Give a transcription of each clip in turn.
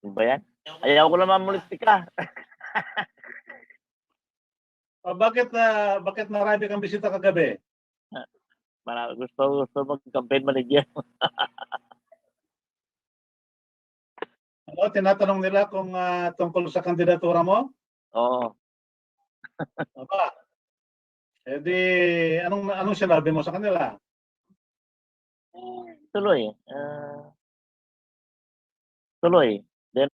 Ano ba yan? Ayaw ko naman mulistika. Bakit marami kang bisita kagabi? Gusto mag-campaign manager. Ano, tinatanong nila kung tungkol sa kandidatura mo? Oo. Aba, edi anong sinabi mo sa kanila? Tuloy. Tuloy. Then,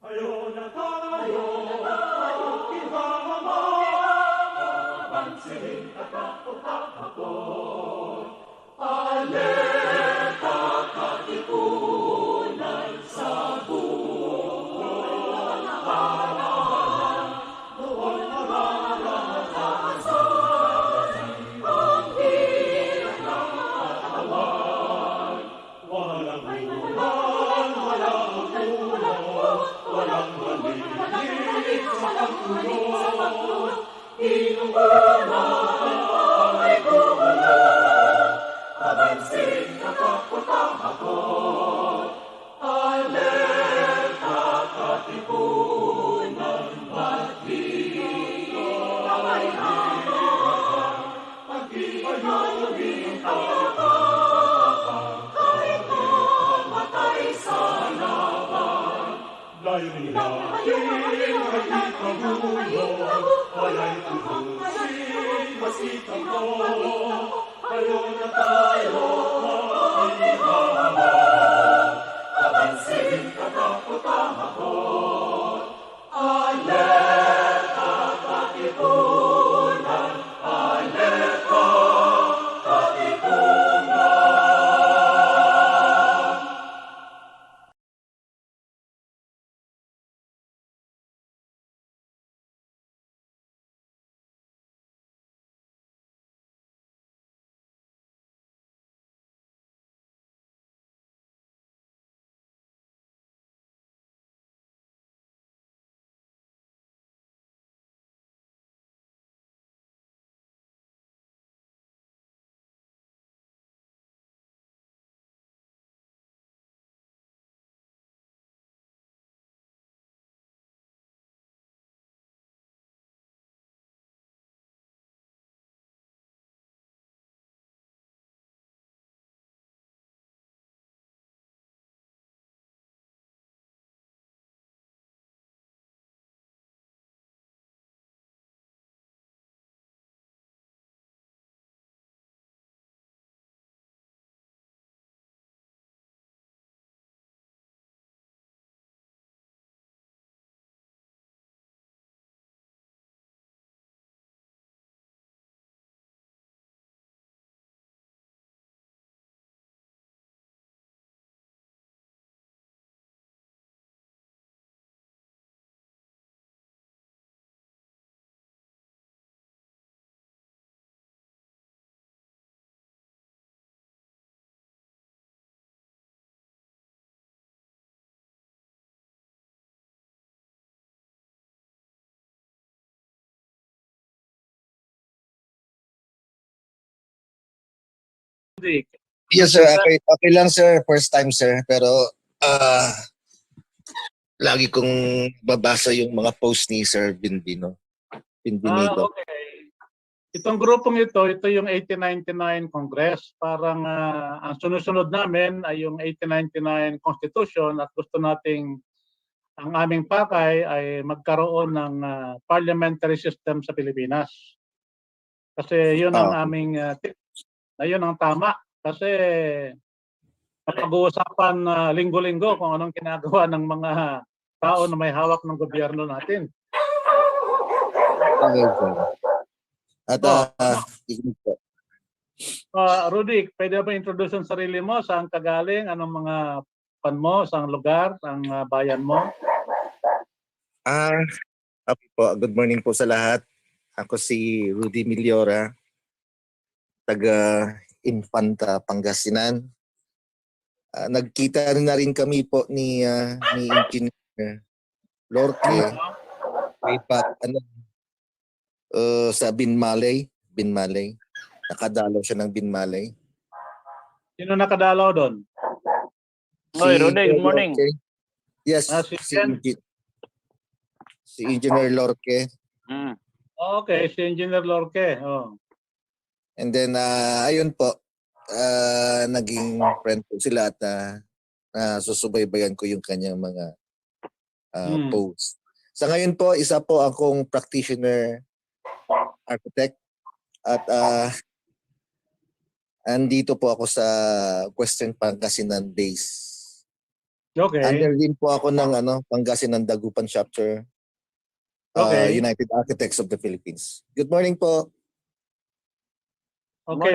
Ayaw na tayo, ihama, pansin at ako, aleta katipunan sa buhay, noon mararanasan sa ang hirap na katawan, walang ulan, walang ulan, walang maliit sa pagtulog, inuunan ay gulat, abansin katakutan ako, alerta katipunan, magiging kamay hanggang, pag-iayawin kahit mamatay sa laban. Layunin natin ay ikagulo, wala'y tubusin, masitam ko, ayaw na tayo maihama, abansin katakutan ako, alerta katipunan, alerta katipunan. Rudy. Yes, sir. Okay, okay lang, sir. First time, sir. Pero, lagi kong babasa yung mga post ni Sir Bienvenido. Okay. Itong grupong ito yung 1899 Congress. Parang ang sunod-sunod namin ay yung 1899 Constitution at gusto nating ang aming pakay ay magkaroon ng parliamentary system sa Pilipinas. Kasi yun ang aming tip na yun ang tama. Kasi napag-uusapan linggo-linggo kung anong ginagawa ng mga tao na may hawak ng gobyerno natin. Okay, sir. At, Rudy, pwede ba introduce ang sarili mo? Saan ka galing? Anong mga pan mo? Saan lugar? Ang bayan mo? okay po. Good morning po sa lahat. Ako si Rudy Miliora, taga Infanta, Pangasinan. Nagkita na rin kami po ni Engineer Lorque way back sa Binmalay. Nakadalaw siya ng Binmalay. Sino nakadalaw doon? Hoy, Rudy, good morning. Lorque. Yes, si Engineer Lorque. Okay, si Engineer Lorque. And then, ayun po, naging friend po sila at susubaybayan ko yung kanyang mga posts. Sa ngayon po, isa po akong practitioner architect at andito po ako sa Western Pangasinan base. Okay. Under din po ako ng Pangasinan Dagupan Chapter, United Architects of the Philippines. Good morning po. Okay,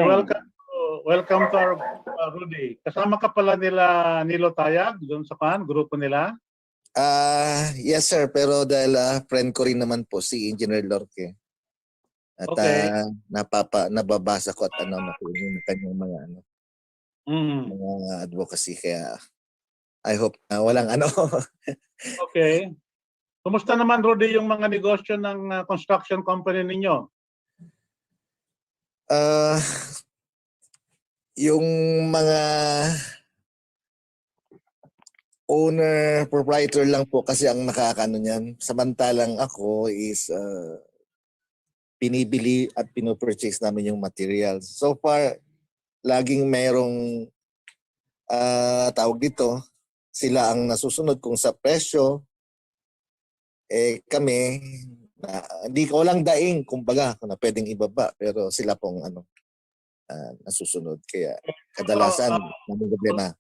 welcome to our Rudy. Kasama ka pala nila Nilo Tayag doon sa grupo nila? Yes sir, pero dahil friend ko rin naman po si Engineer Lorque. At nababasa ko at yung kanyang mga mga advocacy, kaya I hope na walang Okay. Kumusta naman, Rudy, yung mga negosyo ng construction company ninyo? Yung mga owner, proprietor lang po kasi ang nakakano niyan. Samantalang ako is pinibili at pinopurchase namin yung materials. So far, laging mayroong tawag dito, sila ang nasusunod kung sa presyo. Kami, hindi ko lang daing, kumbaga, kung na pwedeng ibaba, pero sila pong nasusunod. Kaya kadalasan, may problema.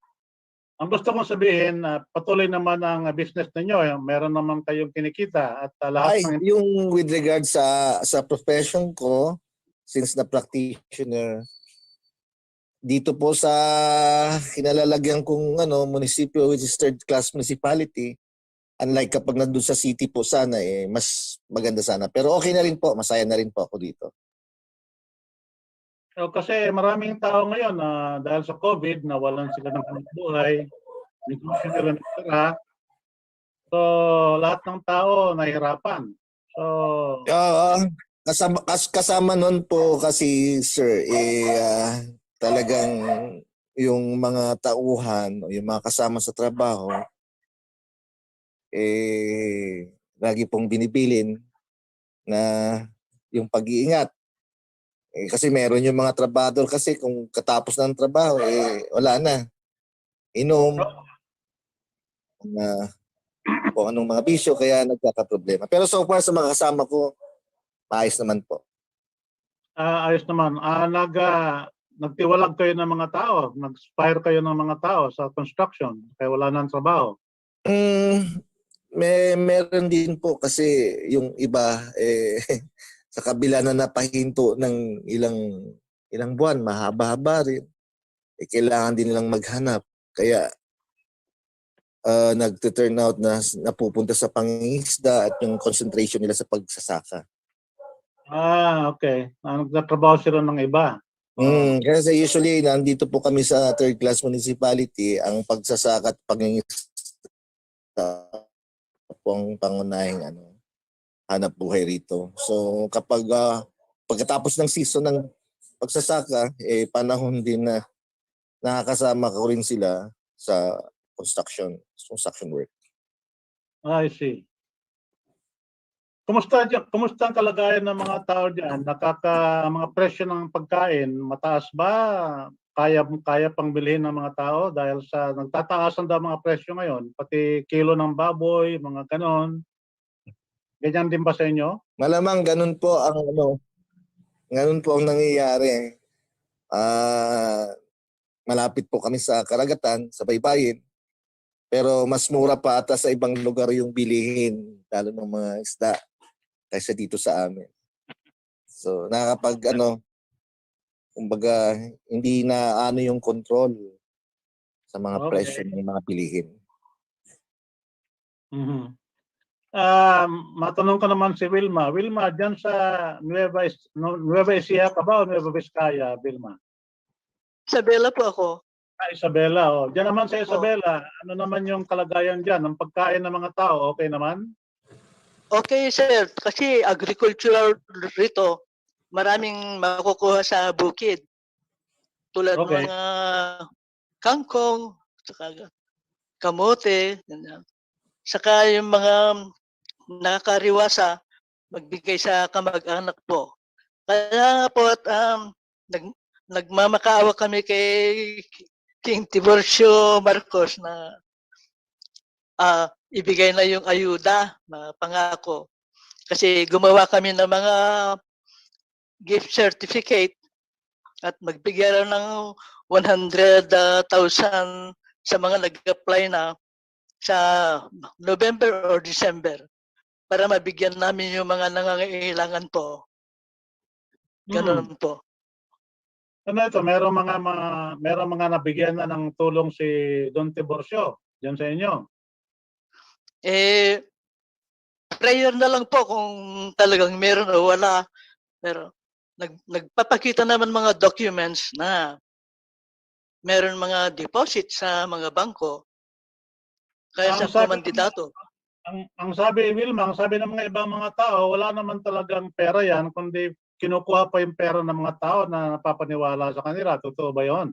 Ang gusto kong sabihin, patuloy naman ang business ninyo. Meron naman kayong kinikita at lahat yung with regard sa profession ko, since na practitioner, dito po sa kinalalagyan kong munisipyo, which is third class municipality, unlike kapag nandun sa city po sana, mas maganda sana. Pero okay na rin po, masaya na rin po ako dito. Kasi maraming tao ngayon dahil sa COVID, nawalan sila ng hanapbuhay, negosyo nila nagtira. So, lahat ng tao nahihirapan. So, kasama nun po kasi, sir, talagang yung mga tauhan o yung mga kasama sa trabaho, lagi pong binibilin na yung pag-iingat. Kasi meron yung mga trabador kasi kung katapos ng trabaho, wala na. Inom, kung anong mga bisyo, kaya nagkakaproblema. Pero so far sa mga kasama ko, maayos naman po. Ayos naman. Nagtiwalag kayo ng mga tao, nag-spire kayo ng mga tao sa construction, kaya wala nang trabaho. Meron din po kasi yung iba, sa kabila na napahinto ng ilang buwan, mahaba-haba rin, kailangan din nilang maghanap. Kaya nag-turn out na napupunta sa pangingisda at yung concentration nila sa pagsasaka. Okay. Nagtatrabaho sila ng iba. Kasi usually nandito po kami sa third class municipality, ang pagsasaka at pangingisda po ang pangunahing hanap buhay rito. So kapag pagkatapos ng season ng pagsasaka, panahon din na nakakasama ko rin sila sa construction work. I see. Kumusta ang kalagayan ng mga tao diyan? Mga presyo ng pagkain, mataas ba? Kaya pang bilhin ng mga tao dahil sa nagtataasan daw mga presyo ngayon, pati kilo ng baboy, mga ganon. Ganyan din ba sa inyo? Malamang ganun po ang nangyayari. Malapit po kami sa karagatan, sa baybayin. Pero mas mura pa ata sa ibang lugar yung bilihin, lalo ng mga isda, kaysa dito sa amin. So kumbaga, hindi na yung control sa mga presyo ng mga bilihin. Matanong ko naman si Wilma. Wilma, dyan sa Nueva Ecija ka ba o Nueva Vizcaya, Wilma? Isabela po ako. Isabela. Oh. Diyan naman sa Isabela, ano naman yung kalagayan dyan? Ang pagkain ng mga tao, okay naman? Okay, sir. Kasi agricultural rito, maraming makukuha sa bukid. Tulad ng mga kangkong, saka kamote, ganyan. Saka yung mga nakakariwasa, magbigay sa kamag-anak po. Kaya po, nagmamakaawa kami kay King Tiburcio Marcos na ibigay na yung ayuda, mga pangako. Kasi gumawa kami ng mga gift certificate at magbigay ng 100,000 sa mga nag-apply na sa November or December para mabigyan namin yung mga nangangailangan po. Ganun po. Ano ito, merong mga nabigyan na ng tulong si Don Tiburcio diyan sa inyo? Prayer na lang po kung talagang meron o wala. Pero nagpapakita naman mga documents na meron mga deposit sa mga bangko. Kaya sa kumandidato. Ang sabi, Wilma, ang sabi ng mga ibang mga tao, wala naman talagang pera yan, kundi kinukuha pa yung pera ng mga tao na napapaniwala sa kanila. Totoo ba yun?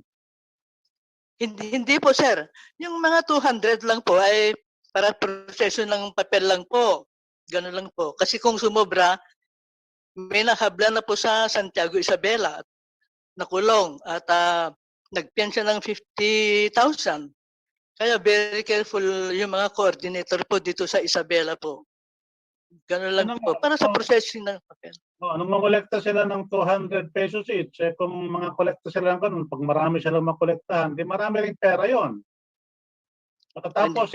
Hindi po, sir. Yung mga 200 lang po ay para proseso ng papel lang po. Ganun lang po. Kasi kung sumobra, may nahabla na po sa Santiago Isabela at nakulong at nagpiyansa ng 50,000. Kaya very careful yung mga coordinator po dito sa Isabela po. Ganun lang po. Para sa processing ng papel. Nung makolekta sila ng 200 pesos each, kung mga kolekta sila ng ganun, pag marami silang makolektahan, di marami rin pera yon. Tapos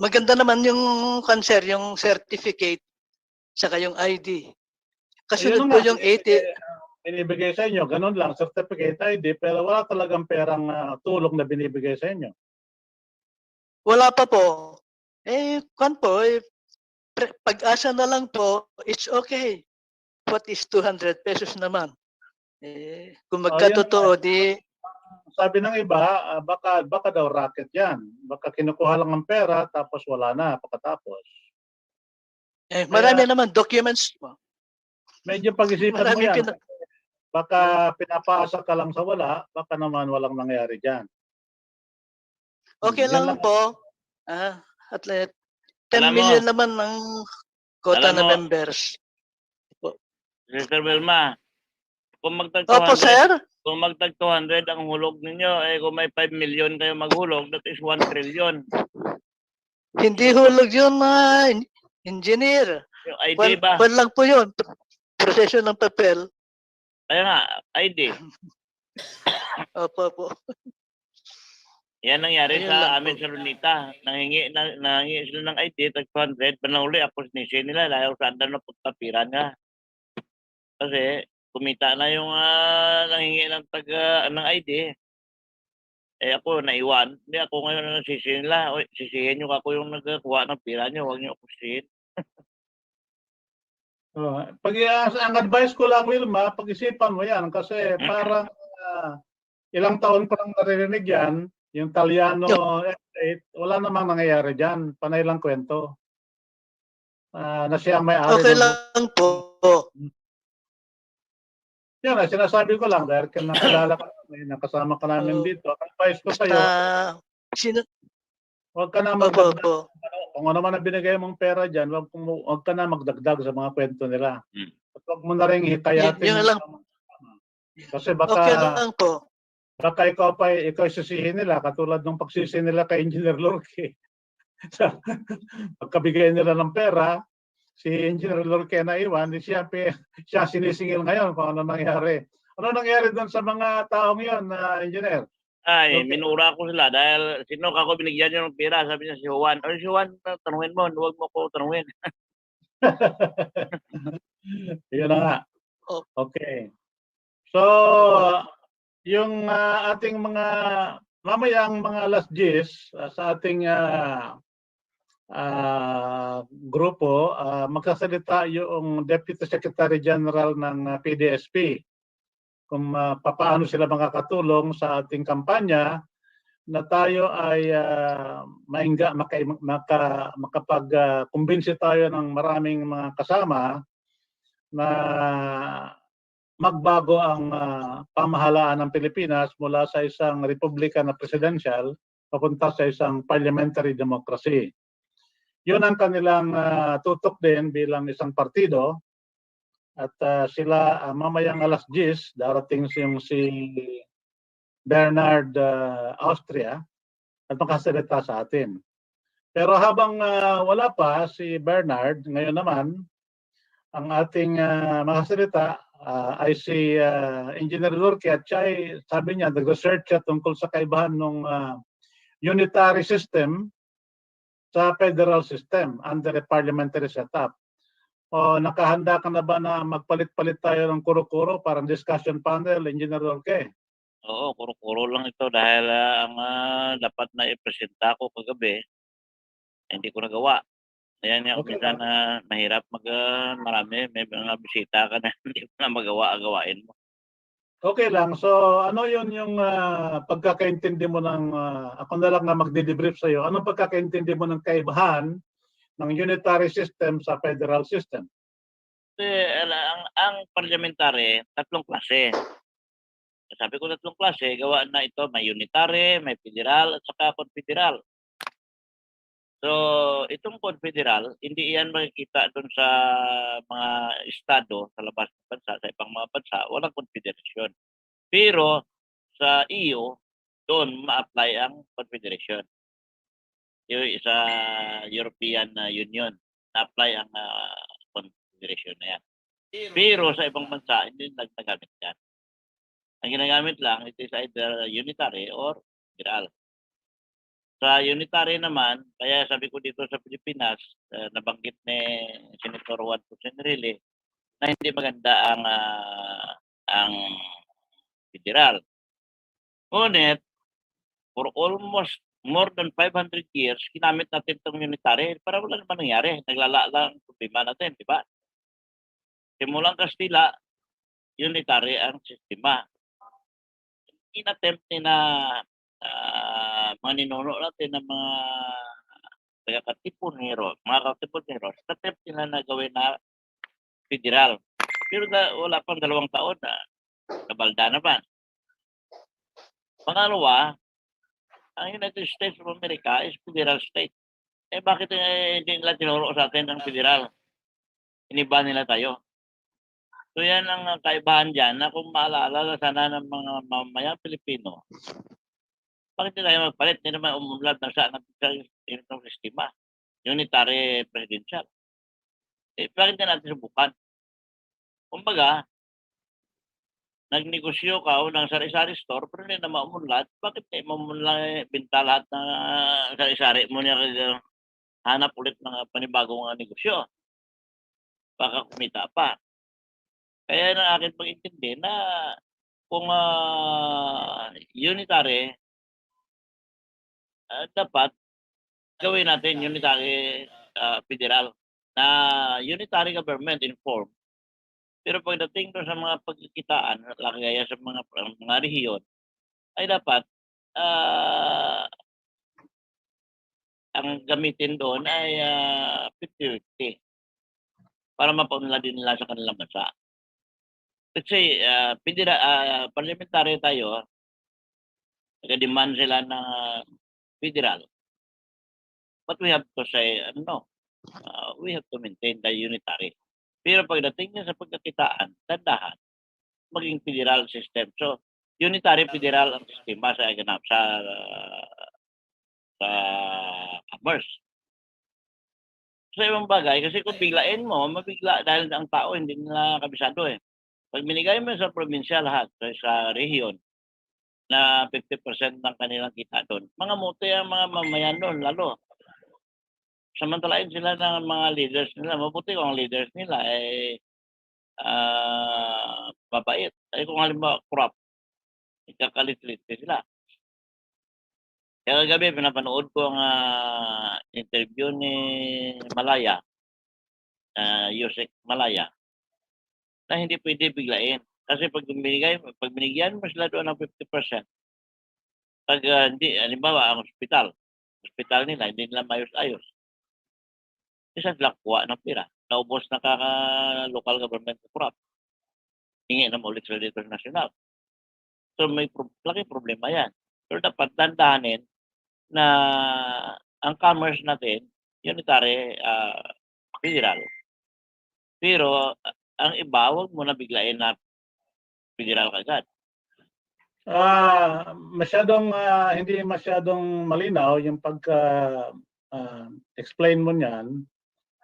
maganda naman yung cancer, yung certificate, saka yung ID. Kasunod po yung 80. Binibigay sa inyo, ganun lang, certificate ID, pero wala talagang perang tulong na binibigay sa inyo. Wala pa po. Pag-asa na lang po, it's okay. What is 200 pesos naman? Kung magkatotoo, sabi ng iba, baka daw racket yan. Baka kinukuha lang ang pera, tapos wala na pagkatapos. Marami naman documents po. Medyo pag-isipan mo yan. Baka pinapasa ka lang sa wala, baka naman walang nangyari dyan. Okay lang po. At 10 million naman ng quota na members. Mr. Wilma, kung magtag 200, Opo, sir? Kung magtag 200 ang hulog ninyo, kung may 5 million kayo maghulog, that is 1 trillion. Hindi hulog yun, engineer. Yung ID ba? Kwan lang po yun. Proseso ng papel. Kaya nga, ID. Opo. Yan nangyari Ayun sa lang amin po. sa Lunita. Nangingi sila ng ID, tag 200, panahuli, ako sinisi nila, dahil saan na pagtapiran nga. Kasi, kumita na yung nangingi ng ng ID. Ako, naiwan. Hindi ako ngayon na nasisi nila. Sisihin nyo ako yung nagkuha ng pira nyo, huwag nyo ako sisihin. Ang advice ko lang, Wilma, pag-isipan mo yan kasi parang ilang taon ko lang naririnig yan, yung Talyano estate, wala namang nangyayari dyan. Panay lang kwento. Na siya may-ari. Okay lang po. Yan, sinasabi ko lang dahil nakilala ka namin, nakasama ka namin Oo. dito. Ang advice ko sa'yo, Basta, sino, huwag ka na opo, magdagdag. opo. Kung ano man ang binigay mong pera dyan, huwag ka na magdagdag sa mga kwento nila. At huwag mo na rin hikayatin Yun lang. kasi Okay lang po. baka ikaw sisihin nila katulad ng pagsisi nila kay Engineer Lorque. Pagkabigay nila ng pera, si Engineer Lorque na iwan, siya sinisingil ngayon kung ano nangyari. Ano nangyari doon sa mga taong yon, Engineer? Ay, Okay. minura ko sila dahil sino ako binigyan niyo ng pera, sabi niya si Juan. O si Juan, tanungin mo, huwag mo ko tanungin. Yun na nga. Oh. Okay. So, yung ating mamayang mga last Gs sa ating grupo, magsasalita yung Deputy Secretary General ng PDSP kung paano sila makakatulong sa ating kampanya na tayo ay makapag-kumbinsi tayo ng maraming mga kasama na magbago ang pamahalaan ng Pilipinas mula sa isang republika na presidential papunta sa isang parliamentary democracy. Yun ang kanilang tutok din bilang isang partido at sila mamayang alas 10 darating si Bernard Austria at makasalita sa atin. Pero habang wala pa si Bernard, ngayon naman, ang ating makasalita ay si Engineer Lorque at siya ay, sabi niya, nag-research siya tungkol sa kaibahan ng unitary system sa federal system under a parliamentary setup. O nakahanda ka na ba na magpalit-palit tayo ng kuro-kuro parang discussion panel, Engineer Lorque? Oo, kuro-kuro lang ito dahil ang dapat na ipresenta ko kagabi, hindi ko nagawa. Ayan yung Okay minsan mahirap marami, may mga bisita ka na hindi mo na magawa-gawain mo. Okay lang. So ano yun yung pagkakaintindi mo ng, ako na lang na magde-debrief sa'yo, anong pagkakaintindi mo ng kaibahan ng unitary system sa federal system? Kasi ang parliamentary, tatlong klase. Sabi ko tatlong klase, gawa na ito, may unitary, may federal, at saka confederal. So, itong confederal, hindi yan makikita doon sa mga estado sa labas ng bansa, sa ibang mga bansa, walang confederation. Pero sa EU, doon ma-apply ang confederation. Yung sa European Union, na-apply ang confederation na yan. Pero sa ibang bansa, hindi nagtagamit yan. Ang ginagamit lang, it is either unitary or federal. Sa unitary naman, kaya sabi ko dito sa Pilipinas, nabanggit ni Senator Juan Enrile na hindi maganda ang federal. Ngunit, for almost more than 500 years, ginamit natin itong unitary para wala naman nangyari. Naglala lang ang problema natin, di ba? Simulang Kastila, unitary ang sistema. In-attempt ni na mga ninuno natin ng mga taga-Katipunero, mga Katipunero, attempt nila na gawin na federal. Pero wala pang 2 taon na nabalda naman. Pangalawa, ang United States of America is federal state. Bakit hindi nila tinuro sa atin ng federal? Iniba nila tayo. So yan ang kaibahan dyan na kung maalala sana ng mga mamayang Pilipino, bakit hindi tayo magpalit? Hindi naman umunlad na sa ng sistema. Unitary presidential. Bakit hindi natin subukan? Kumbaga, nagnegosyo ka o ng sari-sari store pero hindi na maumunlad, bakit hindi mo lang binta lahat ng sari-sari mo niya hanap ulit ng panibagong negosyo? Baka kumita pa. Kaya na akin pag-intindi na kung unitary, dapat gawin natin unitary federal na unitary government in form. Pero pagdating doon sa mga pagkikitaan, kagaya sa mga rehiyon, ay dapat ang gamitin doon ay 50-50 para mapaunlad din nila sa kanilang bansa. Kasi parliamentary tayo, nag-demand sila ng federal. But we have to say, we have to maintain the unitary. Pero pagdating niya sa pagkakitaan, tandahan, maging federal system. So, unitary federal ang sistema sa ganap sa commerce. Sa ibang bagay, kasi kung biglain mo, mabigla dahil ang tao hindi nila kabisado eh. Pag binigay mo sa probinsya lahat, sa rehiyon, na 50% ng kanilang kita doon, mga muti ang mga mamayan doon, lalo. Samantalain sila ng mga leaders nila. Mabuti kung ang leaders nila ay mabait. Ay kung halimbawa, corrupt, ikakalit-lit sila. Kaya gabi, pinapanood ko ang interview ni Malaya, Yusek Malaya, na hindi pwede biglain. Kasi pag binigyan mo sila doon ng 50%, pag hindi, halimbawa, ang hospital nila, hindi nila mayos-ayos. Isa sila kuha ng pira. Naubos na local government corrupt. Hingi na ulit sa international. So may laking problema yan. So dapat dandahanin na ang commerce natin, unitary, federal. Pero ang iba, huwag mo na biglain na federal kagad. Hindi masyadong malinaw yung explain mo niyan.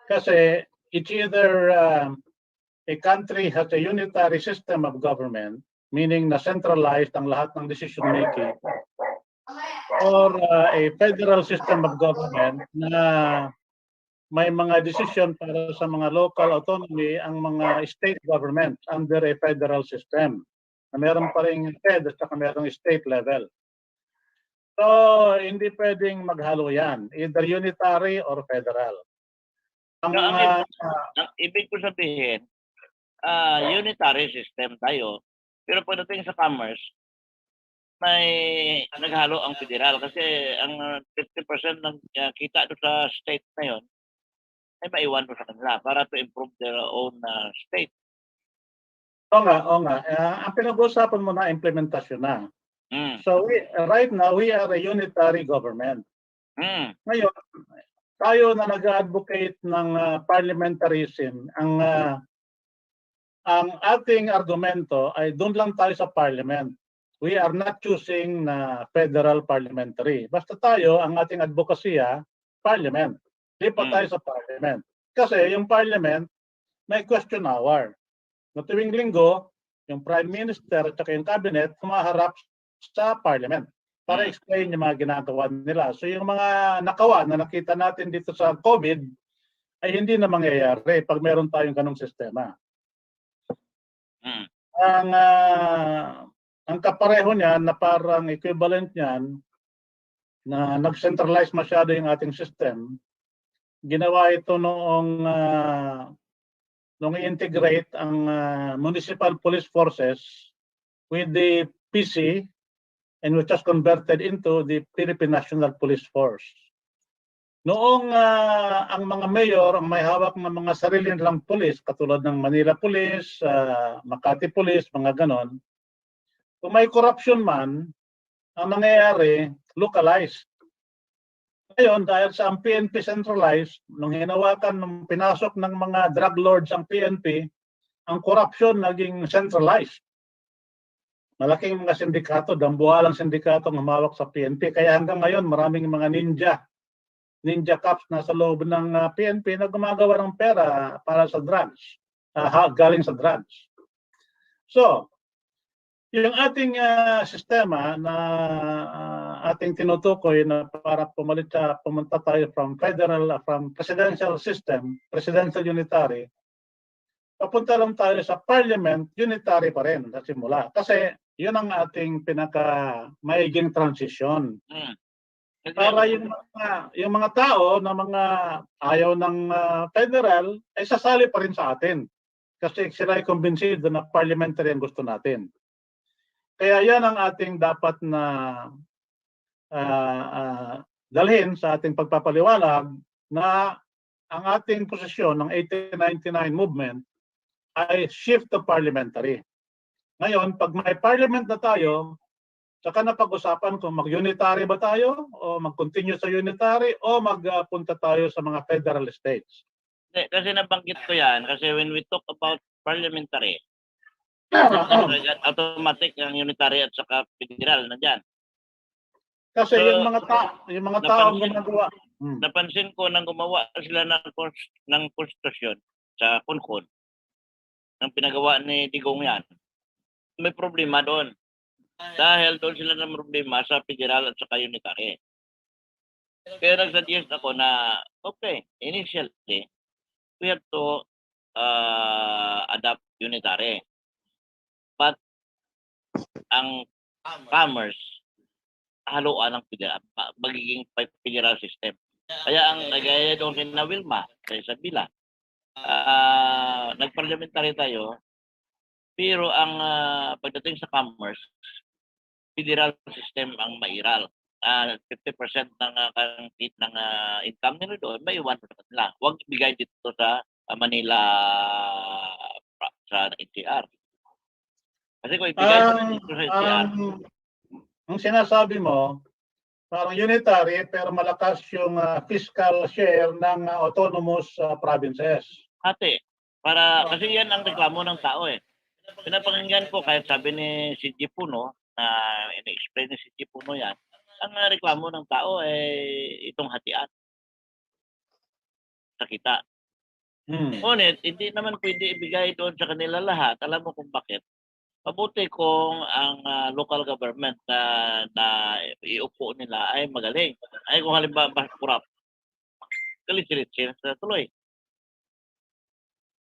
Kasi it's either a country has a unitary system of government, meaning na centralized ang lahat ng decision making, or a federal system of government na may mga decision para sa mga local autonomy ang mga state government under a federal system. Na meron pa rin head at saka merong state level. So, hindi pwedeng maghalo yan. Either unitary or federal. Ang ibig ko sabihin, unitary system tayo. Pero pagdating sa commerce, may naghalo ang federal kasi ang 50% ng kita doon sa state na yon ay maiwan mo sa kanila para to improve their own state. Oo nga. Ang pinag-uusapan mo na implementasyon na. So right now, we are a unitary government. Ngayon, tayo na nag-advocate ng parliamentarism, ang ating argumento ay doon lang tayo sa parliament. We are not choosing na federal parliamentary. Basta tayo, ang ating advokasya, parliament. Di pa tayo sa parliament. Kasi yung parliament, may question hour. Na tuwing linggo, yung prime minister at yung cabinet humaharap sa parliament para explain yung mga ginagawa nila. So yung mga nakawa na nakita natin dito sa COVID ay hindi na mangyayari pag meron tayong ganong sistema. Ang kapareho niyan na parang equivalent niyan na nag-centralize masyado yung ating system, ginawa ito noong i-integrate ang municipal police forces with the PC and which was converted into the Philippine National Police Force. Noong ang mga mayor ang may hawak ng mga sarili nilang police katulad ng Manila Police, Makati Police, mga ganon, kung may corruption man, ang nangyayari, localized. Ngayon, dahil sa ang PNP centralized, nung hinawakan, nung pinasok ng mga drug lords ang PNP, ang corruption naging centralized. Malaking mga sindikato, dambuhalang sindikato ang humawak sa PNP. Kaya hanggang ngayon, maraming mga ninja cops na sa loob ng PNP na gumagawa ng pera para sa drugs, galing sa drugs. So, yung ating sistema na ating tinutukoy na para pumunta tayo from presidential system, presidential unitary, papunta lang tayo sa parliament, unitary pa rin sa simula. Kasi yun ang ating pinaka-maiging transition. Para yung mga tao na mga ayaw ng federal ay sasali pa rin sa atin. Kasi sila ay kumbinsido na parliamentary ang gusto natin. Kaya yan ang ating dapat na dalhin sa ating pagpapaliwanag na ang ating posisyon ng 1899 movement ay shift to parliamentary. Ngayon, pag may parliament na tayo, saka na pag-usapan kung mag-unitary ba tayo o mag-continue sa unitary o magpunta tayo sa mga federal states. Kasi nabanggit ko yan, kasi when we talk about parliamentary, automatic ang unitary at saka federal na dyan. Kasi So, yung mga taong gumagawa. Napansin ko nang gumawa sila ng konstitusyon sa Kunkun, ng pinagawa ni Digong yan, may problema doon. Dahil doon sila ng problema sa federal at saka unitary. Kaya nag-suggest ako na, okay, initially, we have to adopt unitary. But ang commerce, haluan ng federal, magiging federal system. Kaya ang nagaya doon kina Wilma, sa Isabela, nag-parliamentary tayo, pero ang pagdating sa commerce, federal system ang mairal. 50% ng income nila doon, may 1% lang. Huwag ibigay dito sa Manila sa NCR. Kasi kung ibigay dito sa NCR, ang sinasabi mo, parang unitary pero malakas yung fiscal share ng autonomous provinces. ate, kasi yan ang reklamo ng tao eh. Pinapakinggan ko kahit sabi ni si Puno, na in-explain ni si Puno yan, ang reklamo ng tao ay itong hatian sa kita. Ngunit, hindi naman pwede ibigay doon sa kanila lahat. Alam mo kung bakit? Mabuti kung ang local government na iupo nila ay magaling. Ay kung halimbawa kurap, kalit-silit sa tuloy.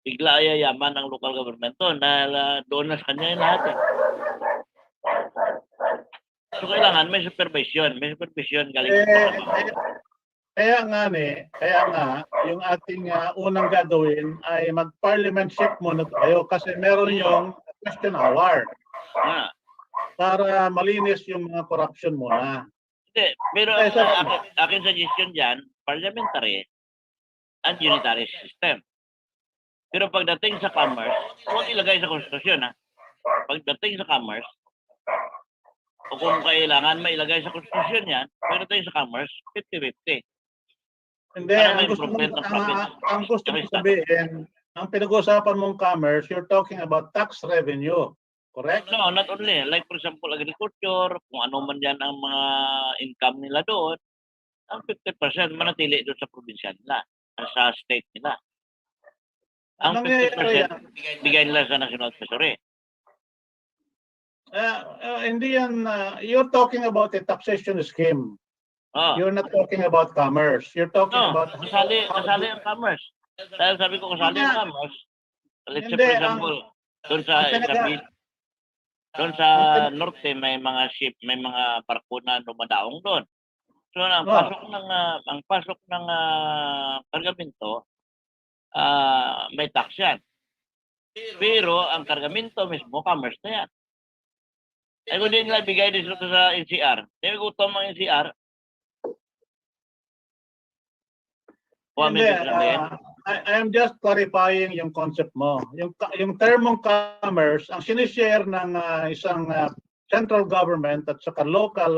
Bigla ay yaman ang local government doon dahil doon na sa kanya yung lahat eh. So kailangan may supervision galing Kaya nga yung ating unang gagawin ay mag-parliament shift muna tayo kasi meron yung question hour para malinis yung mga corruption muna. Hindi, pero aking suggestion dyan, parliamentary and unitary system. Pero pagdating sa commerce, huwag ilagay sa konstitusyon ha. Pagdating sa commerce, o kung kailangan mailagay sa konstitusyon yan, pagdating sa commerce, 50-50. Hindi, ang gusto mong sabihin, ang pinag-uusapan mong commerce, you're talking about tax revenue, correct? No, not only. Like for example, agriculture, kung ano man yan ang mga income nila doon, ang 50% manatili doon sa probinsya nila, sa state nila. Ang 50% bigay nila sa National Treasury. Hindi yan, you're talking about a taxation scheme. You're not talking about commerce. You're talking about... kasali ang commerce. Dahil sabi ko kasali ang commerce. Let's say for example, doon sa norte may mga ship, may mga barko na dumadaong doon. So ang pasok ng kargamento, may tax yan. Pero ang kargamento mismo, commerce na yan. Ay kung hindi nila bigay dito sa NCR, may gutom ang NCR. I am just clarifying yung concept mo. Yung term mong commerce, ang sinishare ng isang central government at saka local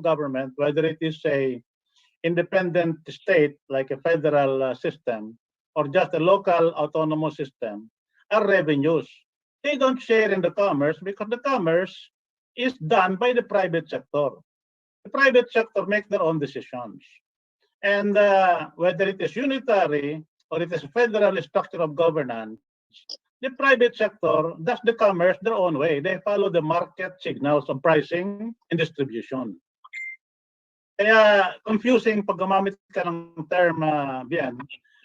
government, whether it is a independent state like a federal system or just a local autonomous system, are revenues. They don't share in the commerce because the commerce is done by the private sector. The private sector makes their own decisions. And whether it is unitary or it is a federal structure of governance, the private sector does the commerce their own way. They follow the market signals of pricing and distribution. Kaya confusing pag gumamit ka ng term Bien.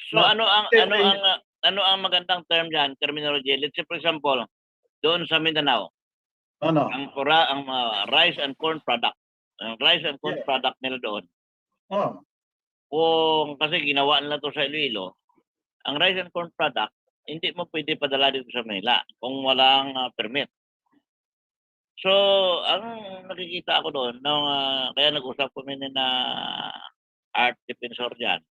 So ano ang magandang term diyan, terminology? Let's say for example, doon sa Mindanao. Ang rice and corn product. Ang rice and corn product nila doon. Kung kasi ginawa nila to sa Iloilo, ang rice and corn product, hindi mo pwede padala dito sa Manila kung walang permit. So, ang nakikita ako doon, kaya nag-usap kami na art defensor dyan.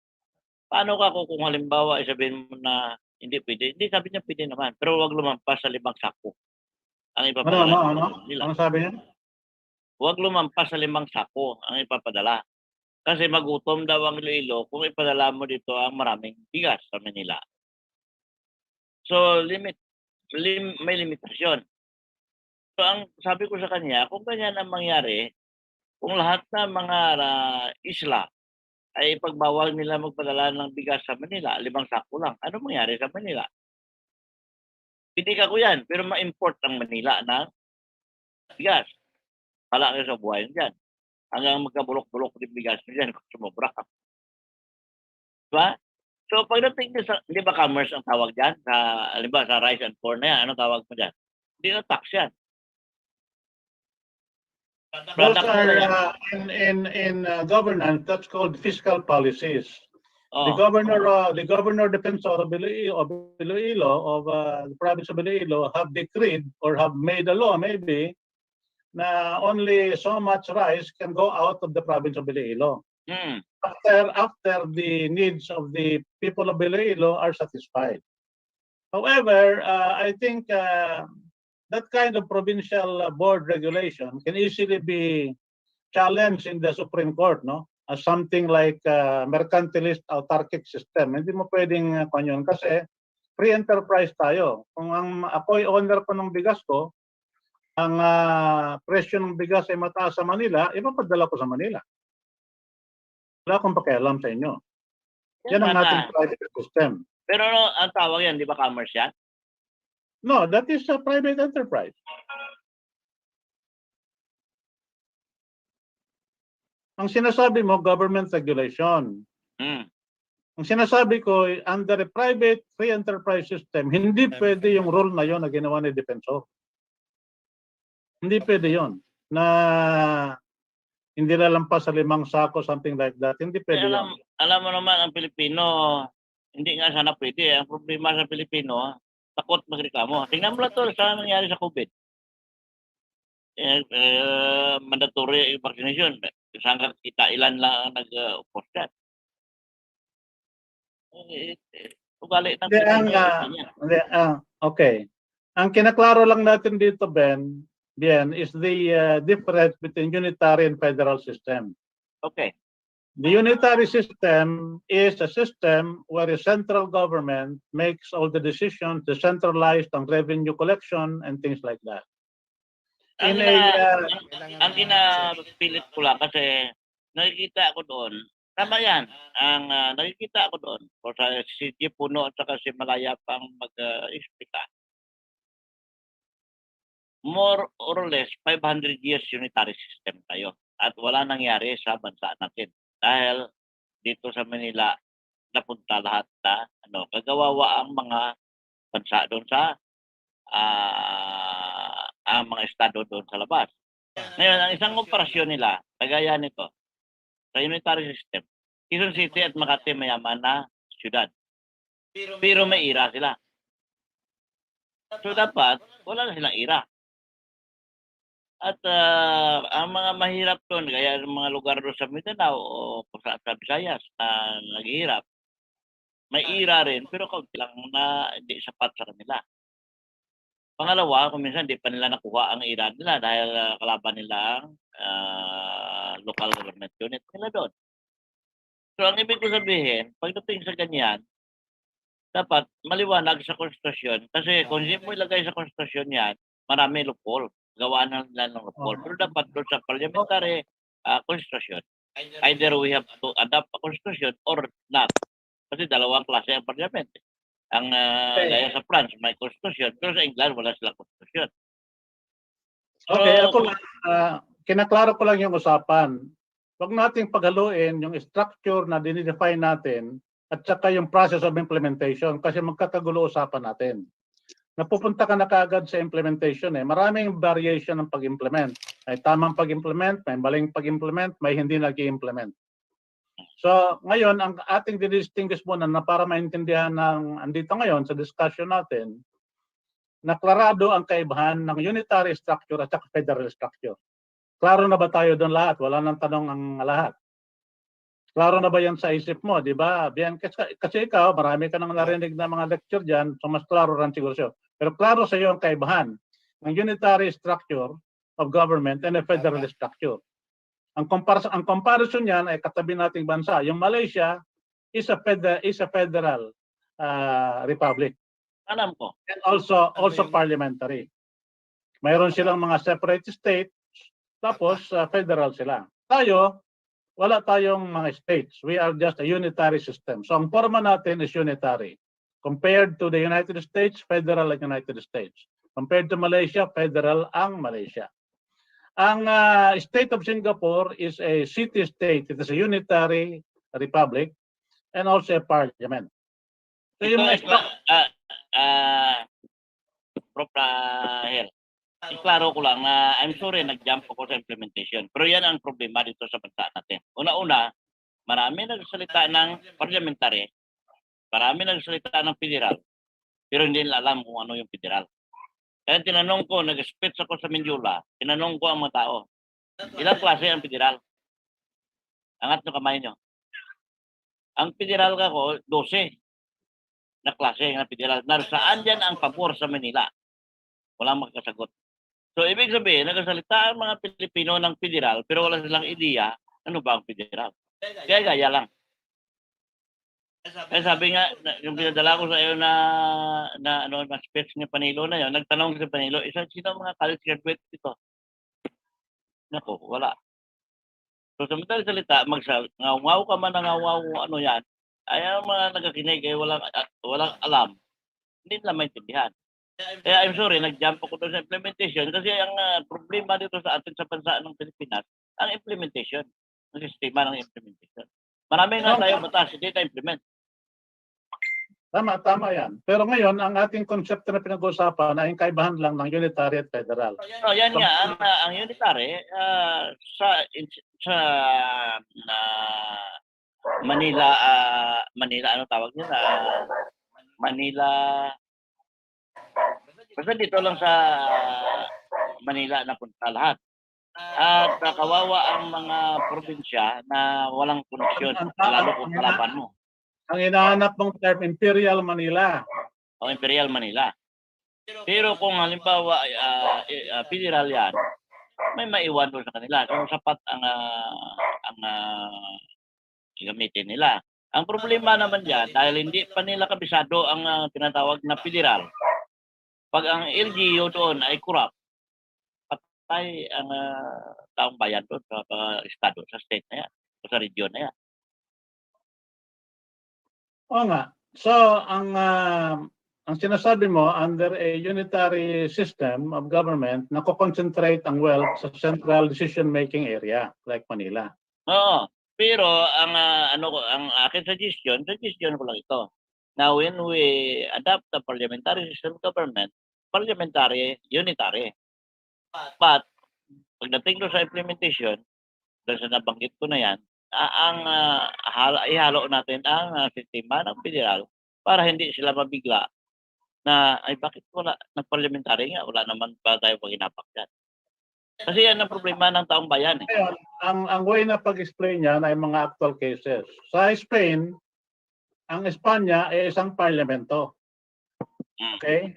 Paano ka kung halimbawa sabihin mo na hindi pwede? Hindi, sabi niya pwede naman, pero huwag lumampas sa 5 sako. ang ipapadala sa Ano? Manila. Ano sabi niya? Huwag lumampas sa 5 sako ang ipapadala. Kasi magutom daw ang Iloilo kung ipadala mo dito ang maraming bigas sa Manila. So, may limitasyon. So, ang sabi ko sa kanya, kung ganyan ang mangyari, kung lahat ng mga isla ay ipagbawal nila magpadala ng bigas sa Manila, 5 sako lang, ano mangyari sa Manila? Hindi ka ko yan, pero ma-import ang Manila ng bigas. Wala kayo sa buhay dyan. Hanggang magkabulok-bulok din bigas nyo dyan kung sumobra. Diba? So pagdating nyo sa, di ba commerce ang tawag dyan? Sa rice and corn na yan, ano tawag mo dyan? Hindi na tax yan. Those Product na yan. are in governance, that's called fiscal policies. The Oh. governor defensor of Iloilo, of the province of Iloilo, have decreed or have made a law maybe na only so much rice can go out of the province of Iloilo after the needs of the people of Iloilo are satisfied. However, I think that kind of provincial board regulation can easily be challenged in the Supreme Court, no? As something like mercantilist autarkic system. Hindi mo pwedeng kanyon kasi free enterprise tayo. Kung ako'y owner ko ng bigas ko, ang presyo ng bigas ay mataas sa Manila, ipapadala ko sa Manila. Wala akong pakialam sa inyo. Yan ang ating private system. Pero ang tawag yan, di ba commerce yan? No, that is a private enterprise. Ang sinasabi mo, government regulation. Ang sinasabi ko, under a private free enterprise system, hindi pwede yung rule na yon na ginawa ni Defensor. Hindi pwede yon na hindi lalampas sa 5 sako, something like that. Hindi pwede yon. Alam mo naman, ang Pilipino, hindi nga sana pwede. Ang problema sa Pilipino, takot magreklamo. Tingnan mo lang ito sa nangyari sa COVID. Mandatory vaccination. Hanggang kita ilan lang ang nag-oppose dyan. Ugali ng Pilipino. Okay. Ang kinaklaro lang natin dito, Bien, is the difference between unitary and federal system. Okay. The unitary system is a system where the central government makes all the decisions, decentralized on revenue collection and things like that. Ang pinapilit ko lang kasi nakikita ko doon, tama yan, ang nakikita ko doon, o sa si Puno at saka si Malaya pang mag-explica, more or less 500 years unitary system tayo at wala nangyari sa bansa natin dahil dito sa Manila napunta lahat na kagawawa ang mga bansa doon sa ang mga estado doon sa labas. Ngayon, ang isang komparasyon nila, kagaya nito, sa unitary system, Quezon City at Makati mayaman na syudad. Pero may ira sila. So dapat, wala na silang ira. At ang mga mahirap doon, kaya ang mga lugar doon sa Mindanao o sa Visayas na naghihirap, may ira rin, pero kaunti lang na hindi sapat sa kanila. Pangalawa, kung minsan hindi pa nila nakuha ang ira nila dahil kalaban nila ang local government unit nila doon. So ang ibig ko sabihin, pagdating sa ganyan, dapat maliwanag sa konstitusyon. Kasi kung hindi mo ilagay sa konstitusyon yan, marami loophole. Gawaan na nila ng loophole. Pero dapat doon sa parliamentary constitution, either we have to adopt a constitution or not. Kasi dalawang klase ang parliament. Ang gaya sa France, may constitution. Pero sa England, wala silang constitution. So, okay, ako lang, kinaklaro ko lang yung usapan. Huwag nating paghaluin yung structure na dinidefine natin at saka yung process of implementation kasi magkakagulo usapan natin. Napupunta ka na kaagad sa implementation eh. Maraming variation ng pag-implement. May tamang pag-implement, may maling pag-implement, may hindi nag-i-implement. So ngayon, ang ating didistinguish muna na para maintindihan ng andito ngayon sa discussion natin, naklarado ang kaibahan ng unitary structure at saka federal structure. Klaro na ba tayo doon lahat? Wala nang tanong ang lahat. Klaro na ba yan sa isip mo, di ba? Kasi ikaw, marami ka nang narinig na mga lecture dyan, so mas klaro rin siguro siya. Pero klaro sa iyo ang kaibahan. ng unitary structure of government and a federal structure. Ang comparison niyan ay katabi nating bansa. Yung Malaysia is a federal republic. Alam ko. And also parliamentary. Mayroon silang mga separate states, tapos federal sila. Tayo, wala tayong mga states. We are just a unitary system. So ang forma natin is unitary. Compared to the United States, federal ang United States. Compared to Malaysia, federal ang Malaysia. Ang state of Singapore is a city-state. It is a unitary republic and also a parliament. So yung Prof. Hel, iklaro ko lang na I'm sorry nag-jump ako sa implementation. Pero yan ang problema dito sa bansa natin. Una-una, marami nagsalita ng parliamentary, marami nagsalita ng federal, pero hindi nila alam kung ano yung federal. Kaya tinanong ko, nag-speech ako sa Manila, tinanong ko ang mga tao, ilang klase ang federal? Angat nyo kamay nyo. Ang federal ko, 12 na klase ng federal. Saan dyan ang pabor sa Manila? Walang magkasagot. So, ibig sabihin, nagsasalita ang mga Pilipino ng federal, pero wala silang ideya, ano ba ang federal? Kaya gaya lang. Kaya sabi nga, yung pinadala ko sa iyo na speech ni Panilo na yun, nagtanong si Panilo, sino mga college graduate dito? Naku, wala. So sa madaling salita, ngaw ka man nangawaw ano yan, ay ang mga nagakinig ay walang alam. Hindi nila maintindihan. Kaya I'm sorry, nag-jump ako doon sa implementation kasi ang problema dito sa atin sa bansa ng Pilipinas, ang implementation, ang sistema ng implementation. Marami nga tayo batas, hindi tayo implement. Tama yan. Pero ngayon, ang ating konsepto na pinag-uusapan ay yung kaibahan lang ng unitary at federal. Oh, yan nga, ang unitary sa Manila, ano tawag nila? Manila, basta dito lang sa Manila napunta lahat. At kawawa ang mga probinsya na walang koneksyon, lalo kung kalaban mo. Ang hinahanap mong term, Imperial Manila. O Imperial Manila. Pero kung halimbawa federal yan, may maiwan doon sa kanila kung sapat ang gamitin nila. Ang problema naman diyan dahil hindi pa nila kabisado ang tinatawag na federal. Pag ang LGU doon ay corrupt, patay ang taong bayan doon sa estado, sa state na yan, sa region na yan. Oo nga. So, ang sinasabi mo, under a unitary system of government, nako-concentrate ang wealth sa central decision-making area, like Manila. Oo. Pero ang aking suggestion ko lang ito. Now, when we adopt the parliamentary system of government, parliamentary, unitary. But, pagdating doon sa implementation, doon sa nabanggit ko na yan, ihalo natin ang sistema ng federal para hindi sila mabigla na ay bakit wala nag-parliamentary nga, wala naman pa tayo pag-inapak yan. Kasi yan ang problema ng taong bayan. Ngayon, ang way na pag-explain yan ay mga actual cases. Sa Spain, ang Espanya ay isang parlamento. Okay?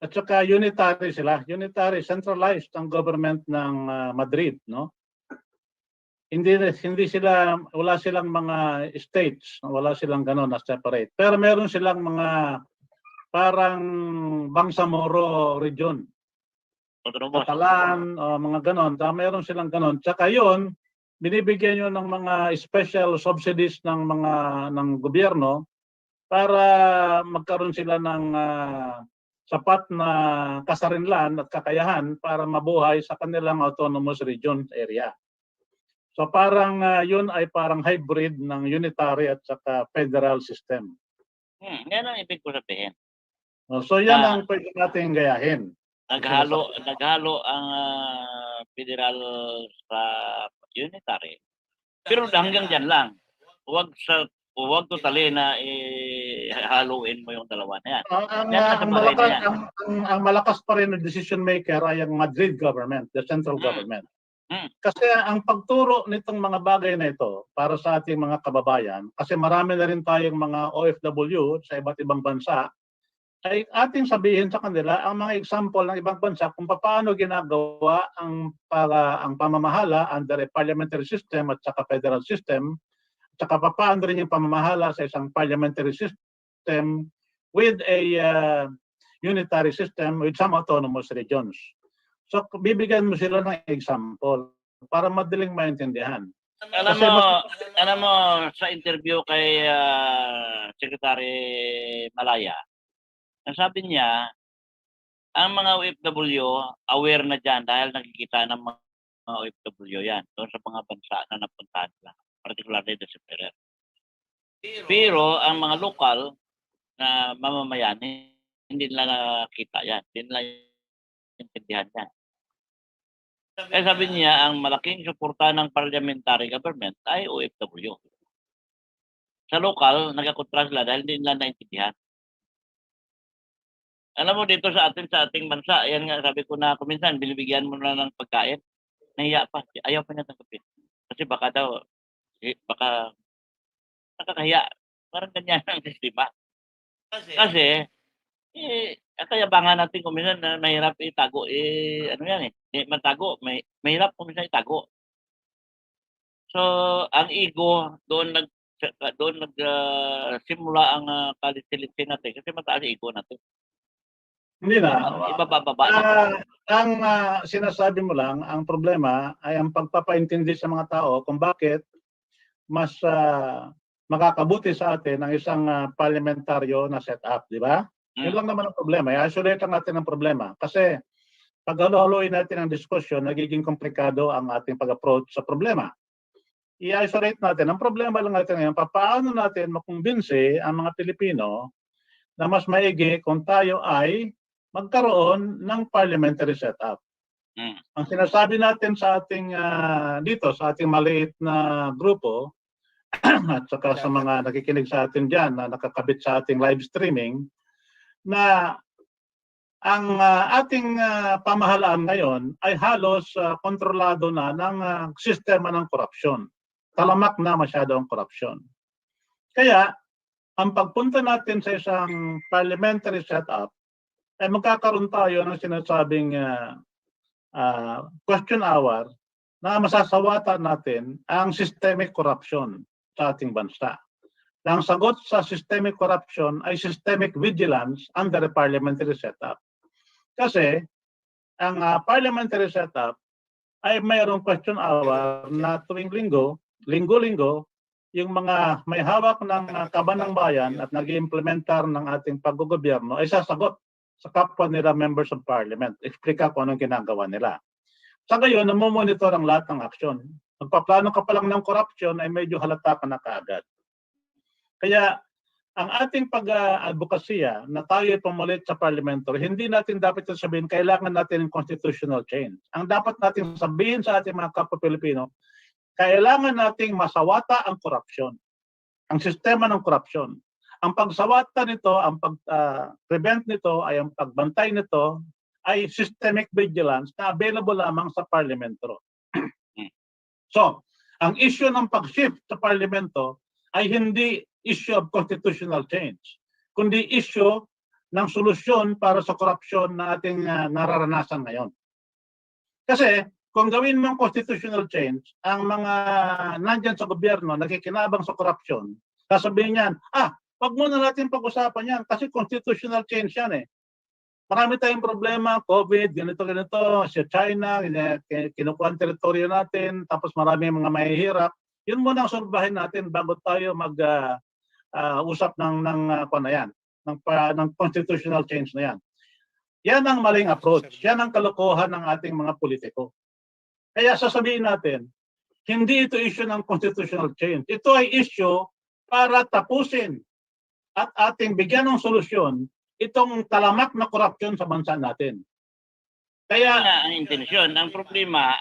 At saka unitary sila. Unitary, centralized ang government ng Madrid, no? Hindi sila, wala silang mga states, wala silang gano'n na separate. Pero meron silang mga parang Bangsamoro region. Catalan, mga gano'n. Meron silang gano'n. Tsaka yun, binibigyan nyo ng mga special subsidies ng gobyerno para magkaroon sila ng sapat na kasarinlan at kakayahan para mabuhay sa kanilang autonomous region area. So parang yun ay parang hybrid ng unitary at saka federal system. Yan ang ibig ko sabihin. So yan ang pwede natin gayahin. Naghalo ang federal sa unitary. Pero hanggang dyan lang. Huwag totally na haluin mo yung dalawa na yan. Ang malakas pa rin na decision maker ay ang Madrid government, the central government. Kasi ang pagturo nitong mga bagay na ito para sa ating mga kababayan, kasi marami na rin tayong mga OFW sa iba't ibang bansa, ay ating sabihin sa kanila ang mga example ng ibang bansa kung paano ginagawa ang pamamahala under a parliamentary system at saka federal system, at saka paano rin yung pamamahala sa isang parliamentary system with a unitary system with some autonomous regions. So bibigyan mo sila ng example para madaling maintindihan. Alam mo sa interview kay Secretary Malaya, ang sabi niya, ang mga OFW aware na dyan dahil nakikita ng mga OFW yan doon sa mga bansa na napuntahan nila, particularly the superior. Pero ang mga lokal na mamamayan, hindi nila nakita yan, hindi nila intindihan yan. Kaya sabi niya, ang malaking suporta ng parliamentary government ay OFW. Sa lokal, nagkakontra sila dahil hindi nila naintindihan. Alam mo dito sa ating bansa, ayan nga sabi ko na kuminsan, binibigyan mo na ng pagkain, nahiya pa, ayaw pa niya tanggapin. Kasi baka daw, baka nakakahiya. Parang ganyan ang sistema. Kasi, kayabangan natin kuminsan na mahirap itago, ano yan matago, mahirap kuminsan itago. So, ang ego, doon simula ang kalitiliti natin kasi mataas ang ego natin. Hindi na. Ibababa. Ang sinasabi mo lang, ang problema ay ang pagpapaintindi sa mga tao kung bakit mas makakabuti sa atin ang isang parliamentaryo na setup, di ba? Yun lang naman ang problema. I-isolate natin ang problema. Kasi pag halo-haloin natin ang diskusyon, nagiging komplikado ang ating pag-approach sa problema. I-isolate natin. Ang problema lang natin ngayon, paano natin makumbinsi ang mga Pilipino na mas maigi kung tayo ay magkaroon ng parliamentary setup. Ang sinasabi natin sa ating dito, sa ating maliit na grupo, at saka sa mga nakikinig sa atin dyan na nakakabit sa ating live streaming, na ang ating pamahalaan ngayon ay halos kontrolado na ng sistema ng korupsyon. Talamak na masyado ang korupsyon. Kaya, ang pagpunta natin sa isang parliamentary setup, ay magkakaroon tayo ng sinasabing question hour na masasawatan natin ang systemic corruption sa ating bansa. Ang sagot sa systemic corruption ay systemic vigilance under a parliamentary setup. Kasi ang parliamentary setup ay mayroong question hour na tuwing linggo-linggo, yung mga may hawak ng kaban ng bayan at nag-iimplementar ng ating paggogobyerno ay sasagot sa kapwa nila members of parliament. Explica kung anong ginagawa nila. Sa gayon, namomonitor ang lahat ng aksyon. Magpaplano ka pa lang ng corruption ay medyo halata ka na kaagad. Kaya ang ating pag-advokasya na tayo pumalit sa parliamentary, hindi natin dapat sabihin kailangan natin ng constitutional change. Ang dapat natin sabihin sa ating mga kapwa Pilipino, kailangan nating masawata ang korupsyon, ang sistema ng korupsyon. Ang pagsawata nito, ang pag-prevent nito, ay ang pagbantay nito, ay systemic vigilance na available lamang sa parlamento. So, ang issue ng pag-shift sa parlamento ay hindi issue of constitutional change, kundi issue ng solusyon para sa korupsyon na ating nararanasan ngayon. Kasi, kung gawin mong constitutional change, ang mga nandyan sa gobyerno, nakikinabang sa korupsyon, sasabihin niyan, wag muna natin pag-usapan yan kasi constitutional change yan eh. Marami tayong problema, COVID, ganito, sa China, kinukuha ang teritoryo natin, tapos marami mga mahihirap. Yun muna ang solbahin natin bago tayo mag-usap ng constitutional change na yan. Yan ang maling approach. Yan ang kalokohan ng ating mga politiko. Kaya sasabihin natin, hindi ito issue ng constitutional change. Ito ay issue para tapusin at ating bigyan ng solusyon itong talamak na korupsyon sa bansa natin. Kaya ang intensyon, ang problema,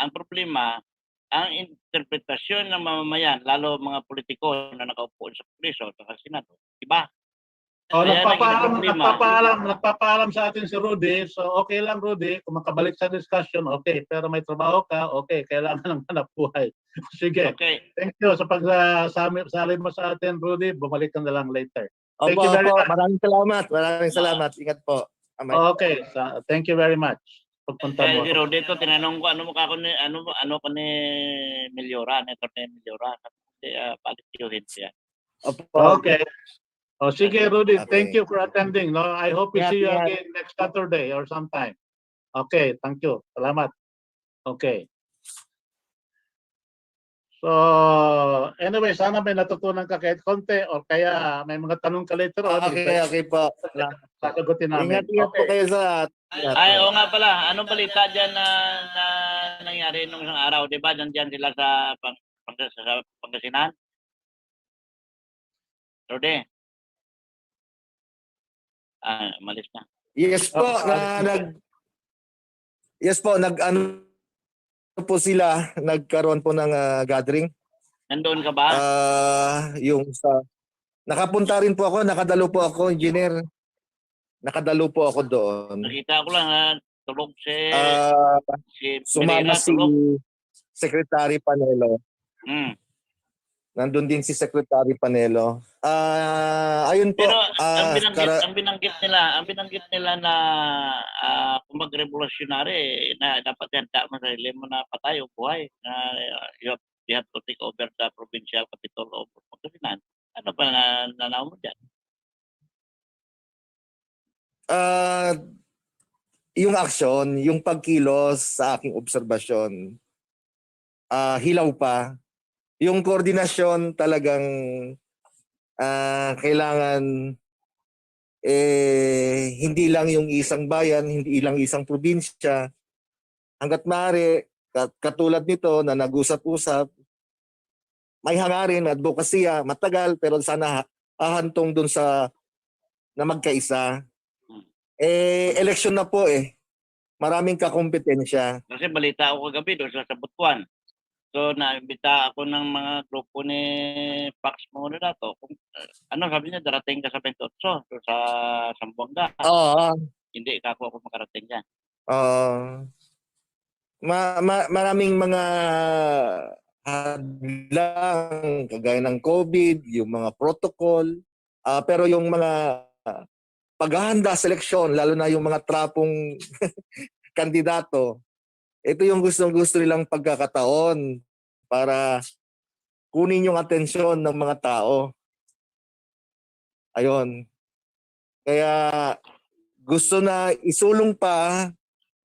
ang interpretasyon ng mamamayan, lalo mga politiko na nakaupo sa Kongreso at sa Senado, iba. Nagpapaalam sa atin si Rudy, so okay lang Rudy, kung makabalik sa discussion, okay, pero may trabaho ka, okay, kailangan ng hanap buhay. Sige, okay. Thank you sa pagsali mo sa atin Rudy, bumalik ka na lang later. Thank Opo, you very opo. much. Maraming salamat. Maraming salamat. Ingat po. Amay. Okay, thank you very much. Pagpunta mo. Pero dito tinanong ko ano mo ka ni ano ko ni Milyora, neto ni Milyora. Kasi balik yun siya. Opo. Okay. Oh, sige, Rudy. Okay. Thank you for attending. No, I hope we see you Ingat. again next Saturday or sometime. Okay, thank you. Salamat. Okay. So, anyway, sana may natutunan ka kahit konti or kaya may mga tanong ka later on. Okay po. Sasagutin namin. Ingat po kayo sa Ay, oo nga pala. Anong balita dyan na nangyari nung isang araw? Di ba? Diyan sila sa Pangasinan? Rudy? Malis na. Yes po, Yes po, ano po sila, nagkaroon po ng gathering. Nandoon ka ba? Yung sa nakapunta rin po ako, nakadalo po ako, engineer. Nakadalo po ako doon. Nakita ko lang tulog si Sumama Manila, si tulog. Secretary Panelo. Nandun din si Secretary Panelo. Ayun po. Pero ang binanggit nila na kung mag-revolutionary na dapat handa mo sarili mo na patay o buhay na you have to take over the provincial capital of Pangasinan. Ano pa nanaw mo dyan? Yung action, yung pagkilos sa aking obserbasyon, hilaw pa. Yung koordinasyon talagang kailangan hindi lang yung isang bayan, hindi lang isang probinsya. Hanggat maaari, katulad nito na nag-usap-usap, may hangarin, advokasya, matagal, pero sana hahantong dun sa na magkaisa. Election na po Maraming kakompetensya. Kasi balita ako kagabi doon sa Butuan. So, naimbita ako ng mga grupo ni Pax Mono na to. Ano sabi niya, darating ka sa 28 doon sa Zamboanga. Oo. Hindi ka ako makarating dyan. Maraming mga hadlang, kagaya ng COVID, yung mga protocol. Pero yung mga paghahanda sa eleksyon, lalo na yung mga trapong kandidato, ito yung gustong-gusto nilang pagkakataon para kunin yung atensyon ng mga tao. Ayun. Kaya gusto na isulong pa,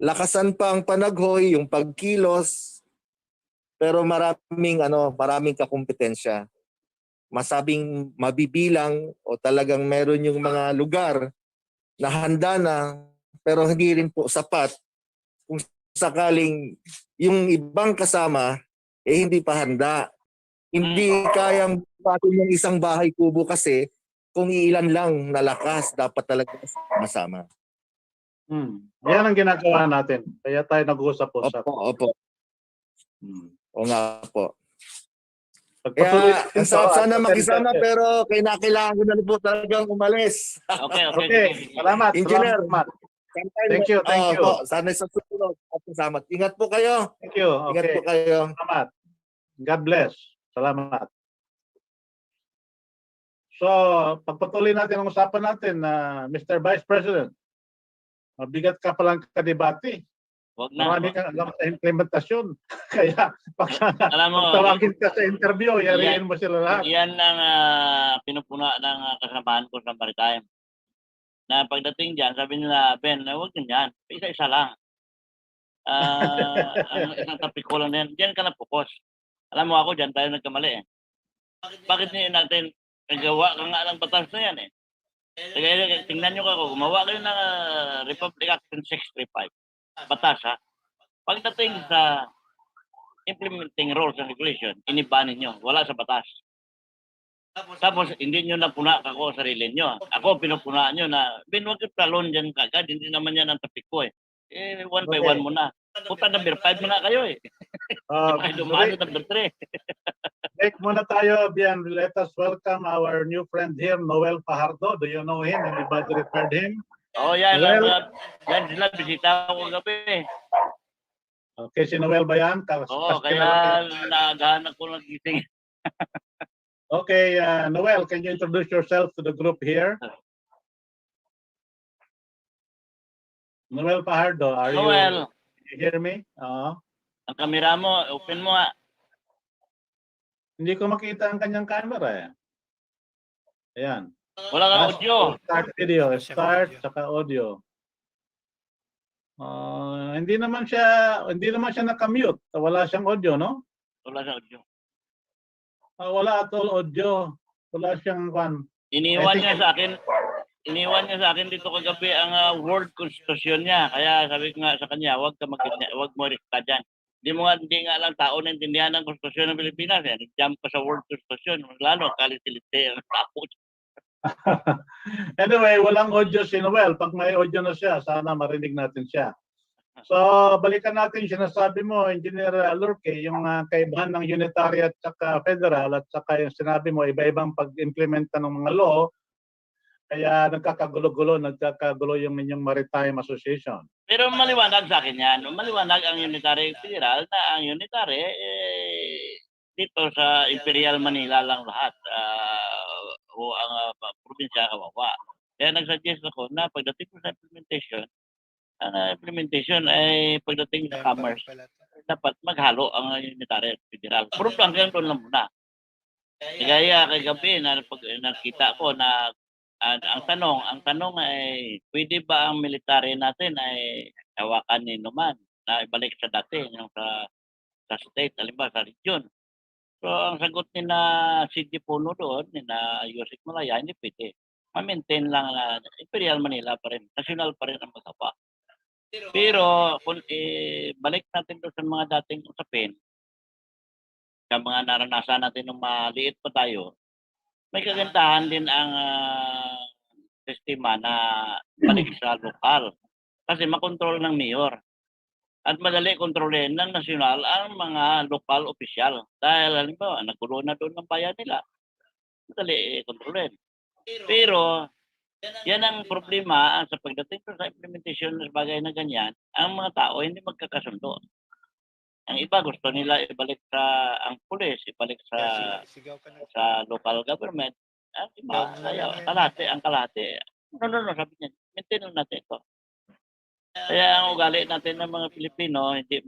lakasan pa ang panaghoy, yung pagkilos, pero maraming kakompetensya. Masabing mabibilang o talagang meron yung mga lugar na handa na, pero hindi rin po sapat kung sakaling yung ibang kasama hindi pa handa. Hindi kayang patin yung isang bahay kubo kasi kung ilan lang nalakas, dapat talaga masama. Yan ang ginagawa natin. Kaya tayo nag-uusap-usap. Opo. O nga po. Kaya sana makisama pero kailangan ko na po talagang umalis. Okay. Salamat. Engineer. Salamat. Thank you. Sana sa susunod at salamat. Ingat po kayo. Thank you. Okay. Ingat po kayo. Salamat. God bless. Salamat. So, pagpatuloy natin ang usapan natin na Mr. Vice President. Mabigat ka palang kadebate. Wag na. Marami kang alam sa implementasyon. Kaya pag tawagin ka sa interview, yariin mo sila lahat. Yan ang pinupuna ng kasamahan ko sa Maritime. Na pagdating dyan, sabi nila, Ben, huwag yun yan. Isa-isa lang. Ang isang topic ko lang yan. Diyan ka na focus. Alam mo ako, dyan tayo nagkamali Bakit niyo natin nagawa ka nga ng batas na yan Kaya tingnan nyo ako, gumawa kayo ng Republic Act 635. Batas Pagdating sa implementing rules and regulation, inibanin nyo. Wala sa batas. Tapos hindi nyo napuna ako sarili nyo. Ako pinupunaan nyo na binwag yung talon dyan kagad. Hindi naman yan ang topic ko one by one muna. Puta number 5 muna kayo Dumano number 3. Break muna tayo, Bian. Let us welcome our new friend here, Noel Fajardo. Do you know him? Anybody referred him? Yan. Noel? Yan sila, bisita ko gabi. Okay, si Noel ba yan? Kaya nagahan ako ng gising. Okay, Noel, can you introduce yourself to the group here? Noel Pajardo, Noel, you hear me? ang kamera mo, open mo nga. Hindi ko makita ang kanyang camera eh. Ayan. Wala kang audio. Start video, start, saka audio. Hindi naman siya nakamute. Wala siyang audio, no? Wala kang audio. Wala at all audio. Wala siyang Iniwan niya sa akin dito kagabi ang word constitution niya. Kaya sabi ko nga sa kanya, wag mo rekta dyan. Hindi nga lang tao na intindihan ng konstitusyon ng Pilipinas. Nag-jump pa sa word constitution. Lalo, kalitilite ang tao. Anyway, walang audio si Noel. Pag may audio na siya, sana marinig natin siya. So, balikan natin sinasabi mo, Engineer Lorque, yung kaibahan ng unitary at saka federal at saka yung sinabi mo, iba-ibang pag-implementa ng mga law, kaya nagkakagulo yung inyong Maritime Association. Pero maliwanag sa akin yan. Maliwanag ang unitary federal na ang unitary dito sa Imperial Manila lang lahat. O ang probinsya kawawa. Kaya nagsuggest ako na pagdating sa implementation, ang implementation ay pagdating sa commerce, dapat maghalo ang unitary at federal. Puro hanggang doon lang muna. Kaya kagabi na nakita ko na ang tanong ay pwede ba ang military natin ay hawakan ni Numan na ibalik sa dati yung sa state, halimbawa sa region. So ang sagot ni na City Puno doon, ni na Yosek Malaya, hindi pwede. Ma-maintain lang na Imperial Manila pa rin, national pa rin ang magawa. Pero kung balik natin doon sa mga dating usapin, sa mga naranasan natin nung maliit pa tayo, may kagandahan din ang sistema na balik sa lokal. Kasi makontrol ng mayor. At madali kontrolin ng nasyonal ang mga lokal opisyal. Dahil halimbawa, nagkulo na doon ng bayan nila. Madali kontrolin. Pero, yan ang problema sa pagdating sa implementation ng bagay na ganyan, ang mga tao hindi magkakasundo. Ang iba gusto nila ibalik sa ang pulis, ibalik sa local government. Ang iba, ang kalahati. No, sabi niya, maintain natin ito. Kaya ang ugali natin ng mga Pilipino, hindi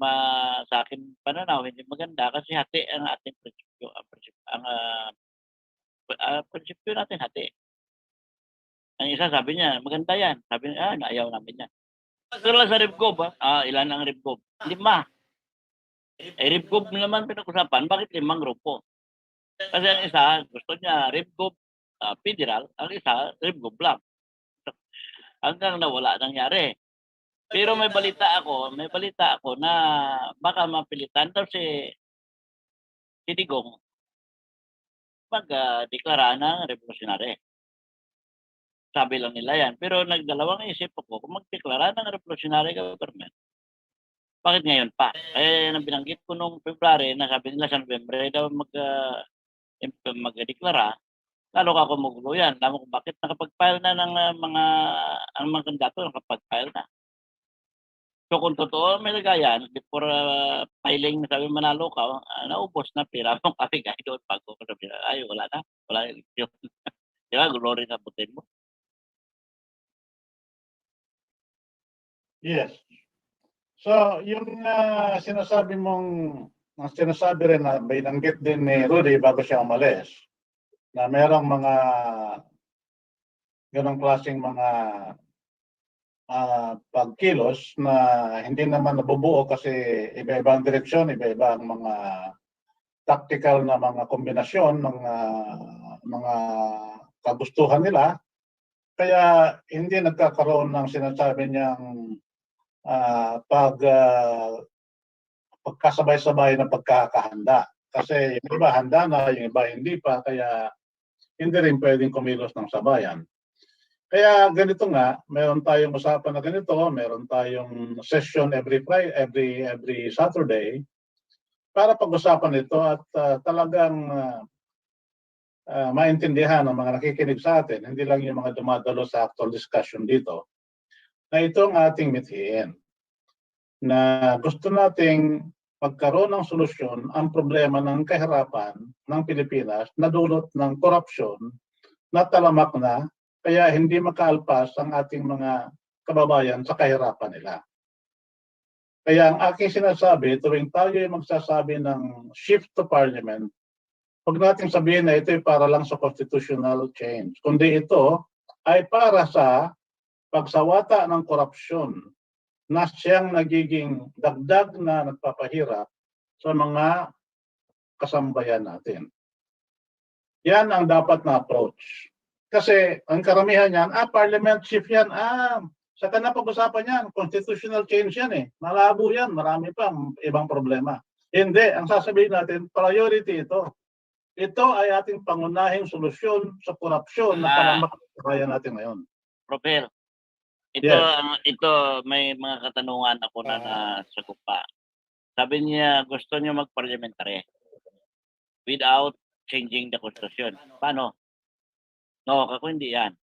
sa akin pananaw, hindi maganda kasi hati ang ating prinsipyo. Ang prinsipyo natin hati. Ang isa sabi niya, maganda yan. Sabi niya, naayaw namin yan. Pero lang sa Ribgob, ilan ang Ribgob? 5. Ribgob naman pinag-usapan, bakit 5 grupo? Kasi ang isa, gusto niya Ribgob federal, ang isa, Ribgob lang. Hanggang nawala nangyari. Pero may balita ako na baka mapilitan daw si Digong mag-deklara ng revolutionary. Sabi lang nila yan. Pero nagdalawang isip ako kung mag-deklara ng revolutionary government. Bakit ngayon pa? Nang binanggit ko nung February na sabi nila sa November daw mag-deklara, lalo ka kumugulo yan. Alam mo kung bakit nakapag-file na ng ang mga kandidato nakapag-file na. So kung totoo may lagayan, before filing sabi manalo ka, naubos na pira mong kapigay doon bago ko sabi, ay wala na eleksyon. Di ba, glory na putin mo. Yes. So, yung sinasabi rin na binanggit din ni Rudy bago siya umalis, na merong mga ganong klaseng mga pagkilos na hindi naman nabubuo kasi iba-ibang direksyon, iba-ibang mga tactical na mga kombinasyon ng mga kagustuhan nila. Kaya hindi nagkakaroon ng sinasabi niyang pagkasabay-sabay na pagkakahanda. Kasi yung iba handa na, yung iba hindi pa, kaya hindi rin pwedeng kumilos ng sabayan. Kaya ganito nga, meron tayong usapan na ganito, meron tayong session every Saturday para pag-usapan ito at talagang maintindihan ng mga nakikinig sa atin, hindi lang yung mga dumadalo sa actual discussion dito, na ito ang ating mithiin. Na gusto nating magkaroon ng solusyon ang problema ng kahirapan ng Pilipinas na dulot ng korupsyon na talamak na kaya hindi makaalpas ang ating mga kababayan sa kahirapan nila. Kaya ang aking sinasabi, tuwing tayo ay magsasabi ng shift to parliament, huwag natin sabihin na ito ay para lang sa constitutional change, kundi ito ay para sa pagsawata ng korupsyon na siyang nagiging dagdag na nagpapahirap sa mga kasambayan natin. Yan ang dapat na approach. Kasi ang karamihan yan, parliament shift yan, saka na pag-usapan yan, constitutional change yan eh. Malabo yan, marami pang ibang problema. Hindi, ang sasabihin natin, priority ito. Ito ay ating pangunahing solusyon sa korupsyon na talamak natin ngayon. Propel, ito may mga katanungan ako na nasagot pa. Sabi niya, gusto niya mag-parliamentary without changing the constitution. Paano? No, ako hindi yan.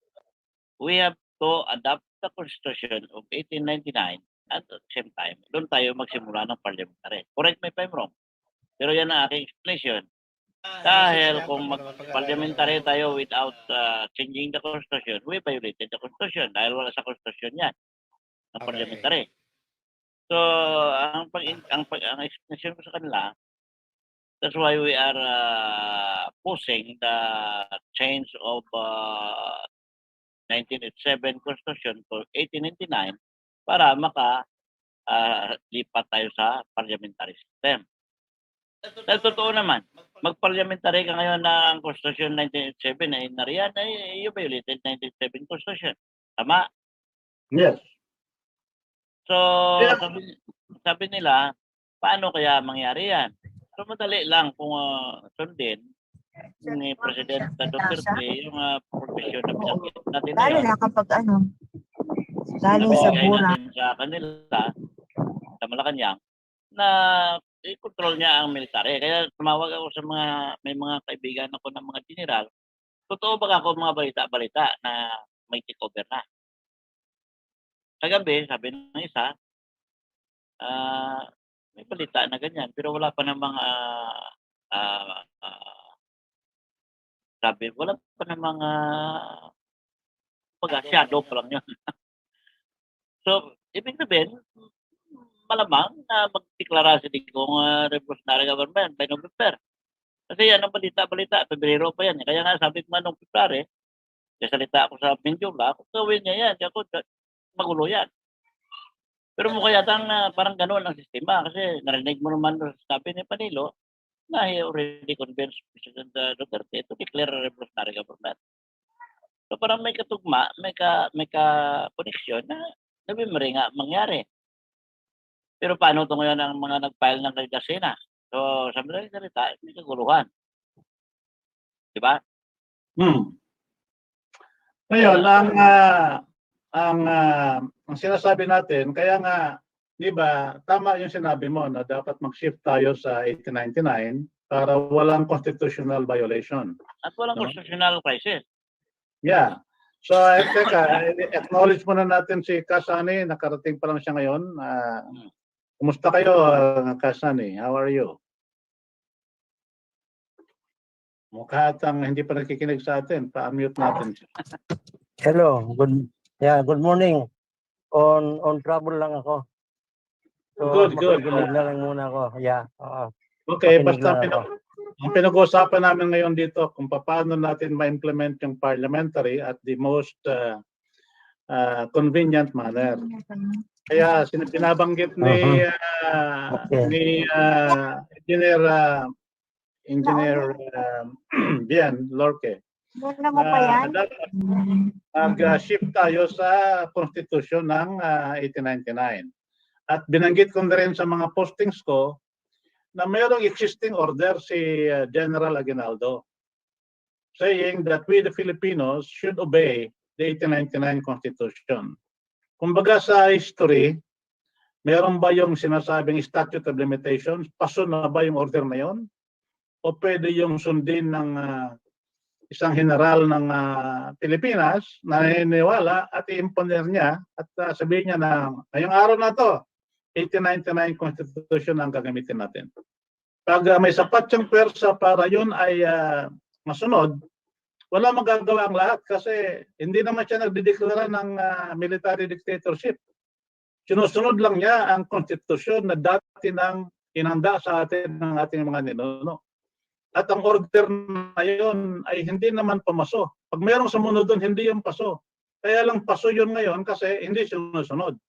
We have to adapt the constitution of 1899 at the same time, doon tayo magsimula ng parliamentary. Correct me if I'm wrong. Pero yan ang aking explanation. Dahil kung mag-parliamentary tayo without changing the constitution, we violated the constitution dahil wala sa constitution yan ng parliamentary. So, ang explanation ko sa kanila, that's why we are pushing the change of 1987 Constitution to 1899 para lipat tayo sa parliamentary system. Dahil totoo naman, mag-parliamentary ka ngayon na ang Constitution 1987 ay nariyan, ay you violated 1987 Constitution. Tama? Yes. So, sabi nila, paano kaya mangyari yan? So, madali lang kung sundin ni Presidente Duterte yung profesyon na pinagkit natin na Lalo yun. na kapag galing sa bura. Sa kanila, sa Malacanang, na i-control niya ang military. Kaya tumawag ako sa may mga kaibigan ako ng mga general. Totoo ba ako mga balita-balita na may takeover na? Kagabi, sabi ng isa, may balita na ganyan, pero wala pa namang sabi, wala pa namang shadow pa lang yun. So, ibig sabihin, malamang na magdeklarasyon din kung revolutionary government by November. Kasi yan ang balita-balita, Pebrero pa yan. Kaya nga sabi ko nga nung February, salita ako sa Manila, kung gawin niya yan, magulo yan. Pero mukha yatang parang gano'n ang sistema kasi narinig mo naman sa sabi ni Panilo na he already convinced President Duterte to declare a revolutionary government. So parang may katugma, may ka-connection na nabimari nga mangyari. Pero paano ito ngayon ang mga nag-file ng Regasena? So sabi na rin salita, may kaguluhan. Diba? Ngayon, ang sinasabi natin, kaya nga, di ba, tama yung sinabi mo na dapat mag-shift tayo sa 1899 para walang constitutional violation. At walang constitutional crisis. Yeah. So, teka, acknowledge muna natin si Kasani, nakarating pa lang siya ngayon. Kumusta kayo, Kasani? How are you? Mukha atang hindi pa nakikinig sa atin, pa-mute natin siya. Hello, good morning. On trouble lang ako. So, Good. Makikinig na lang muna ako. Yeah. Okay, makikinig basta lang ako. ang pinag-uusapan namin ngayon dito kung paano natin ma-implement yung parliamentary at the most convenient manner. Kaya binabanggit ni Engineer Lorque. Muna mo pa yan? Mag-shift tayo sa Constitution ng 1899. At binanggit ko na rin sa mga postings ko na mayroong existing order si General Aguinaldo saying that we the Filipinos should obey the 1899 Constitution. Kumbaga sa history, meron ba yung sinasabing statute of limitations? Paso na ba yung order na yon? O pwede yung sundin ng isang general ng Pilipinas na naniniwala at i-imponer niya at sabihin niya na ngayong araw na to, 1899 Constitution ang gagamitin natin. Pag may sapat siyang pwersa para yun ay masunod, wala magagawa ang lahat kasi hindi naman siya nagdideklara ng military dictatorship. Sinusunod lang niya ang konstitusyon na dati nang inanda sa atin ng ating mga ninuno. At ang order na yun ay hindi naman pamaso. Pag mayroong sumunod doon, hindi yung paso. Kaya lang paso yun ngayon kasi hindi sinusunod.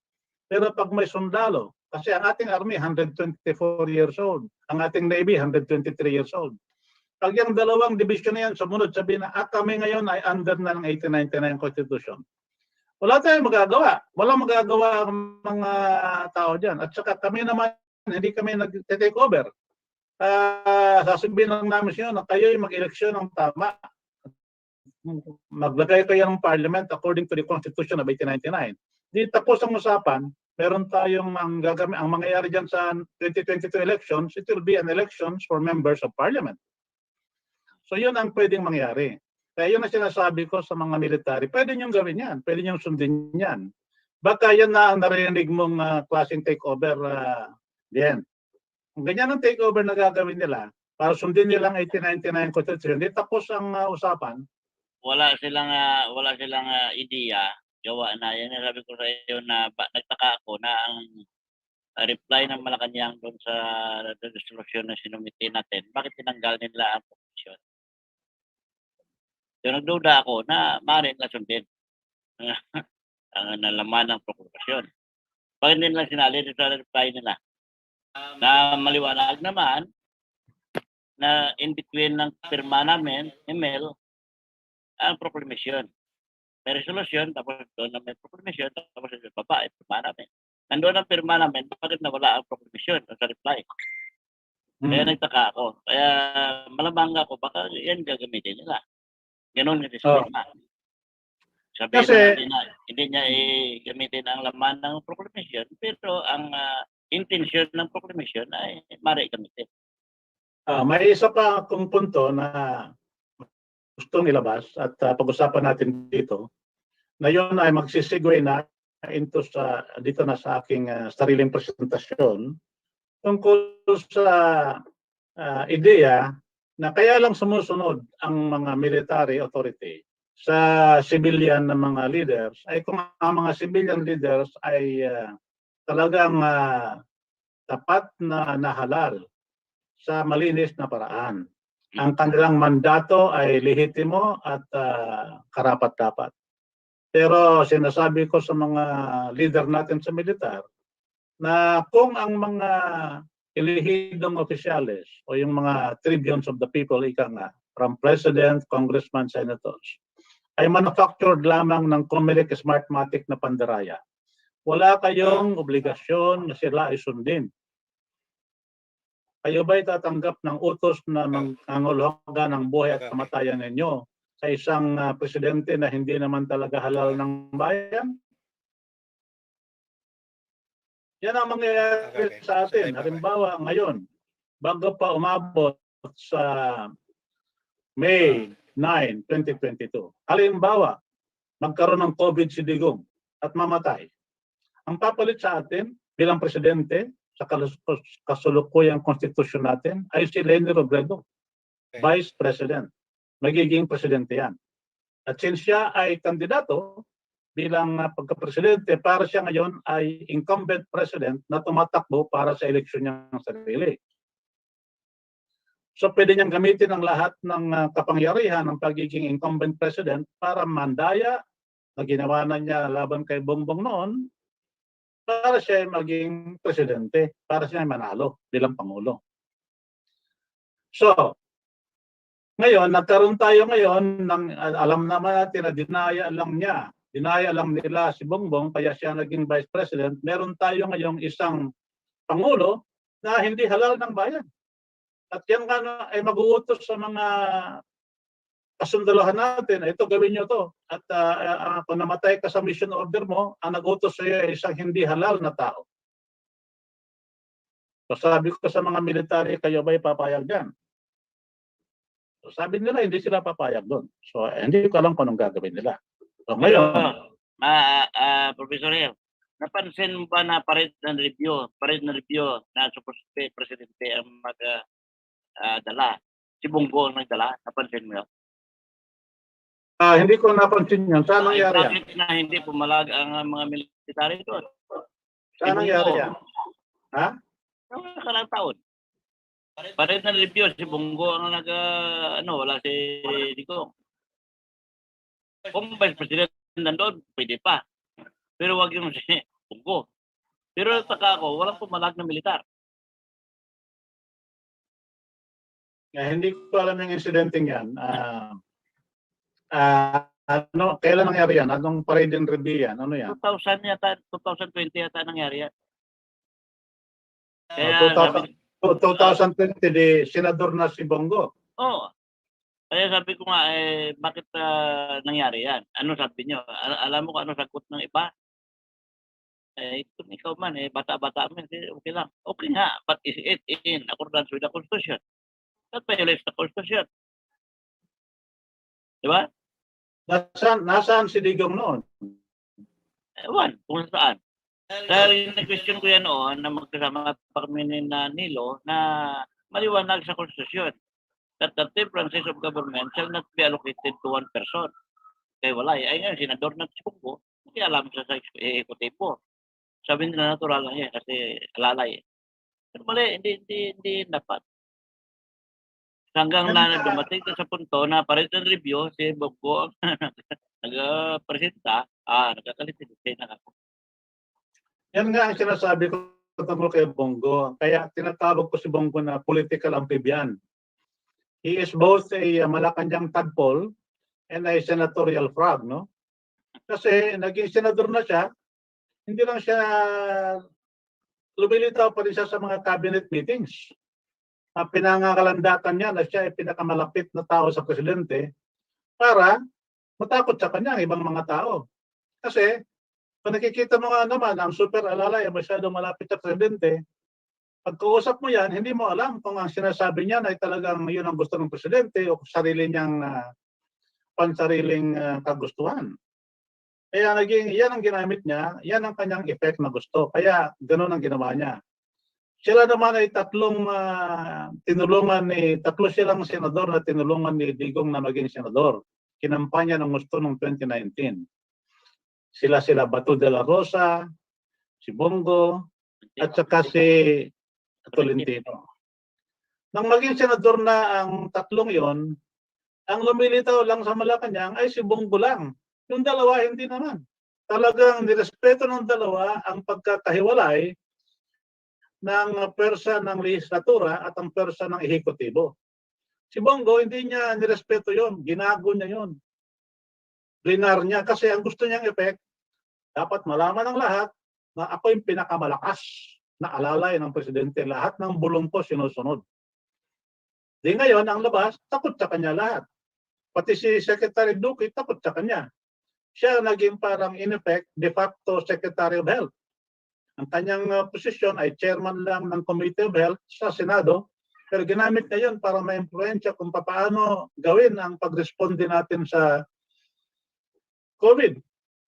Pero pag may sundalo, kasi ang ating army 124 years old, ang ating navy 123 years old. Pag yung dalawang division na yan sumunod, sabihin na kami ngayon ay under na ng 1899 Constitution. Wala tayong magagawa. Walang magagawa ang mga tao dyan. At saka kami naman, hindi kami nag-take over. Sasabihin lang namin siya na kayo'y mag-eleksyon ng tama. Maglagay kayo ng parliament according to the Constitution of 1899. Di tapos ang usapan, meron tayong ang mangyayari dyan sa 2022 elections, it will be an elections for members of parliament. So yun ang pwedeng mangyari. Kaya yun ang sinasabi ko sa mga military, pwede niyong gawin yan, pwede niyong sundin yan. Baka yan na ang narinig mong klaseng takeover din. Kung ganyan ang takeover na gagawin nila, para sundin nilang 1899 Constitution, di tapos ang usapan. Wala silang ideya. Gawa na yan. Sabi ko sa iyo na nagtaka ako na ang reply ng Malacanang doon sa resolution na sinumiti natin, bakit tinanggal nila ang provision? So nagduda ako na maaari na sundin ang nalaman ng prokuramasyon. Bakit nila sinali sa reply nila? Na maliwanag naman na in between ng pirma namin, email, ang proclamation. May resolution, tapos doon na may proclamation, tapos sa baba, pirma namin. Nandoon ang pirma namin, bakit nawala ang proclamation sa reply? Kaya nagtaka ako. Kaya malamang ako, baka yan gagamitin nila. Ganun yung sistema. Sabihin Kasi, na hindi niya gamitin ang laman ng proclamation, pero ang intention ng proclamation ay mari gamitin. may isa pa akong punto na gustong ilabas at pag-usapan natin dito na yun ay magsisegue na into dito na sa aking sariling presentasyon tungkol sa ideya na kaya lang sumusunod ang mga military authority sa civilian na mga leaders ay kung ang mga civilian leaders ay talagang tapat na nahalal sa malinis na paraan. Ang kanilang mandato ay lehitimo at karapat-dapat. Pero sinasabi ko sa mga leader natin sa militar na kung ang mga ilihidong opisyales o yung mga tribunes of the people, ika nga, from president, congressman, senators, ay manufactured lamang ng Comelec Smartmatic na pandaraya, wala kayong obligasyon na sila ay sundin. Kayo ba'y tatanggap ng utos na manganguluhaga ng buhay at kamatayan ninyo sa isang presidente na hindi naman talaga halal ng bayan? Yan ang mangyayari sa atin. Halimbawa, ngayon, bago pa umabot sa May 9, 2022. Halimbawa, magkaroon ng COVID si Digong at mamatay. Ang papalit sa atin bilang presidente sa kasulukuyang konstitusyon natin ay si Leni Robredo, Vice President. Magiging presidente yan. At since siya ay kandidato bilang pagka-presidente, para siya ngayon ay incumbent president na tumatakbo para sa eleksyon niyang sarili. So pwede niyang gamitin ang lahat ng kapangyarihan ng pagiging incumbent president para mandaya na ginawa na niya laban kay Bongbong noon para siya maging presidente, para siya manalo bilang Pangulo. So, ngayon, nagkaroon tayo ngayon ng alam naman natin na dinaya lang nila si Bongbong kaya siya naging Vice President. Meron tayo ngayong isang Pangulo na hindi halal ng bayan. At yan nga ay mag-uutos sa mga kasundalohan natin, ito gawin nyo to. At kung namatay ka sa mission order mo, ang nag-utos sa iyo ay isang hindi halal na tao. So sabi ko sa mga military, kayo ba'y papayag dyan? So sabi nila, hindi sila papayag doon. So hindi ko alam kung anong gagawin nila. So ngayon, Professor Hill, napansin mo ba na parade ng review na supposed presidente ang magdala? Si Bongo ang nagdala, napansin mo yun? Hindi ko napansin yan. Saan nangyari yan? Bakit na hindi pumalag ang mga military doon? Saan nangyari yan? Ha? Noong nakalang taon. Parade ng review, si Bongo ang wala si Digong. Kung vice president nandun, pwede pa. Pero wag yung si Bongo. Pero taka ako, walang pumalag na militar. Hindi ko alam yung incident yan. Kailan nangyari yan? Anong parade and review yan? Ano yan? 2020 yata nangyari yan. Kaya 2020, di senador na si Bongo. Oo. Kaya sabi ko nga, bakit nangyari yan? Ano sabi nyo? Alam mo kung ano sagot ng iba? Kung ikaw man, bata-bata man, okay lang. Okay nga, but is it in accordance with the Constitution? That violates the Constitution. Diba? Nasaan si Digong noon? Ewan, kung saan. Dahil na-question ko yan noon na magkasama kami ni Nilo na maliwanag sa Constitution that the branches of government shall not be allocated to one person. Kaya wala. Ay ngayon, senador na si Bongo, hindi alam siya sa ekotipo. Sabi nila natural lang yan kasi alalay. Pero mali, hindi dapat. Hanggang na dumating sa punto na parade ng review, si Bongo ang nag-presenta, nagkakalitin na ako. Yan nga ang sinasabi ko tungkol kay Bongo. Kaya tinatawag ko si Bongo na political amphibian. He is both a Malacanang tadpole and a senatorial frog, no? Kasi naging senador na siya, hindi lang siya lumilitaw pa rin siya sa mga cabinet meetings. Pinangakalandatan niya na siya ay pinakamalapit na tao sa presidente para matakot sa kanya ang ibang mga tao. Kasi kung nakikita mo nga naman, ang super alalay ay masyadong malapit sa presidente, pagkausap mo yan, hindi mo alam kung ang sinasabi niya ay talagang yun ang gusto ng presidente o sarili niyang pansariling kagustuhan. Kaya yan ang ginamit niya, yan ang kanyang effect na gusto. Kaya ganoon ang ginawa niya. Sila naman ay tatlo silang senador na tinulungan ni Digong na maging senador. Kinampanya ng gusto noong 2019. Sila Bato de la Rosa, si Bongo, at saka si Tolentino. Nang maging senador na ang tatlong yon, ang lumilitaw lang sa Malacanang ay si Bongo lang. Yung dalawa, hindi naman. Talagang nirespeto ng dalawa ang pagkakahiwalay ng persa ng legislatura at ang persa ng ehekutibo. Si Bongo, hindi niya nirespeto yon, ginago niya yon. Blinar niya kasi ang gusto niyang effect, dapat malaman ng lahat na ako yung pinakamalakas na alalay ng presidente. Lahat ng bulong ko sinusunod. Di ngayon, ang labas, takot sa kanya lahat. Pati si Secretary Duque, takot sa kanya. Siya naging parang in effect, de facto Secretary of Health. Ang kanyang posisyon ay chairman lang ng Committee of Health sa Senado, pero ginamit niya yun para ma-influensya kung paano gawin ang pag-responde natin sa COVID.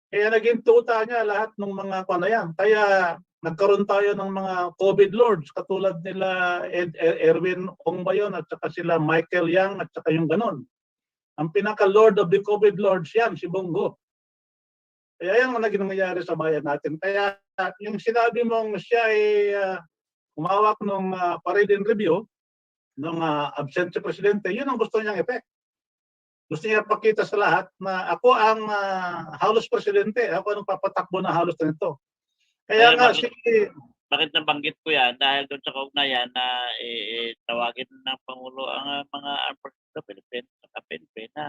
Kaya naging tuta niya lahat ng mga yan. Kaya nagkaroon tayo ng mga COVID lords katulad nila Erwin Ongbayon at saka sila Michael Yang at saka yung ganon. Ang pinaka-lord of the COVID lords yan, si Bongo. Kaya yan ang naging nangyayari sa bayan natin. Kaya yung sinabi mong siya ay umawak ng parade and review ng absent si presidente, yun ang gusto niyang effect. Gusto niya pakita sa lahat na ako ang halos presidente, ako ang papatakbo na halos nito. Kaya nga bakit nabanggit ko yan? Dahil doon sa kaugnayan na tawagin ng Pangulo ang mga armed forces of the Philippines sa PNP na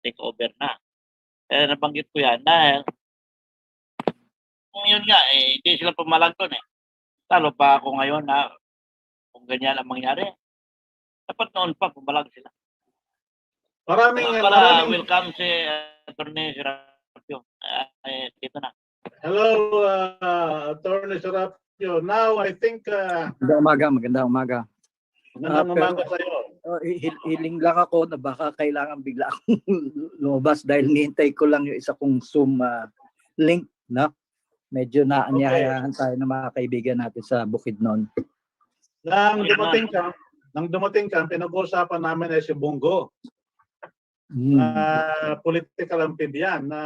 take over na. Kaya nabanggit ko yan dahil kung yun nga, hindi sila pumalag doon eh. Talo pa ako ngayon na kung ganyan ang mangyari. Dapat noon pa, pumalag sila. Maraming welcome si Attorney Serapio. Dito na. Hello, Attorney Serapio. Now, I think... Magandang umaga. Magandang umaga sa iyo. Hiling lang ako na baka kailangan bigla akong lumabas dahil nihintay ko lang yung isa kong Zoom link, no? Medyo naanyayahan tayo ng mga kaibigan natin sa Bukidnon. Nang dumating ka, pinag-uusapan namin ay si Bongo. Political amphibian na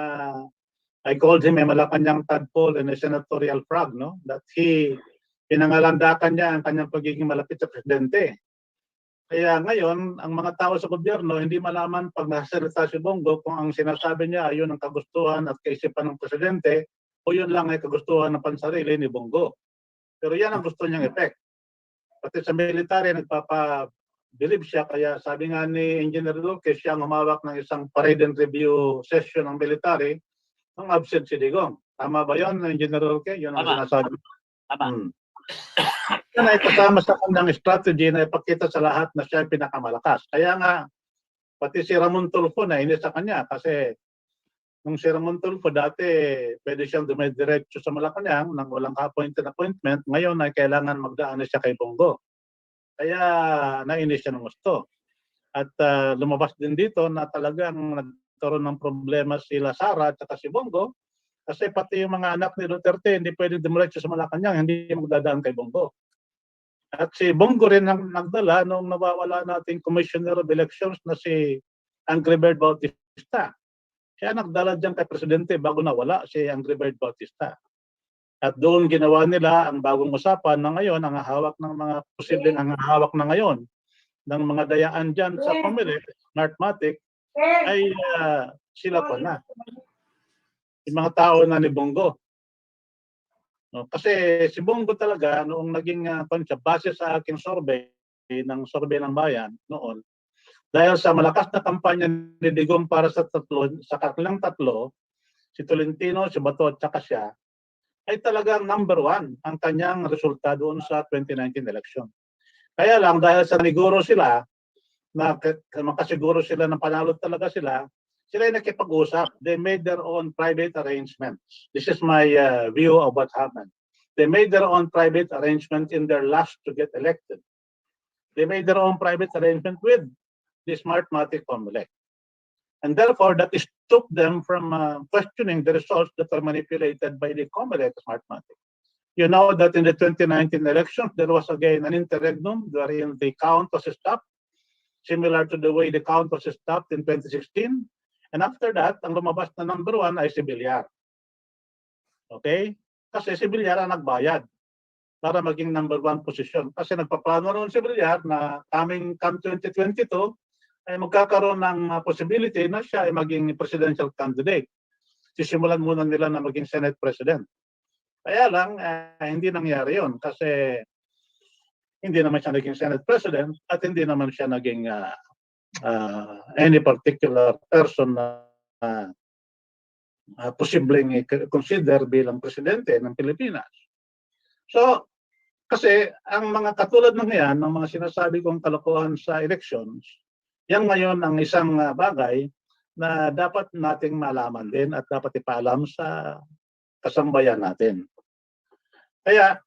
I called him a Malacanang tadpole and a senatorial frog, no? That pinangalandakan niya ang kanyang pagiging malapit sa presidente. Kaya ngayon, ang mga tao sa gobyerno hindi malaman pag nasalita si Bongo kung ang sinasabi niya ay yun ang kagustuhan at kaisipan ng presidente o yun lang ay kagustuhan ng pansarili ni Bongo. Pero yan ang gusto niyang effect. Pati sa military, nagpapabilib siya. Kaya sabi nga ni Engineer Lorque, siya ang humawak ng isang parade and review session ng military nung absent si Digong. Tama ba yun, Engineer Lorque? Yun ang sinasabi. Tama. Yan ay kasama sa kanyang strategy na ipakita sa lahat na siya ang pinakamalakas. Kaya nga, pati si Ramon Tulfo na inis sa kanya kasi nung si Ramon Tulfo dati pwede siyang dumidiretso sa Malacanang nang walang appointment. Ngayon ay kailangan magdaan na siya kay Bongo. Kaya nainis siya ng gusto. At lumabas din dito na talagang nagkaroon ng problema sila Sara at si Bongo kasi pati yung mga anak ni Duterte hindi pwedeng dumiretso sa Malacanang, hindi magdadaan kay Bongo. At si Bongo rin ang nagdala nung nawawala nating Commissioner of Elections na si Engr Bautista. Siya nagdala dyan kay Presidente bago nawala si Engr Bautista. At doon ginawa nila ang bagong usapan na ngayon, ang hawak ng mga posibleng ang hawak na ngayon ng mga dayaan dyan sa Comelec, Smartmatic, ay sila pa na. Yung mga tao na ni Bongo. No, kasi si Bongo talaga noong naging base sa aking survey ng bayan noon, dahil sa malakas na kampanya ni Digong para sa kanilang tatlo, si Tolentino, si Bato at saka siya, ay talagang number 1 ang kanyang resulta doon sa 2019 election. Kaya lang dahil sa niguro sila, makasiguro sila na panalo talaga sila ay nakipag-usap. They made their own private arrangements. This is my view of what happened. They made their own private arrangement in their last to get elected. They made their own private arrangement with the Smartmatic Comelec. And therefore, that stopped them from questioning the results that are manipulated by the Comelec Smartmatic. You know that in the 2019 elections, there was again an interregnum wherein the count was stopped, similar to the way the count was stopped in 2016. And after that, ang lumabas na number 1 ay si Villar. Okay? Kasi si Villar ang nagbayad para maging number 1 position. Kasi nagpaplano roon si Villar na coming 2022 ay magkakaroon ng possibility na siya ay maging presidential candidate. Sisimulan muna nila na maging Senate President. Kaya lang, hindi nangyari yon kasi hindi naman siya naging Senate President at hindi naman siya naging any particular person na posibleng consider bilang presidente ng Pilipinas. So, kasi ang mga katulad ng yan, ng mga sinasabi kong kalokohan sa elections, yan ngayon ang isang bagay na dapat nating malaman din at dapat ipaalam sa kasambayan natin. Kaya,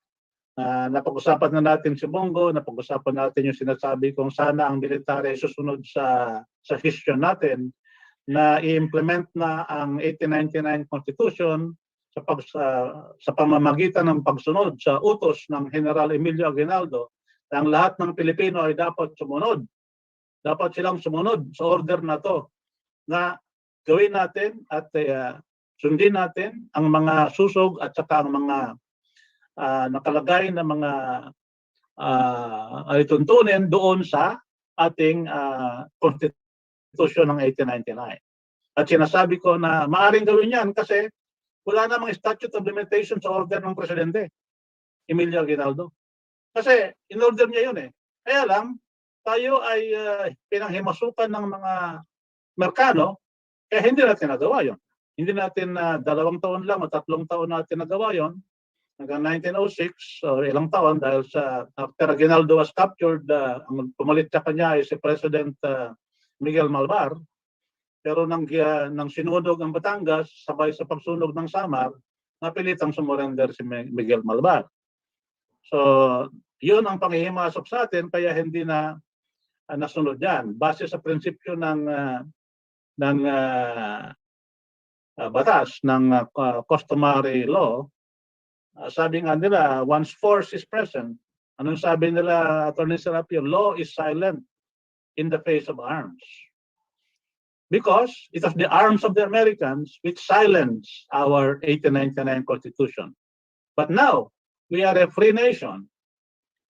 napag-usapan na natin si Bongo, napag-usapan natin yung sinasabi kung sana ang military susunod sa history natin na i-implement na ang 1899 Constitution sa pamamagitan ng pagsunod sa utos ng General Emilio Aguinaldo na ang lahat ng Pilipino ay dapat sumunod. Dapat silang sumunod sa order na to na gawin natin at sundin natin ang mga susog at saka ang mga nakalagay na mga tuntunin doon sa ating Constitution ng 1899. At sinasabi ko na maaaring gawin yan kasi wala namang statute of limitation sa order ng Presidente, Emilio Aguinaldo. Kasi in-order niya yun eh. Kaya lang, tayo ay pinanghimasukan ng mga Merkano, kaya hindi natin nagawa yun. Hindi natin 2 taon lang o 3 taon natin nagawa yun. Hanggang 1906, so ilang taon dahil sa after Aguinaldo was captured, ang pumalit sa kanya ay si President Miguel Malvar. Pero nang sinunog ang Batangas, sabay sa pagsunog ng Samar, napilitang sumurrender si Miguel Malvar. So yun ang panghihimasok sa atin, kaya hindi na nasunod yan. Base sa prinsipyo ng batas, ng customary law, sabi nga nila, once force is present, anong sabi nila, Attorney Serapio, law is silent in the face of arms. Because it was the arms of the Americans which silenced our 1899 Constitution. But now, we are a free nation.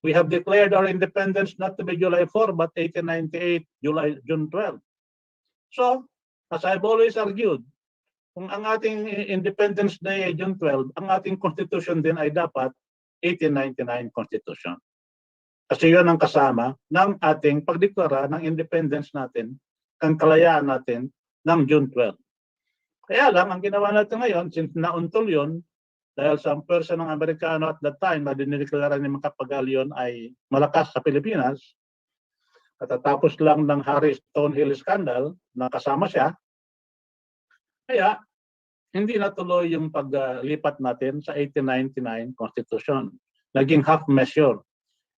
We have declared our independence not to be July 4, but 1898, June 12. So, as I've always argued, kung ang ating Independence Day ay June 12, ang ating Constitution din ay dapat 1899 Constitution. Kasi yun ang kasama ng ating pagdeklara ng independence natin, ang kalayaan natin ng June 12. Kaya lang, ang ginawa natin ngayon, since nauntol yun, dahil sa pwersa ng Amerikano at that time na dinideklara ni Macapagal yun ay malakas sa Pilipinas, katatapos lang ng Harry Stonehill scandal na kasama siya, kaya hindi natuloy yung paglipat natin sa 1899 Constitution. Naging half measure.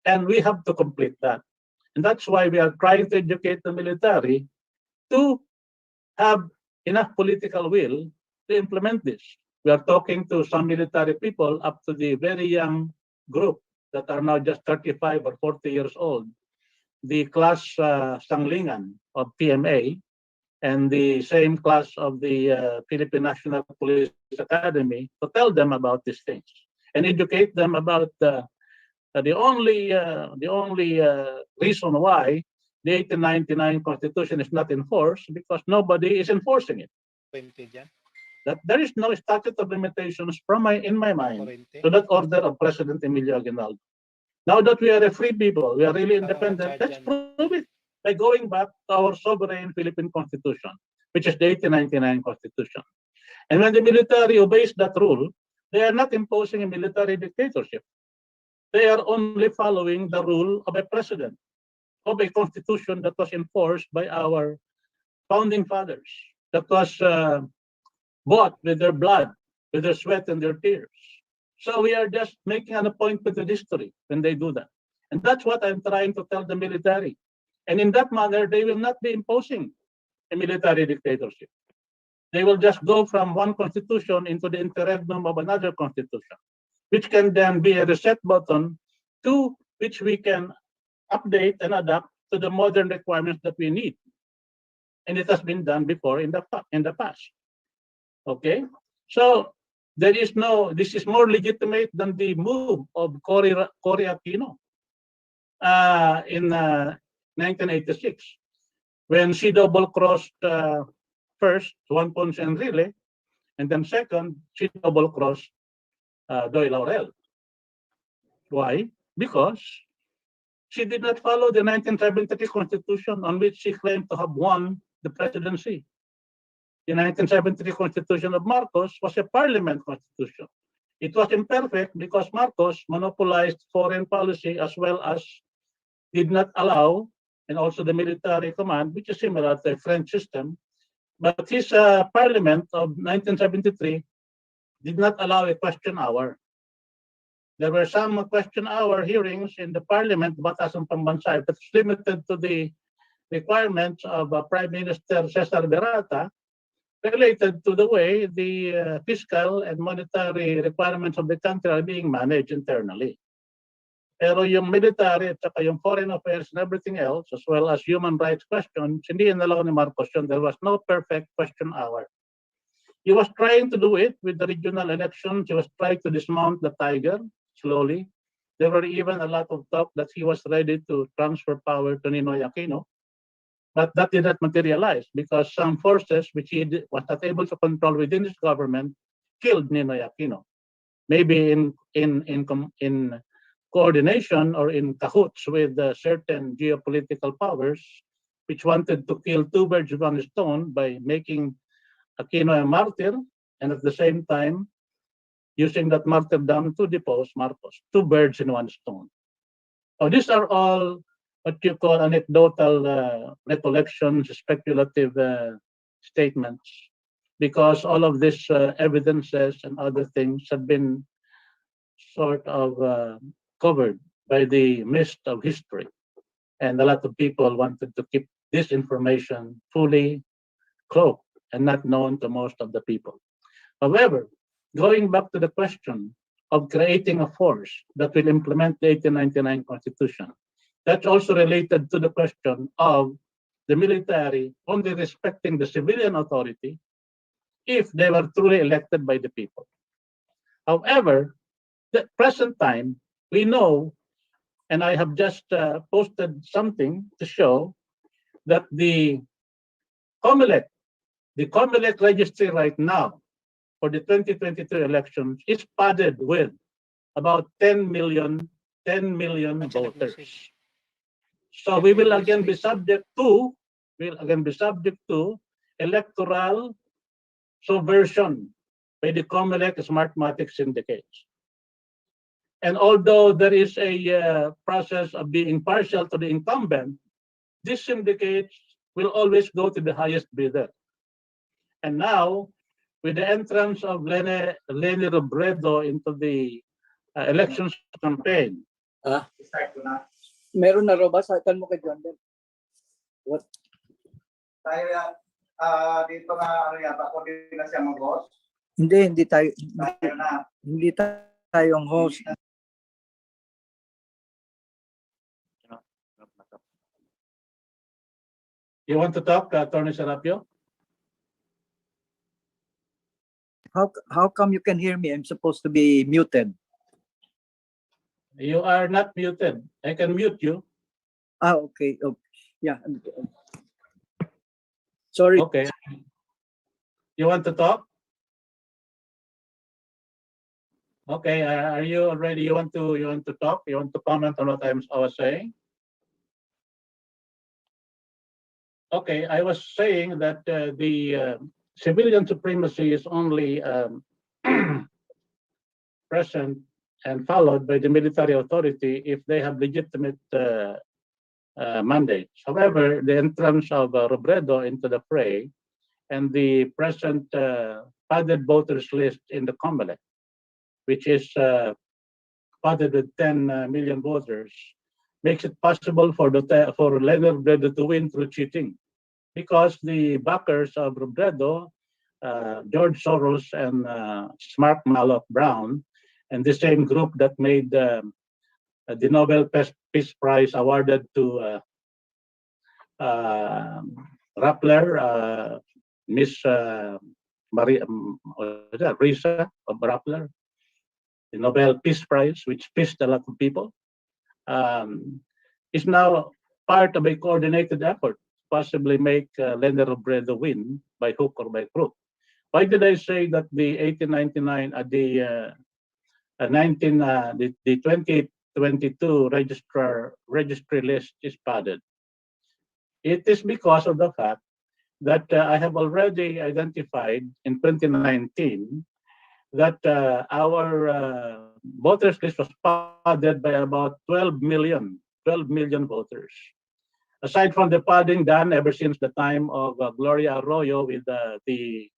And we have to complete that. And that's why we are trying to educate the military to have enough political will to implement this. We are talking to some military people up to the very young group that are now just 35 or 40 years old. The class Sanglingan of PMA and the same class of the Philippine National Police Academy to tell them about these things and educate them about the only reason why the 1899 Constitution is not enforced because nobody is enforcing it. That there is no statute of limitations in my mind to that order of President Emilio Aguinaldo. Now that we are a free people, we are really independent, let's prove it by going back to our sovereign Philippine Constitution, which is the 1899 Constitution. And when the military obeys that rule, they are not imposing a military dictatorship. They are only following the rule of a president, of a constitution that was enforced by our founding fathers, that was bought with their blood, with their sweat and their tears. So we are just making an appointment with history when they do that. And that's what I'm trying to tell the military. And in that manner, they will not be imposing a military dictatorship. They will just go from one constitution into the interregnum of another constitution, which can then be a reset button to which we can update and adapt to the modern requirements that we need. And it has been done before in the past. Okay? So there is this is more legitimate than the move of Cory Aquino in 1986, when she double-crossed first Juan Ponce Enrile, and then second, she double-crossed Doy Laurel. Why? Because she did not follow the 1973 Constitution on which she claimed to have won the presidency. The 1973 Constitution of Marcos was a parliament constitution. It was imperfect because Marcos monopolized foreign policy as well as did not allow, and also the military command, which is similar to the French system, but his parliament of 1973 did not allow a question hour. There were some question hour hearings in the parliament, Batas ng Pambansa, but it's limited to the requirements of Prime Minister Cesar Berata related to the way the fiscal and monetary requirements of the country are being managed internally. Pero yung military at saka yung foreign affairs and everything else, as well as human rights questions, hindi inalaw ni Marcos yun. There was no perfect question hour. He was trying to do it with the regional elections. He was trying to dismount the tiger slowly. There were even a lot of talk that he was ready to transfer power to Ninoy Aquino. But that did not materialize because some forces which he was not able to control within his government killed Ninoy Aquino. Maybe in coordination or in cahoots with certain geopolitical powers which wanted to kill two birds with one stone by making Aquino a martyr and at the same time using that martyrdom to depose Marcos. Two birds in one stone. So these are all what you call anecdotal recollections, speculative statements, because all of these evidences and other things have been sort of covered by the mist of history. And a lot of people wanted to keep this information fully cloaked and not known to most of the people. However, going back to the question of creating a force that will implement the 1899 Constitution, that's also related to the question of the military only respecting the civilian authority if they were truly elected by the people. However, the present time, we know, and I have just posted something to show that the COMELEC registry right now for the 2022 elections is padded with about 10 million voters. So we will again be subject to electoral subversion by the COMELEC Smartmatic syndicates. And although there is a process of being partial to the incumbent, these syndicates will always go to the highest bidder. And now, with the entrance of Leni Robredo into the elections campaign. Meron na Robas, sakan mo kay John din. What? Tayo dito na ano yata, kung di na siya mag-host. Hindi tayo. Tayo na. Hindi tayo ang host. You want to talk, Attorney Serapio? How come you can hear me? I'm supposed to be muted. You are not muted. I can mute you. Okay. Yeah. Sorry. Okay. You want to talk? Okay. Are you ready? You want to talk? You want to comment on what I was saying? Okay. I was saying that the civilian supremacy is only present and followed by the military authority if they have legitimate mandates. However, the entrance of Robredo into the fray and the present padded voters list in the COMELEC, which is padded with 10 million voters, makes it possible for Leni Robredo to win through cheating. Because the backers of Robredo, George Soros and Mark Malloch Brown, and the same group that made the Nobel Peace Prize awarded to Rappler, Miss Risa of Rappler, the Nobel Peace Prize, which pissed a lot of people, is now part of a coordinated effort to possibly make Leni Robredo win by hook or by crook. Why did I say that the 1899 the 2022 registry list is padded? It is because of the fact that I have already identified in 2019 that our voters list was padded by about 12 million voters. Aside from the padding done ever since the time of Gloria Arroyo with the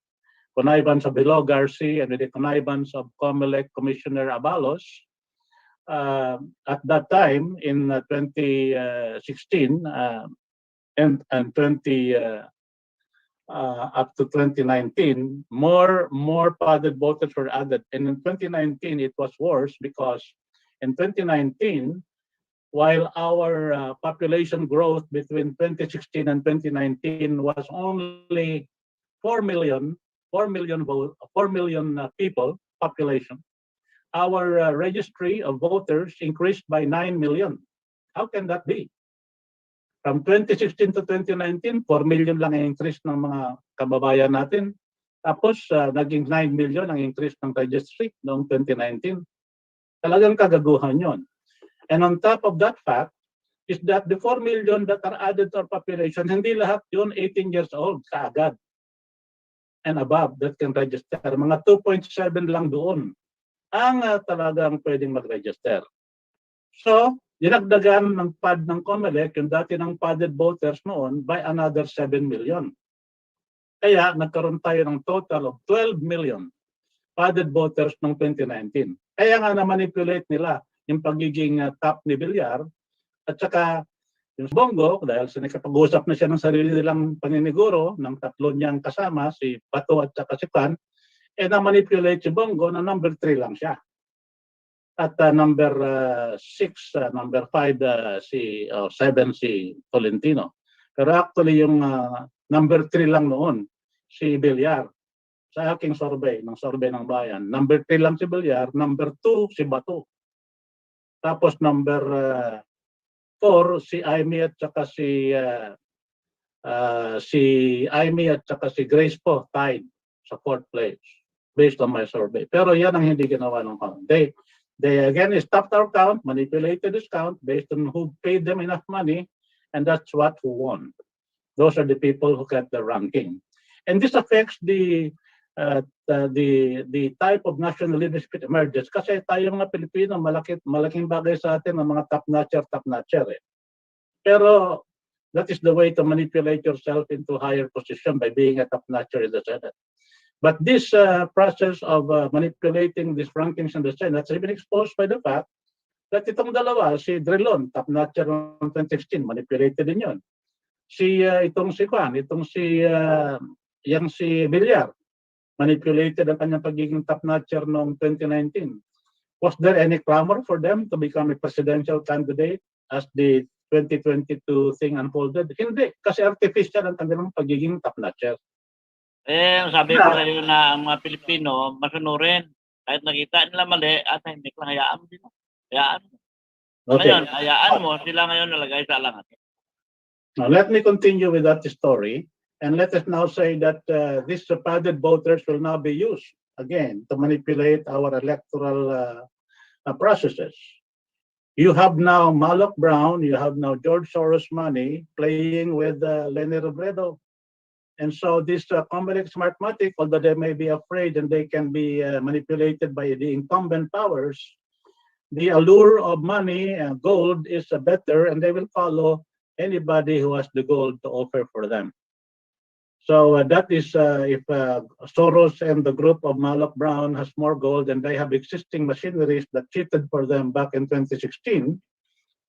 connivance of Hilo Garcia and with the connivance of COMELEC Commissioner Abalos, at that time in 2016 and up to 2019, more padded voters were added. And in 2019, it was worse because in 2019, while our population growth between 2016 and 2019 was only 4 million people population, our registry of voters increased by 9 million. How can that be? From 2016 to 2019, 4 million lang ang increase ng mga kababayan natin. Tapos naging 9 million ang increase ng registry noong 2019. Talagang kagaguhan yon. And on top of that fact is that the 4 million that are added to our population, hindi lahat yun 18 years old kaagad and above that can register. Mga 2.7 lang doon ang talagang pwedeng mag-register. So, dinagdagan ng pad ng COMELEC, yung dati ng padded voters noon, by another 7 million. Kaya nagkaroon tayo ng total of 12 million padded voters noong 2019. Kaya nga na-manipulate nila yung pagiging top ni Villar, at saka yung Bongo, dahil sa nakapag-usap na siya ng sarili nilang paniniguro ng tatlo niyang kasama, si Bato at saka si Pan, na-manipulate si Bongo na number 3 lang siya. At number 6, number 5, 7 si Tolentino. Pero actually yung number 3 lang noon, si Villar. Sa aking survey, ng survey ng bayan, number 3 lang si Villar, number 2 si Bato. Tapos number 4 si Aimee at saka si Aimee at saka si Grace po tied sa 4th place based on my survey. Pero yan ang hindi ginawa ng count. They again stopped our count, manipulated this count based on who paid them enough money, and that's who won. Those are the people who got the ranking. And this affects the type of national leadership that emerges. Kasi tayong mga Pilipino, malaking bagay sa atin ang mga top-notcher. Pero that is the way to manipulate yourself into higher position by being a top-notcher in the Senate. But this process of manipulating these rankings in the Senate has been exposed by the fact that itong dalawa, si Drilon, top-notcher ng 2016, manipulated din yun. Si Villar, manipulated ang kanyang pagiging top-notcher noong 2019. Was there any clamor for them to become a presidential candidate as the 2022 thing unfolded? Hindi, kasi artificial ang kanilang pagiging top-notcher. Sabi ko sa'yo na ang mga Pilipino, masunurin. Kahit nakita nila mali, at hindi ko hayaan mo din. Hayaan mo. Okay. Ngayon, hayaan mo, sila ngayon nalagay sa alangan. Now, let me continue with that story. And let us now say that these padded voters will now be used again to manipulate our electoral processes. You have now Malloch Brown, you have now George Soros money playing with Leni Robredo. And so this Comelec Smartmatic, although they may be afraid and they can be manipulated by the incumbent powers, the allure of money and gold is better, and they will follow anybody who has the gold to offer for them. So that is if Soros and the group of Malloch Brown has more gold and they have existing machineries that cheated for them back in 2016,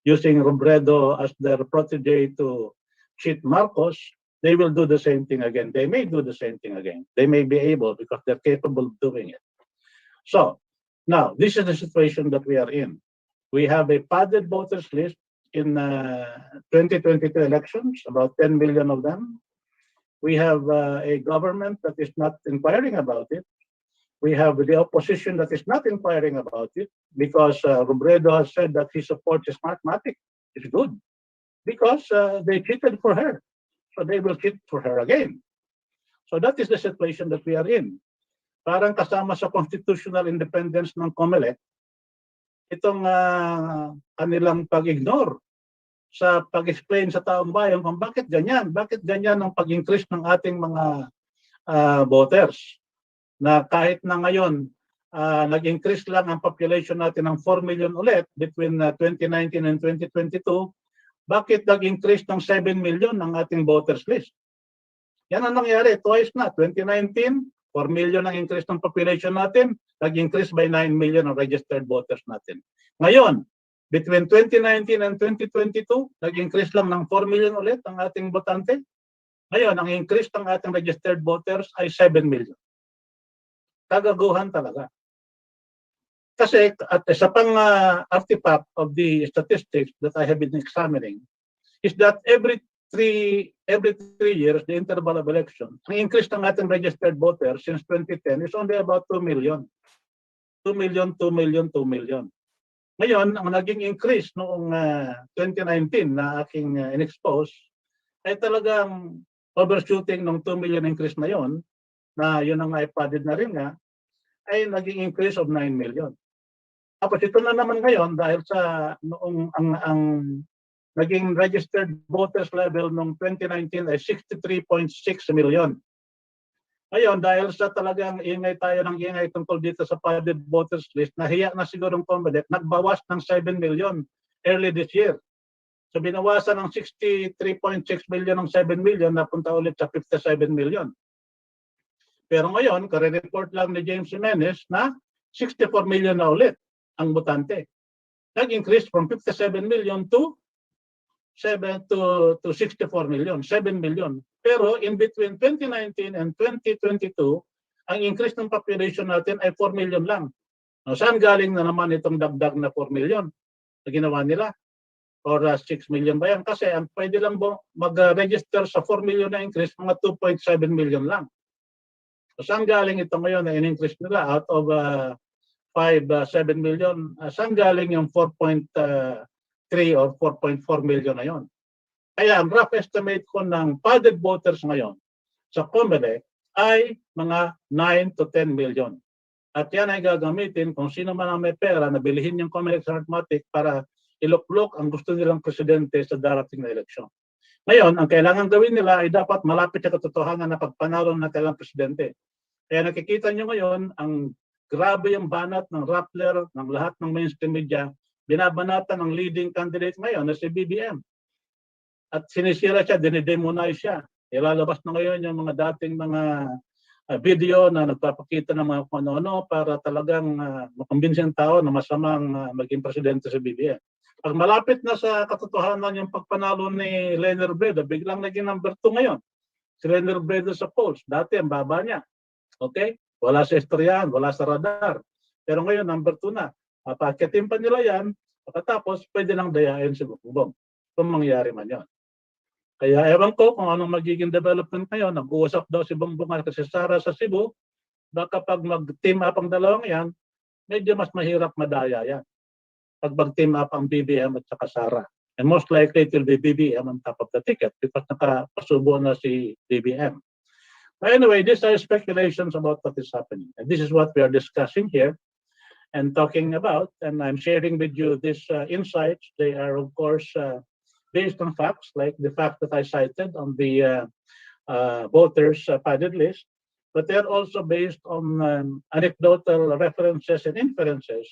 using Robredo as their protege to cheat Marcos, they will do the same thing again. They may do the same thing again. They may be able because they're capable of doing it. So now this is the situation that we are in. We have a padded voters list in 2022 elections, about 10 million of them. We have a government that is not inquiring about it. We have the opposition that is not inquiring about it because Robredo has said that he supports Smartmatic. It's good because they cheated for her. So they will cheat for her again. So that is the situation that we are in. Parang kasama sa constitutional independence ng Comelec, itong kanilang pag-ignore sa pag-explain sa taong bayan kung bakit ganyan ang pag-increase ng ating mga voters. Na kahit na ngayon, nag-increase lang ang population natin ng 4 million ulit between 2019 and 2022, bakit nag-increase ng 7 million ang ating voters list? Yan ang nangyari, twice na. 2019, 4 million ang increase ng population natin, nag-increase by 9 million ang registered voters natin. Ngayon, between 2019 and 2022, nag-increase lang ng 4 million ulit ang ating botante. Ngayon, ang increase ng ating registered voters ay 7 million. Kagaguhan talaga. Kasi at isa pang artifact of the statistics that I have been examining is that every three years, the interval of election, ang increase ng ating registered voters since 2010 is only about 2 million. 2 million, 2 million, 2 million. Ngayon, ang naging increase noong 2019 na aking in-expose ay talagang overshooting ng 2 million increase na yon, na yun ang iPadded na rin nga, ay naging increase of 9 million. Tapos ito na naman ngayon dahil sa noong ang naging registered voters level noong 2019 ay 63.6 million. Ngayon dahil sa talagang ingay tungkol dito sa padded voters list, nahiya na siguro ng Comelec, nagbawas ng 7 million early this year. So binawasan ng 63.6 million ng 7 million, napunta ulit sa 57 million. Pero ngayon, kare-report lang ni James Jimenez na 64 million na ulit ang botante. nag-increase from 57 million to 64 million, 7 million. Pero in between 2019 and 2022, ang increase ng population natin ay 4 million lang. Now, saan galing na naman itong dagdag na 4 million na ginawa nila? Or 6 million ba yan? Kasi ang pwede lang mag-register sa 4 million na increase, mga 2.7 million lang. So, saan galing ito ngayon na in-increase nila out of 7 million? Saan galing yung 4.3 or 4.4 million na yun? Kaya ang rough estimate ko ng padded voters ngayon sa COMELEC ay mga 9 to 10 million. At yan ay gagamitin kung sino man ang may pera na bilihin yung COMELEC sa arithmetic para iluklok ang gusto nilang presidente sa darating na eleksyon. Ngayon, ang kailangan gawin nila ay dapat malapit sa katotohanan na pagpanalo ng kailang presidente. Kaya nakikita nyo ngayon, ang grabe yung banat ng Rappler, ng lahat ng mainstream media, binabanatan ng leading candidate ngayon na si BBM. At sinisira siya, dinidemonize siya. Ilalabas na ngayon yung mga dating mga video na nagpapakita ng mga kung ano para talagang makumbinsi ang tao na masamang maging presidente si BBM. Pag malapit na sa katotohanan yung pagpanalo ni Leonard Bredo, biglang naging number 2 ngayon. Si Leonard Bredo sa polls. Dati ang baba niya. Okay? Wala sa istoryahan, wala sa radar. Pero ngayon, number 2 na. Pakitin pa nila yan, pagkatapos pwede lang dayain si Bongbong. Kung mangyari man yan. Kaya ewan ko kung anong magiging development ngayon. Nag-uusap daw si Bongbong at si Sara sa Cebu. Baka pag mag-team up ang dalawang yan, medyo mas mahirap madaya yan. Pag mag-team up ang BBM at saka Sara. And most likely it will be BBM on top of the ticket because nakapasubo na si BBM. But anyway, these are speculations about what is happening. And this is what we are discussing here and talking about. And I'm sharing with you these insights. They are, of course, based on facts, like the fact that I cited on the voters' padded list. But they're also based on anecdotal references and inferences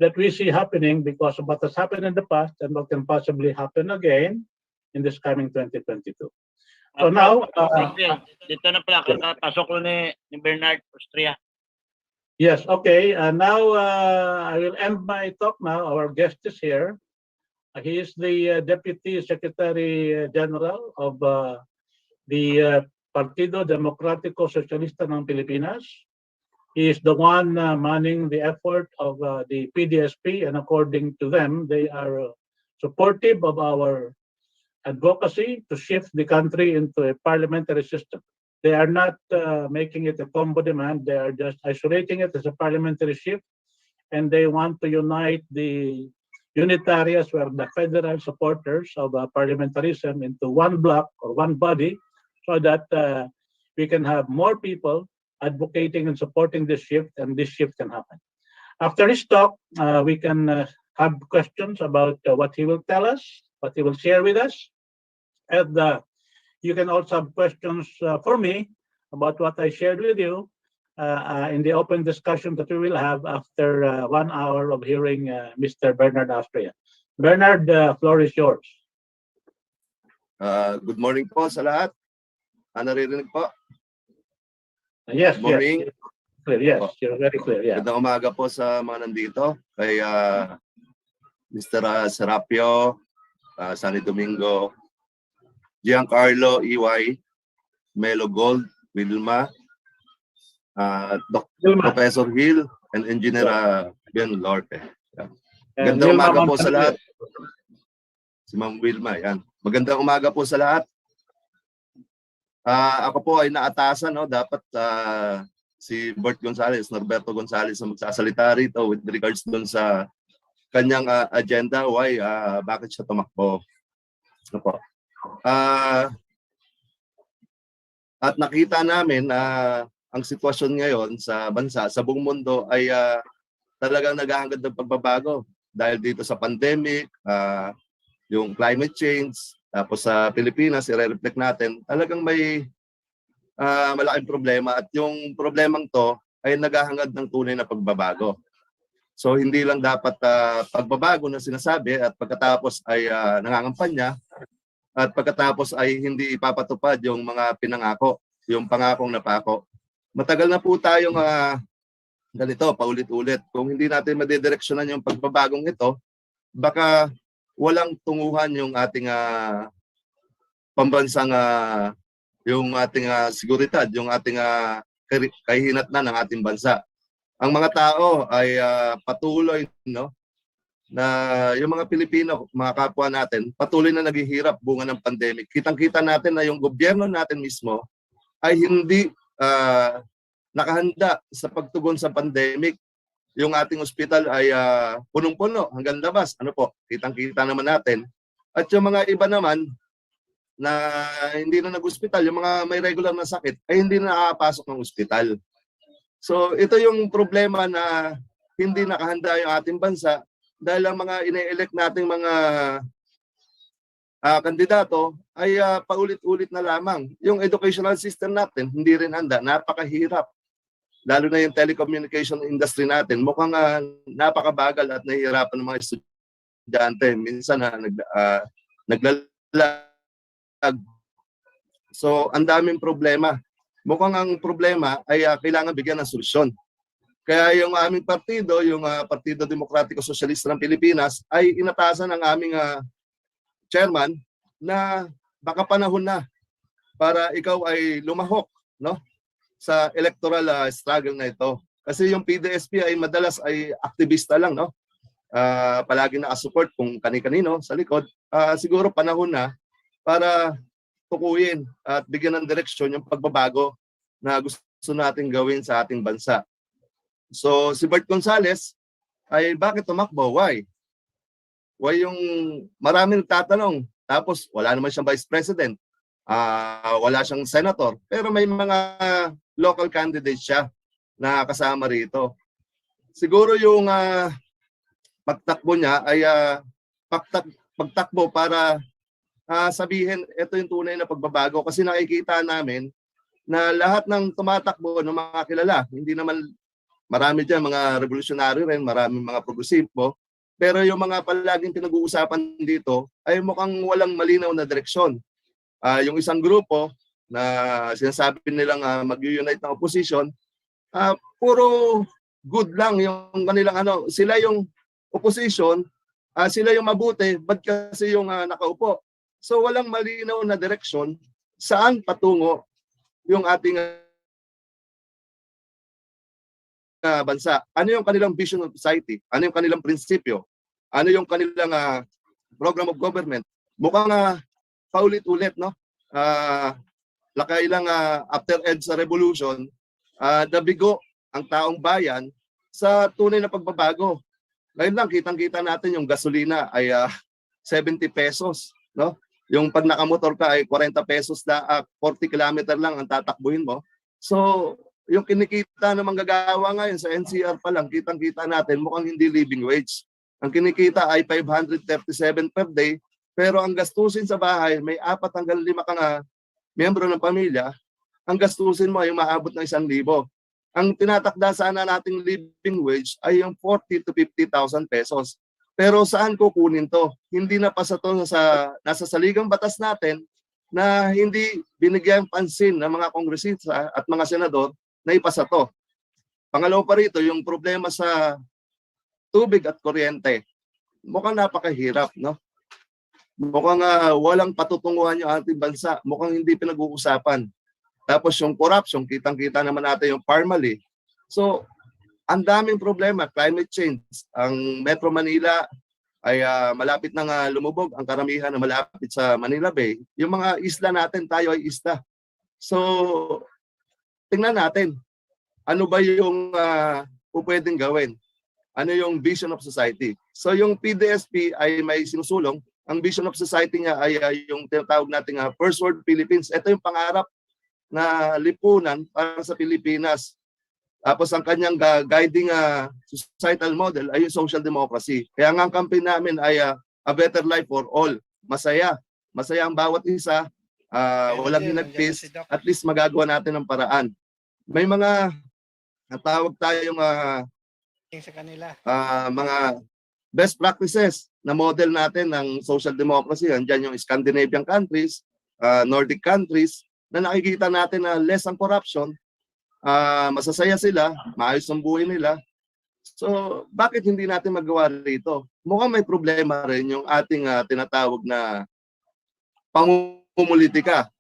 that we see happening because of what has happened in the past and what can possibly happen again in this coming 2022. So now, dito na pala, kakapasok ko ni Bernard, Austria. Yes, okay. Now I will end my talk now. Our guest is here. He is the Deputy Secretary General of the Partido Demokratiko Socialista ng Pilipinas. He is the one manning the effort of the PDSP, and according to them, they are supportive of our advocacy to shift the country into a parliamentary system. They are not making it a combo demand. They are just isolating it as a parliamentary shift, and they want to unite the Unitarians, who are the federal supporters of parliamentarism, into one block or one body, so that we can have more people advocating and supporting this shift, and this shift can happen. After his talk, we can have questions about what he will tell us, what he will share with us. And you can also have questions for me about what I shared with you in the open discussion that we will have after 1 hour of hearing Mr. Bernard Austria. Bernard, the floor is yours. Good morning po sa lahat. Naririnig po? Yes, morning. Yes, clear, yes, you're very clear. Yeah. Magandang umaga po sa mga nandito. Kay Mr. Serapio, Sunny Domingo, Giancarlo EY, Melo Gold, Wilma, Professor Hill, and Engineer Lorque. Magandang umaga po sa lahat. Si Ma'am Wilma, yan. Magandang umaga po sa lahat. Ako po ay naatasan, no? Dapat si Norberto Gonzales ang magsasalita rito with regards doon sa kanyang agenda, why, bakit siya tumakbo. Ano po? At nakita namin na ang sitwasyon ngayon sa bansa, sa buong mundo ay talagang naghahangad ng pagbabago dahil dito sa pandemic, yung climate change, tapos sa Pilipinas, i-reflect natin, talagang may malaking problema at yung problemang to ay naghahangad ng tunay na pagbabago. So hindi lang dapat pagbabago na sinasabi at pagkatapos ay nangangampanya at pagkatapos ay hindi ipapatupad yung mga pinangako, yung pangakong napako. Matagal na po tayong ganito, paulit-ulit. Kung hindi natin madidireksyonan yung pagbabagong ito, baka walang tunguhan yung ating pambansang yung ating seguridad, yung ating kahihinatnan ng ating bansa. Ang mga tao ay patuloy, no, na yung mga Pilipino, mga kapwa natin, patuloy na naghihirap bunga ng pandemic. Kitang-kita natin na yung gobyerno natin mismo ay hindi nakahanda sa pagtugon sa pandemic. Yung ating ospital ay punong-puno hanggang labas. Ano po, kitang-kita naman natin. At yung mga iba naman na hindi na nag-ospital, yung mga may regular na sakit, ay hindi na nakapasok ng ospital. So ito yung problema na hindi nakahanda yung ating bansa dahil ang mga ine-elect nating mga kandidato ay paulit-ulit na lamang. Yung educational system natin, hindi rin handa, napakahirap. Lalo na yung telecommunication industry natin, mukhang napakabagal at nahihirapan ng mga estudyante. Minsan naglalag. So, ang daming problema. Mukhang ang problema ay kailangan bigyan ng solusyon. Kaya yung aming partido, yung Partido Demokratiko Sosyalista ng Pilipinas, ay inatasan ng aming chairman na baka panahon na para ikaw ay lumahok, no, sa electoral struggle na ito. Kasi yung PDSP ay madalas ay aktivista lang, no? Palagi nakasupport kung kani-kanino sa likod. Siguro panahon na para tukuyin at bigyan ng direksyon yung pagbabago na gusto nating gawin sa ating bansa. So si Bert Gonzales ay bakit tumakbo? Why? Why yung maraming tatanong? Tapos wala naman siyang vice president. Wala siyang senator. Pero may mga local candidates siya na kasama rito. Siguro yung pagtakbo niya ay pagtakbo para sabihin ito yung tunay na pagbabago kasi nakikita namin na lahat ng tumatakbo ng mga kilala, hindi naman marami dyan mga revolutionary rin, maraming mga progresibo, pero yung mga palaging pinag-uusapan dito ay mukhang walang malinaw na direksyon. Yung isang grupo na sinasabi nilang mag-unite ng opposition, puro good lang yung kanilang sila yung opposition, sila yung mabuti, ba't kasi yung nakaupo? So walang malinaw na direksyon saan patungo yung ating bansa. Ano yung kanilang vision of society? Ano yung kanilang prinsipyo? Ano yung kanilang program of government? Mukhang paulit-ulit, no? Lakailang after EDSA Revolution, nabigo ang taong bayan sa tunay na pagbabago. Ngayon lang, kitang-kita natin yung gasolina ay 70 pesos. No? Yung pag nakamotor ka ay 40 pesos na 40 kilometer lang ang tatakbuhin mo. So, yung kinikita ng manggagawa ngayon sa NCR pa lang, kitang-kita natin mukhang hindi living wage. Ang kinikita ay 537 per day, pero ang gastusin sa bahay, may 4 hanggang 5 kang miyembro ng pamilya, ang gastusin mo ay maabot ng 1,000. Ang tinatakda sana nating living wage ay yung 40 to 50,000 pesos. Pero saan kukunin to? Hindi na pasa to nasa saligang batas natin na hindi binigyan pansin ng mga kongresista at mga senador na ipasa to. Pangalawa pa rito, yung problema sa tubig at kuryente. Mukhang napakahirap, no? Mukhang walang patutunguhan yung ating bansa. Mukhang hindi pinag-uusapan. Tapos yung corruption, kitang-kita naman natin yung Parliamentay. So, ang daming problema, climate change. Ang Metro Manila ay malapit nang lumubog. Ang karamihan na malapit sa Manila Bay. Yung mga isla natin, tayo ay isla. So, tingnan natin. Ano ba yung pwedeng gawin? Ano yung vision of society? So, yung PDSP ay may sinusulong. Ang vision of society niya ay yung tinatawag nating First World Philippines. Ito yung pangarap na lipunan para sa Pilipinas. Tapos ang kanyang guiding societal model ay yung social democracy. Kaya nga ang campaign namin ay a better life for all. Masaya. Masaya ang bawat isa. Walang hinagpis. At least magagawa natin ng paraan. May mga natawag tayong mga best practices na model natin ng social democracy. Andiyan yung Scandinavian countries, Nordic countries, na nakikita natin na less ang corruption, masasaya sila, maayos ang buhay nila, So, bakit hindi natin magawa rito? Mukhang may problema rin yung ating tinatawag na pamumulitika.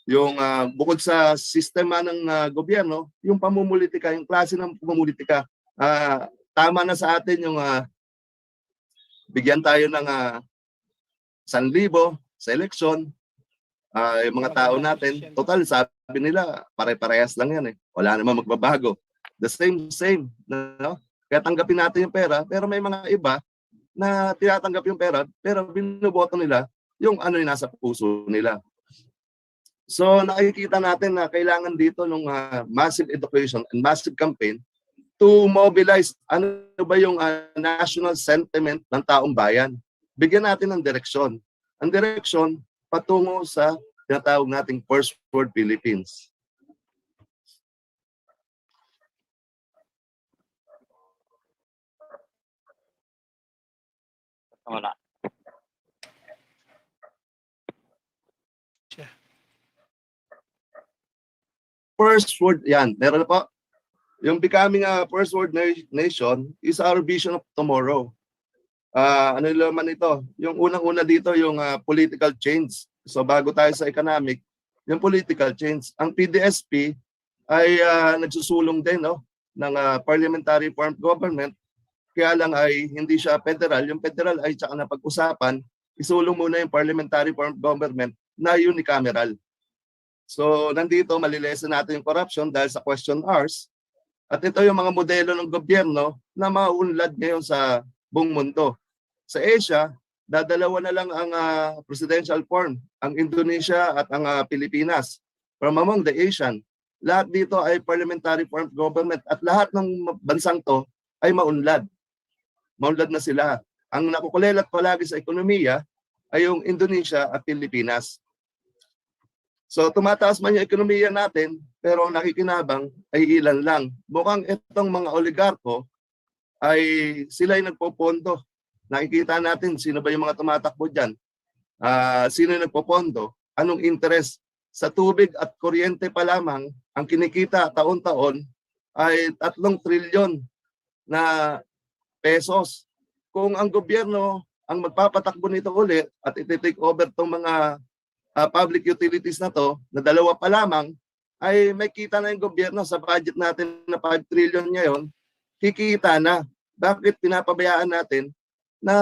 Yung bukod sa sistema ng gobyerno, yung pamumulitika, yung klase ng pamumulitika, tama na sa atin yung bigyan tayo ng 1,000 sa eleksyon, yung mga tao natin, total sabi nila, pare-parehas lang yan eh. Wala namang magbabago. The same, no? Kaya tanggapin natin yung pera, pero may mga iba na tinatanggap yung pera, pero binuboto nila yung ano yung nasa puso nila. So nakikita natin na kailangan dito ng massive education and massive campaign to mobilize ano ba yung national sentiment ng taong bayan. Bigyan natin ng direksyon. Ang direksyon patungo sa tinatawag nating First World Philippines. Wala. First world, yan, meron na po. Yung becoming a first world nation is our vision of tomorrow. Ano naman ito? Yung unang-una dito, yung political change. So bago tayo sa economic, yung political change. Ang PDSP ay nagsusulong din ng parliamentary form of government. Kaya lang ay hindi siya federal. Yung federal ay tsaka na pag-usapan, isulong muna yung parliamentary form of government na unicameral. So nandito malilesen natin yung corruption dahil sa question hours. At ito yung mga modelo ng gobyerno na maunlad ngayon sa buong mundo. Sa Asia, dadalawa na lang ang presidential form, ang Indonesia at ang Pilipinas. From among the Asian, lahat dito ay parliamentary form of government at lahat ng bansang to ay maunlad. Maunlad na sila. Ang nakukulelat palagi sa ekonomiya ay yung Indonesia at Pilipinas. So tumataas man yung ekonomiya natin, pero ang nakikinabang ay ilan lang. Mukhang itong mga oligarko ay sila yung nagpopondo. Nakikita natin sino ba yung mga tumatakbo dyan. Sino yung nagpopondo, anong interest. Sa tubig at kuryente pa lamang, ang kinikita taon-taon ay 3 trilyon na pesos. Kung ang gobyerno ang magpapatakbo nito ulit at iti-take over itong mga public utilities na to, na 2 pa lamang, ay may kita na yung gobyerno sa budget natin na 5 trillion ngayon, kikita na. Bakit pinapabayaan natin na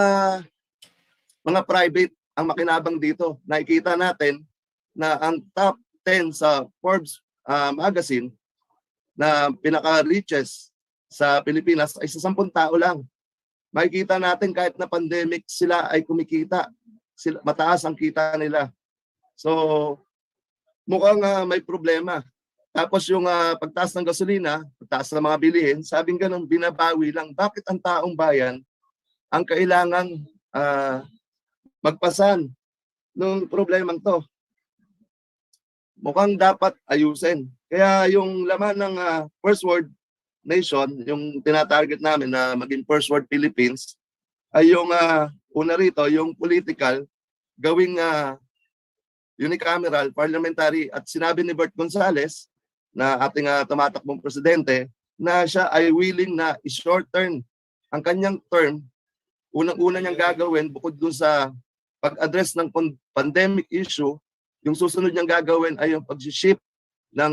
mga private ang makinabang dito? Nakikita natin na ang top 10 sa Forbes magazine na pinaka-richest sa Pilipinas ay sa 10 tao lang. Makikita natin kahit na pandemic sila ay kumikita. Mataas ang kita nila. So mukhang may problema. Tapos yung pagtaas ng gasolina, pagtaas ng mga bilihin, sabing ganun, binabawi lang. Bakit ang taong bayan ang kailangang magpasan ng problemang to? Mukhang dapat ayusin. Kaya yung laman ng First World Nation, yung tinatarget namin na maging First World Philippines, ay yung una rito, yung political, gawing unicameral, parliamentary. At sinabi ni Bert Gonzales, na ating tumatakbong presidente, na siya ay willing na i-shorten ang kanyang term. Unang-una niyang gagawin, bukod dun sa pag-address ng pandemic issue, yung susunod niyang gagawin ay yung pag-shift ng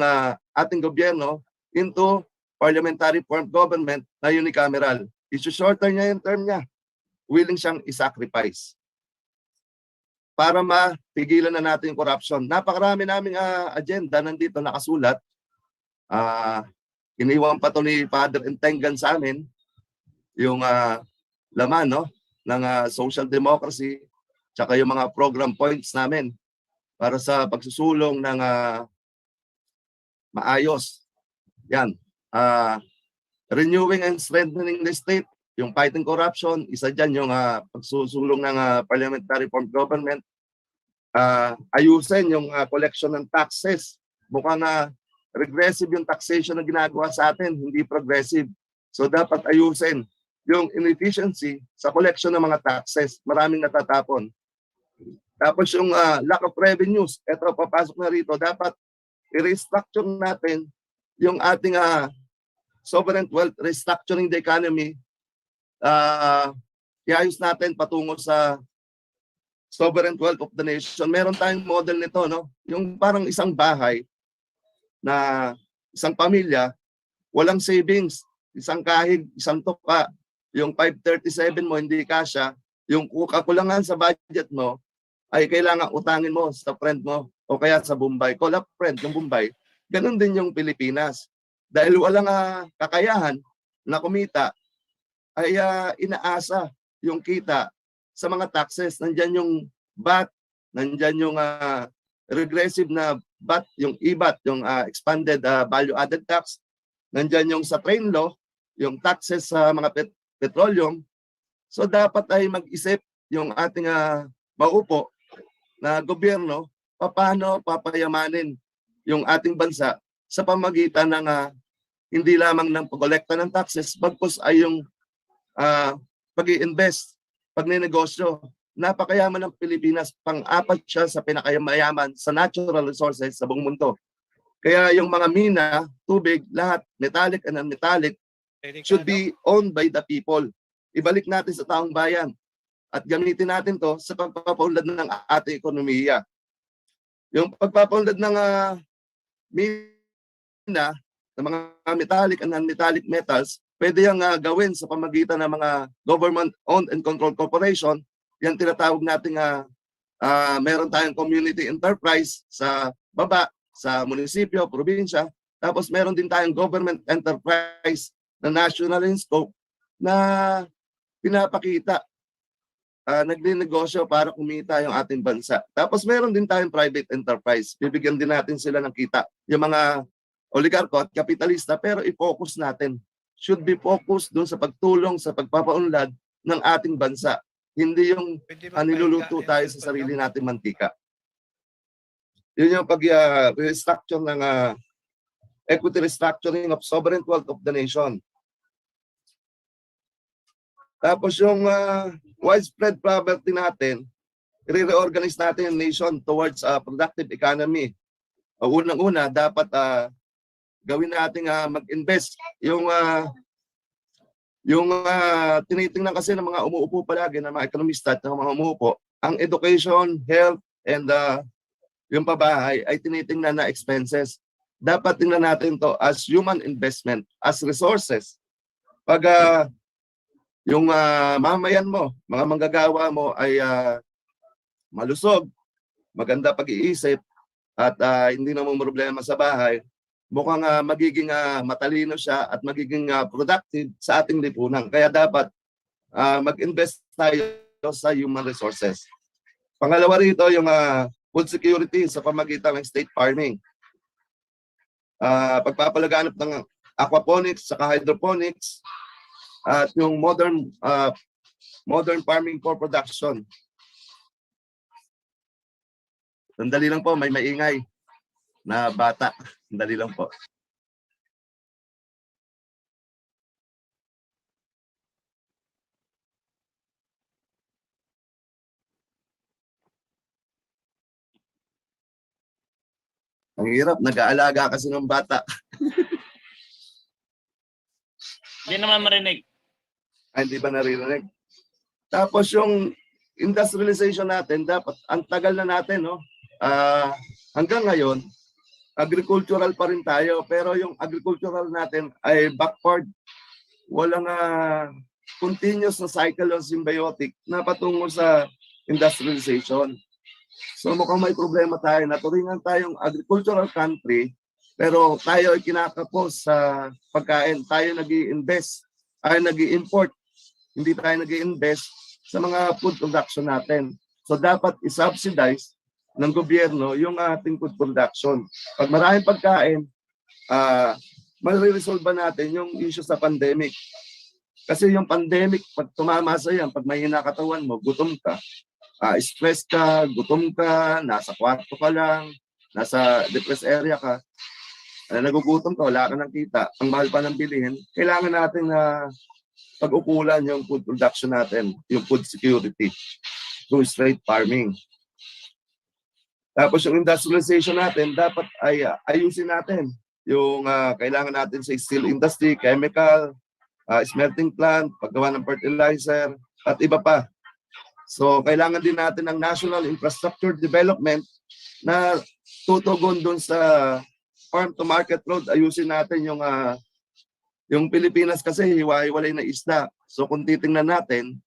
ating gobyerno into parliamentary form of government na unicameral. I-shorten niya yung term niya. Willing siyang i-sacrifice para mapigilan na natin yung corruption. Napakarami naming agenda nandito nakasulat. Iniwan pa to ni Father Entengan sa amin yung laman ng social democracy tsaka yung mga program points namin para sa pagsusulong ng maayos. Yan. Renewing and strengthening the state, yung fighting corruption, isa dyan yung pagsusulong ng parliamentary form of government. Ayusin yung collection ng taxes. Mukhang regressive yung taxation na ginagawa sa atin, hindi progressive. So dapat ayusin yung inefficiency sa collection ng mga taxes. Maraming natatapon. Tapos yung lack of revenues, eto papasok na rito, dapat i-restructure natin yung ating sovereign wealth, restructuring the economy, iayos natin patungo sa sovereign wealth of the nation. Meron tayong model nito, no? Yung parang isang bahay na isang pamilya, walang savings, isang kahig, isang tuka, yung 537 mo hindi kasya, yung kakulangan sa budget mo ay kailangan utangin mo sa friend mo o kaya sa Bombay. Call up friend yung Bombay. Ganun din yung Pilipinas. Dahil walang kakayahan na kumita, ay inaasa yung kita sa mga taxes. Nandyan yung VAT, nandyan yung regressive na VAT, yung EBAT, yung expanded value added tax. Nandyan yung sa train law, yung taxes sa mga petroleum. So dapat ay mag-isip yung ating maupo na gobyerno paano papayamanin yung ating bansa sa pamagitan ng hindi lamang ng pagkolekta ng taxes, bagkus ay yung pag-i-invest, pag-ninegosyo. Napakayaman ng Pilipinas, pang-apat siya sa pinakamayaman sa natural resources sa buong mundo. Kaya yung mga mina, tubig, lahat, metallic and non-metallic, should be owned by the people. Ibalik natin sa taong bayan at gamitin natin to sa pagpapaunlad ng ating ekonomiya. Yung pagpapaunlad ng mina, ng mga metallic and non-metallic metals, pwede yung gawin sa pamagitan ng mga government-owned and controlled corporation. Yan tinatawag natin meron tayong community enterprise sa baba, sa munisipyo, probinsya. Tapos meron din tayong government enterprise na national in scope na pinapakita, nagninegosyo para kumita yung ating bansa. Tapos meron din tayong private enterprise. Bibigyan din natin sila ng kita. Yung mga oligarko at kapitalista, pero i-focus natin. Should be focused doon sa pagtulong sa pagpapaunlad ng ating bansa. Hindi yung niluluto tayo sa sarili nating mantika. Yun yung pag-restructure ng equity restructuring of sovereign wealth of the nation. Tapos yung widespread poverty natin, i-reorganize natin yung nation towards a productive economy. Unang-una, dapat gawin natin mag-invest. Yung tinitingnan kasi ng mga umuupo palagi ng mga ekonomista at ng mga umuupo, ang education, health, and yung pabahay ay tinitingnan na expenses. Dapat tingnan natin to as human investment, as resources. Pag yung mamayan mo, mga manggagawa mo ay malusog, maganda pag-iisip, at hindi naman problema sa bahay, mukhang magiging matalino siya at magiging productive sa ating lipunan. Kaya dapat mag-invest tayo sa human resources. Pangalawa rito, yung food security sa pamagitan ng state farming. Pagpapalaganap ng aquaponics saka hydroponics at yung modern farming for production. Sandali lang po, may maingay na bata. Sandali lang po. Ang hirap, nag-aalaga kasi ng bata. Hindi naman marinig. Hindi ba naririnig? Tapos yung industrialization natin, dapat ang tagal na natin, no? Hanggang ngayon, agricultural pa rin tayo, pero yung agricultural natin ay backward. Walang continuous na cycle of symbiotic na patungo sa industrialization. So mukhang may problema tayo. Naturingan tayong agricultural country, pero tayo ay kinakapos sa pagkain. Tayo nag-i-invest, ay nag-i-import. Hindi tayo nag-i-invest sa mga food production natin. So dapat i-subsidize ng gobyerno yung ating food production. Pag maraming pagkain, mariresolve natin yung issue sa pandemic. Kasi yung pandemic, pag tumama sa yan, pag may hinakatawan mo, gutom ka, stress ka, gutom ka, nasa kwarto ka lang, nasa depressed area ka, nagugutom ka, wala ka ng kita, ang mahal pa ng bilihin, kailangan natin na pag-ukulan yung food production natin, yung food security, through straight farming. Tapos yung industrialization natin, dapat ay ayusin natin yung kailangan natin sa steel industry, chemical, smelting plant, paggawa ng fertilizer, at iba pa. So kailangan din natin ng national infrastructure development na tutugon doon sa farm to market road. Ayusin natin yung Pilipinas kasi hiwa-hiwalay na isda. So kung titingnan natin,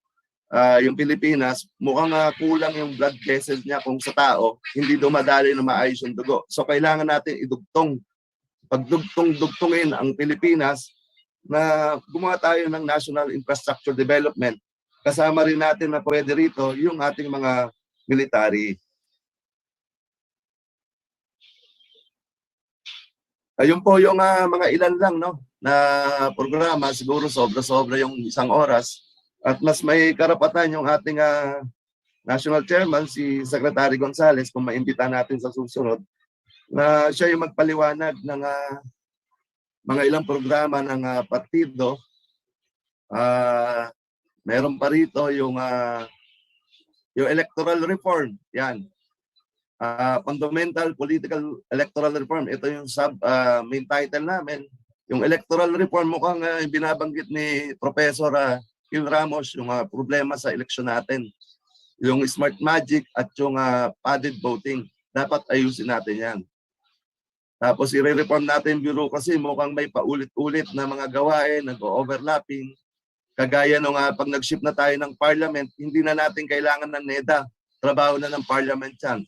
yung Pilipinas, mukhang kulang yung blood vessel niya kung sa tao, hindi dumadali na maayos yung dugo. So kailangan natin idugtong, pagdugtong-dugtungin ang Pilipinas na gumawa tayo ng national infrastructure development. Kasama rin natin na pwede rito yung ating mga military. Ayun po yung mga ilan lang na programa, siguro sobra-sobra yung 1 oras. At mas may karapatan yung ating National Chairman, si Secretary Gonzales, kung maimbita natin sa susunod, na siya yung magpaliwanag ng mga ilang programa ng partido. Meron pa rito yung electoral reform. Yan. Fundamental Political Electoral Reform. Ito yung main title namin. Yung electoral reform, mukhang binabanggit ni Professor Ramos yung problema sa eleksyon natin. Yung smart magic at yung padded voting. Dapat ayusin natin yan. Tapos i-reform natin yung bureaucracy. Mukhang may paulit-ulit na mga gawain, nag-overlapping. Kagaya nung pag nag-shift na tayo ng parliament, hindi na natin kailangan ng NEDA. Trabaho na ng parliament yan.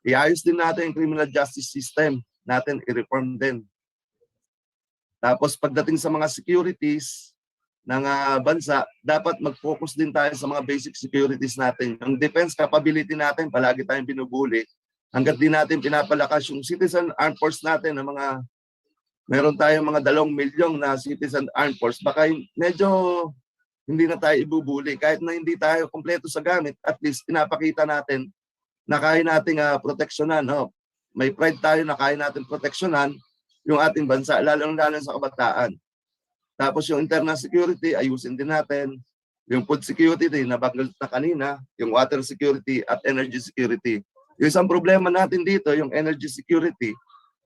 Iayos din natin yung criminal justice system natin, i-reform din. Tapos pagdating sa mga securities ng bansa, dapat mag-focus din tayo sa mga basic securities natin. Yung defense capability natin, palagi tayong binubuli. Hanggat din natin pinapalakas yung citizen armed force natin, ng mga meron tayong mga 2 milyong na citizen armed force, baka medyo hindi na tayo ibubuli. Kahit na hindi tayo kompleto sa gamit, at least pinapakita natin na kaya nating proteksyonan. May pride tayo na kaya natin proteksyonan yung ating bansa, lalo sa kabataan. Tapos yung internal security, ayusin din natin. Yung food security, nabanggit na kanina, yung water security at energy security. Yung isang problema natin dito, yung energy security,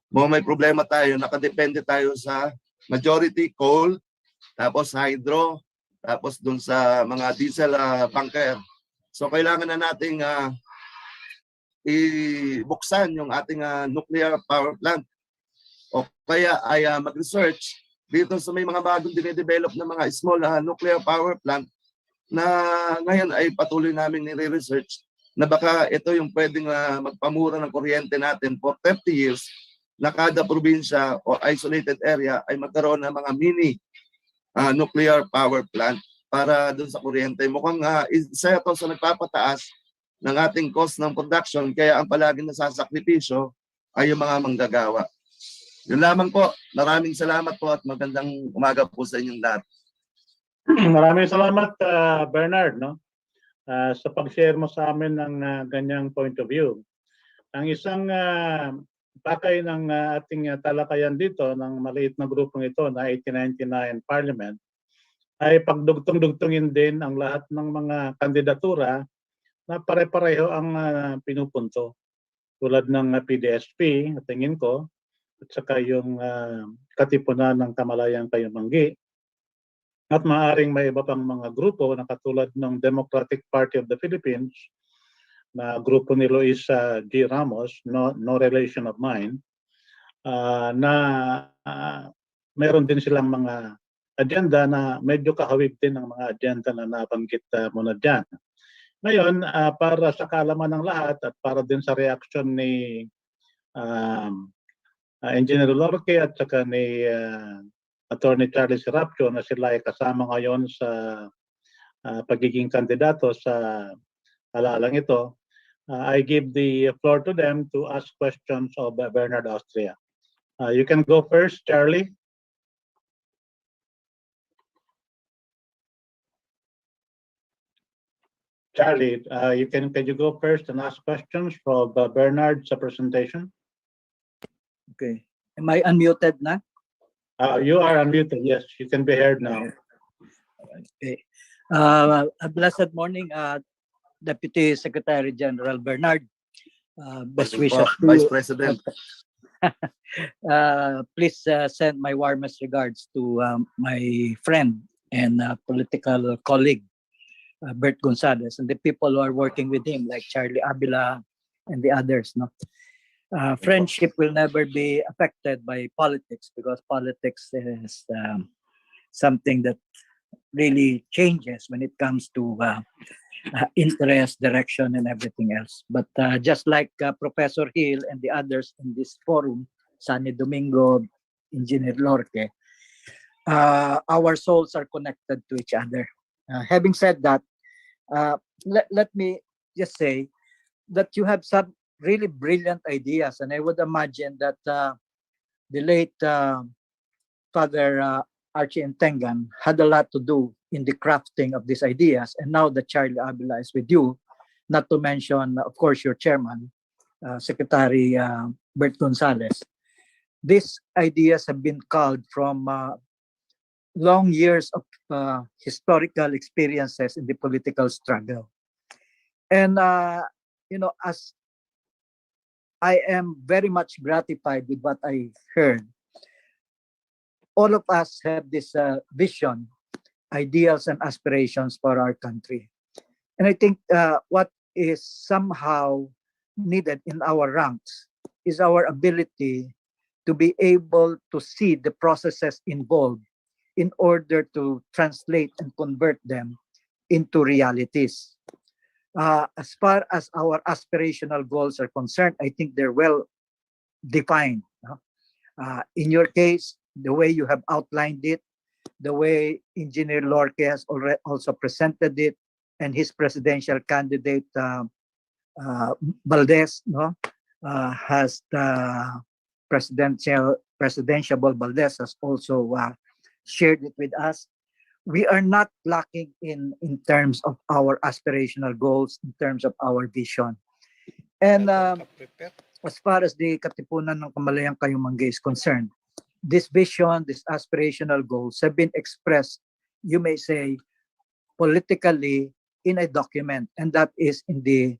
may problema tayo, nakadepende tayo sa majority coal, tapos hydro, tapos dun sa mga diesel bunker. So kailangan na nating ibuksan yung ating nuclear power plant. O kaya ay mag-research dito sa may mga bagong dinedevelop na mga small nuclear power plant na ngayon ay patuloy namin nire-research na baka ito yung pwedeng magpamura ng kuryente natin for 30 years na kada probinsya o isolated area ay magkaroon ng mga mini nuclear power plant para doon sa kuryente. Mukhang isa ito sa nagpapataas ng ating cost ng production, kaya ang palaging nasasakripisyo ay yung mga manggagawa. Yun lamang po. Maraming salamat po at magandang umaga po sa inyong lahat. Maraming salamat, Bernard, sa pag-share mo sa amin ng ganyang point of view. Ang isang pakay ng ating talakayan dito ng maliit na grupong ito na 1899 Parliament ay pagdugtong-dugtungin din ang lahat ng mga kandidatura na pare-pareho ang pinupunto. Tulad ng PDSP, tingin ko, at saka yung Katipunan ng Kamalayang Kayumanggi. At maaaring may iba pang mga grupo na katulad ng Democratic Party of the Philippines, na grupo ni Luis G. Ramos, no relation of mine, na meron din silang mga agenda na medyo kahawig din ng mga agenda na nabanggit mo na dyan. Ngayon, para sa kaalaman ng lahat at para din sa reaction ni Engineer Lorque at saka ni Attorney Charlie Serapio na sila ay kasama ngayon sa pagiging kandidato sa halalang ito, I give the floor to them to ask questions of Bernard Austria. You can go first, Charlie. Charlie, can you go first and ask questions from Bernard's presentation? Okay. Am I unmuted na? You are unmuted. Yes, you can be heard now. Okay. A blessed morning, Deputy Secretary General Bernard. Best wishes to Vice President. Please send my warmest regards to my friend and political colleague, Bert Gonzalez, and the people who are working with him, like Charlie Abila and the others. No, friendship will never be affected by politics, because politics is something that really changes when it comes to interest, direction, and everything else. But just like Professor Hill and the others in this forum, Sunny Domingo, Engineer Lorque, our souls are connected to each other. Having said that, let me just say that you have some really brilliant ideas, and I would imagine that the late Father Archie Entengan had a lot to do in the crafting of these ideas. And now that Charlie Avila is with you, not to mention, of course, your chairman, Secretary Bert Gonzalez, these ideas have been culled from long years of historical experiences in the political struggle. And, as I am very much gratified with what I heard, all of us have this vision, ideals, and aspirations for our country. And I think what is somehow needed in our ranks is our ability to be able to see the processes involved in order to translate and convert them into realities. As far as our aspirational goals are concerned, I think they're well defined. In your case, the way you have outlined it, the way Engineer Lorque has already also presented it, and his presidential candidate Valdez, has the presidential Valdez has also shared it with us. We are not lacking in terms of our aspirational goals, in terms of our vision. And as far as the Katipunan ng Kamalayang Kayumangge is concerned, this vision, these aspirational goals have been expressed, you may say, politically in a document, and that is in the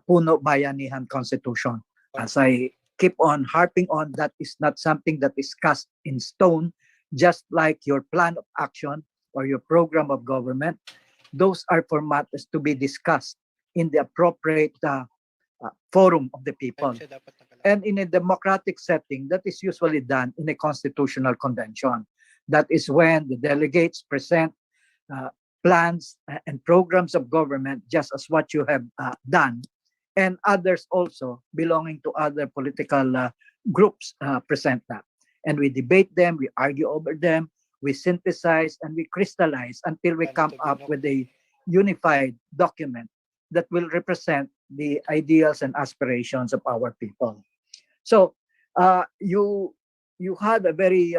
Puno Bayanihan Constitution. As I keep on harping on, that is not something that is cast in stone, just like your plan of action or your program of government. Those are formats to be discussed in the appropriate forum of the people. And in a democratic setting, that is usually done in a constitutional convention. That is when the delegates present plans and programs of government, just as what you have done. And others also belonging to other political groups present that. And we debate them, we argue over them, we synthesize, and we crystallize until we come up with a unified document that will represent the ideals and aspirations of our people. So you had a very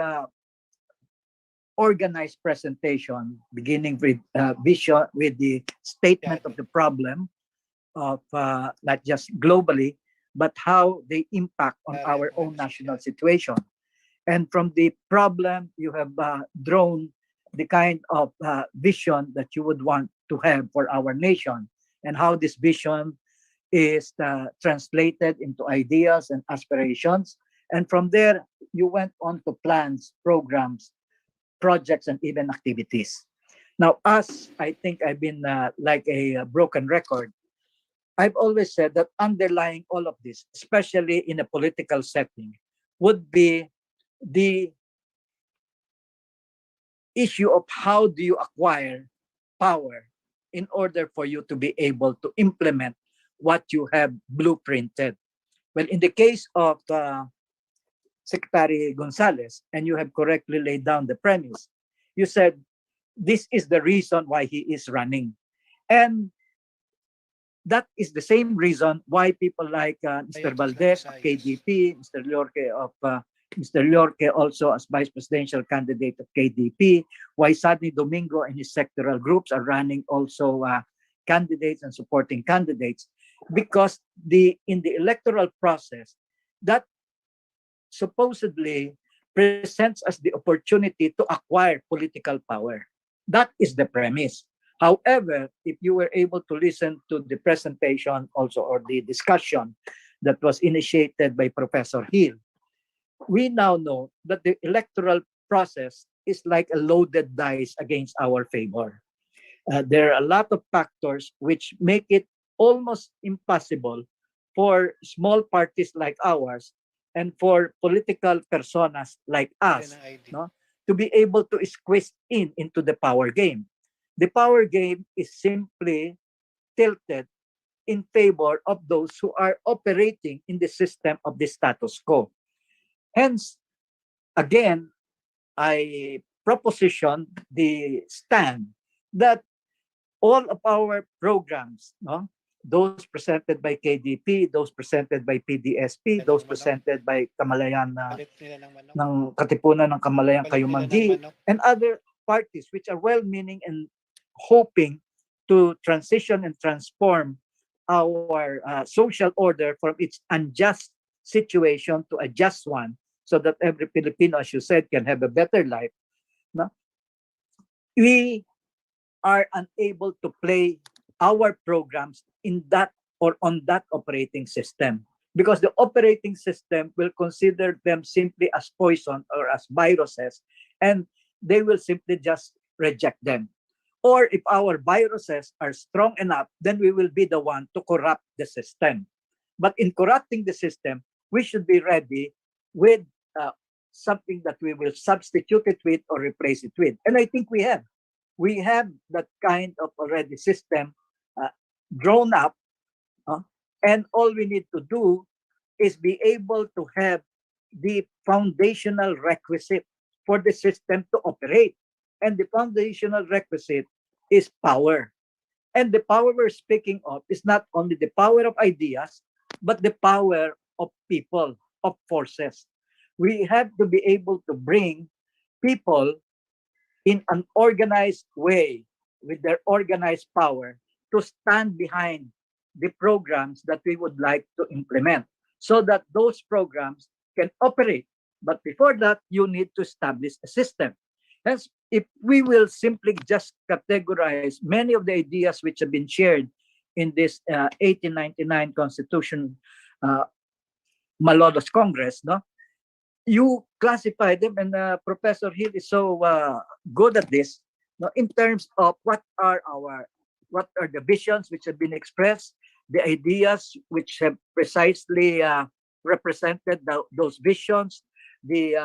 organized presentation, beginning with vision, with the statement of the problem of not just globally, but how they impact on our own national situation. And from the problem, you have drawn the kind of vision that you would want to have for our nation, and how this vision is translated into ideas and aspirations. And from there, you went on to plans, programs, projects, and even activities. Now, as I think I've been like a broken record, I've always said that underlying all of this, especially in a political setting, would be the issue of how do you acquire power in order for you to be able to implement what you have blueprinted. Well, in the case of Secretary Gonzalez, and you have correctly laid down the premise, you said this is the reason why he is running. And that is the same reason why people like Mr. Valdez of KDP, Mr. Lorque also as vice presidential candidate of KDP, why Sunny Domingo and his sectoral groups are running also candidates and supporting candidates, because in the electoral process, that supposedly presents us the opportunity to acquire political power. That is the premise. However, if you were able to listen to the presentation also, or the discussion that was initiated by Professor Hill, we now know that the electoral process is like a loaded dice against our favor. There are a lot of factors which make it almost impossible for small parties like ours and for political personas like us, no, to be able to squeeze into the power game. The power game is simply tilted in favor of those who are operating in the system of the status quo. Hence, again, I proposition the stand that all of our programs, no, those presented by KDP, those presented by PDSP, those presented by Kamalayan ng Katipunan ng Kamalayan Kayumanggi, and other parties which are well-meaning and hoping to transition and transform our social order from its unjust situation to a just one, so that every Filipino, as you said, can have a better life. No? We are unable to play our programs in that or on that operating system, because the operating system will consider them simply as poison or as viruses, and they will simply just reject them. Or if our viruses are strong enough, then we will be the one to corrupt the system. But in corrupting the system, we should be ready with something that we will substitute it with or replace it with. And I think we have. We have that kind of already system drawn up, and all we need to do is be able to have the foundational requisite for the system to operate. And the foundational requisite is power. And the power we're speaking of is not only the power of ideas, but the power of people, of forces. We have to be able to bring people in an organized way with their organized power to stand behind the programs that we would like to implement, so that those programs can operate. But before that, you need to establish a system. Hence, if we will simply just categorize many of the ideas which have been shared in this 1899 Constitution Malolos Congress, no, you classify them, and Professor Hill is so good at this, no, in terms of what are the visions which have been expressed, the ideas which have precisely represented those visions, the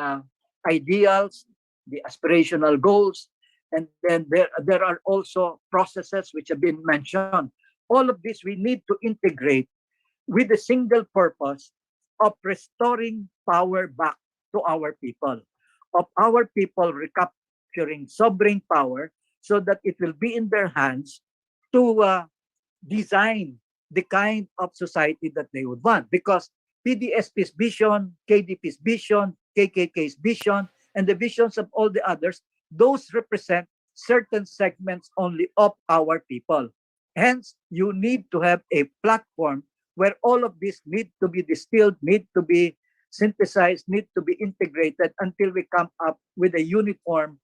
ideals, the aspirational goals, and then there are also processes which have been mentioned. All of this we need to integrate with the single purpose of restoring power back to our people, of our people recapturing sovereign power, so that it will be in their hands to design the kind of society that they would want. Because PDSP's vision, KDP's vision, KKK's vision, and the visions of all the others, those represent certain segments only of our people. Hence, you need to have a platform where all of this need to be distilled, need to be synthesized, need to be integrated until we come up with a uniform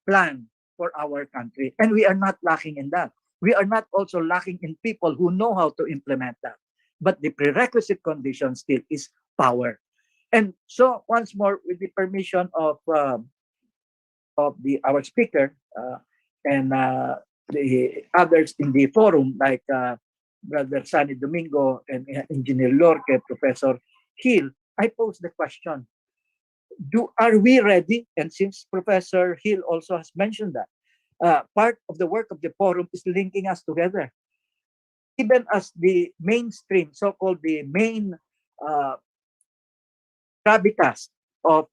plan for our country. And we are not lacking in that. We are not also lacking in people who know how to implement that. But the prerequisite condition still is power. And so, once more, with the permission of our speaker and the others in the forum, like Brother Sunny Domingo and Engineer Lorque, Professor Hill, I pose the question: are we ready? And since Professor Hill also has mentioned that, part of the work of the forum is linking us together. Even as the mainstream, so-called the main gravitas of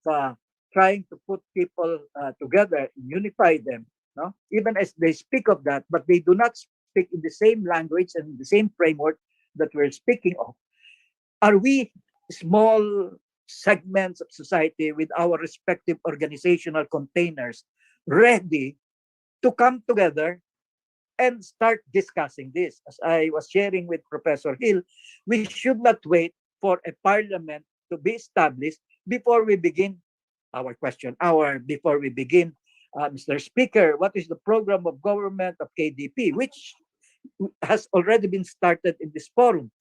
trying to put people together, unify them, no? Even as they speak of that, but they do not speak in the same language and the same framework that we're speaking of. Are we small segments of society with our respective organizational containers ready to come together and start discussing this? As I was sharing with Professor Hill, we should not wait for a parliament to be established before we begin our question. Before we begin, Mr. Speaker, what is the program of government of KDP, which has already been started in this forum?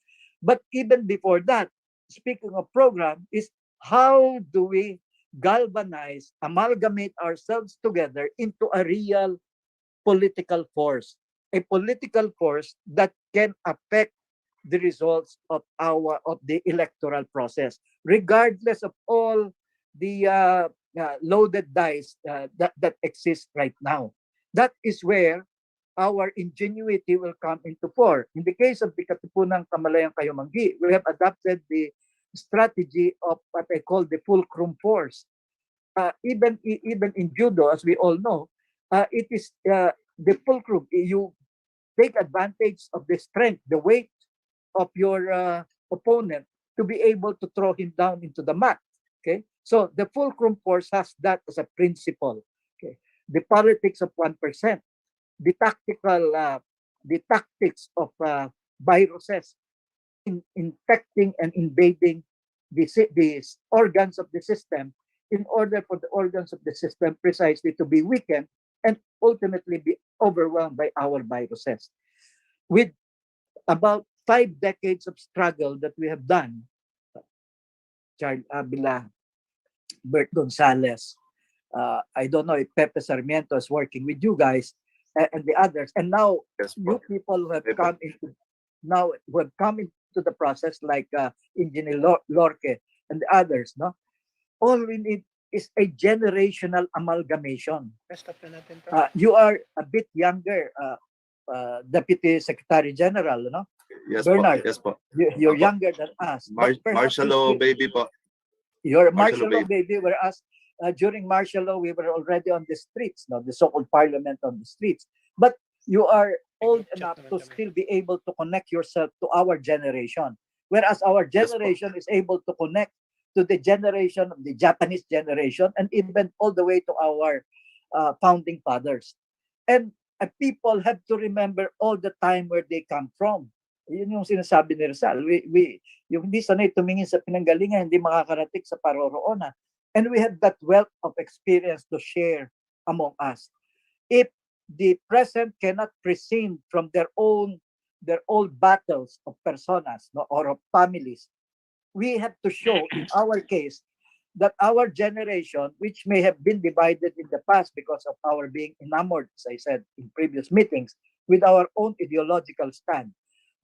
But even before that, speaking of program, is how do we galvanize, amalgamate ourselves together into a real political force, a political force that can affect the results of the electoral process, regardless of all the loaded dice that exist right now. That is where our ingenuity will come into fore. In the case of the Katipunang Kamalayang Kayumanggi, we have adopted the strategy of what I call the fulcrum force. Even in judo, as we all know, it is the fulcrum. You take advantage of the strength, the weight of your opponent to be able to throw him down into the mat. Okay, so the fulcrum force has that as a principle. Okay, the politics of 1%, the tactics of viruses infecting and invading the organs of the system, in order for the organs of the system precisely to be weakened and ultimately be overwhelmed by our viruses. With about 5 decades of struggle that we have done, Charles Avila, Bert Gonzalez, I don't know if Pepe Sarmiento is working with you guys and the others, and now you people who have come into the process, like Engineer Lorque and the others, no? All we need is a generational amalgamation. You are a bit younger, Deputy Secretary General, no? Yes, Bernard, po. Yes, po. You're younger than us. Martial law baby po. You're a Martial martial law baby, whereas during martial law, we were already on the streets, no? The so-called parliament on the streets. But you are old enough to still be able to connect yourself to our generation, whereas our generation is able to connect to the generation of the Japanese generation, and even all the way to our founding fathers. And people have to remember all the time where they come from. Yun yung sinasabi ni Rizal. Yung hindi sanay tumingin sa pinanggalingan, hindi makakarating sa paroroonan. And we have that wealth of experience to share among us. If the present cannot prescind from their own battles of personas, no, or of families, we have to show, in our case, that our generation, which may have been divided in the past because of our being enamored, as I said in previous meetings, with our own ideological stand,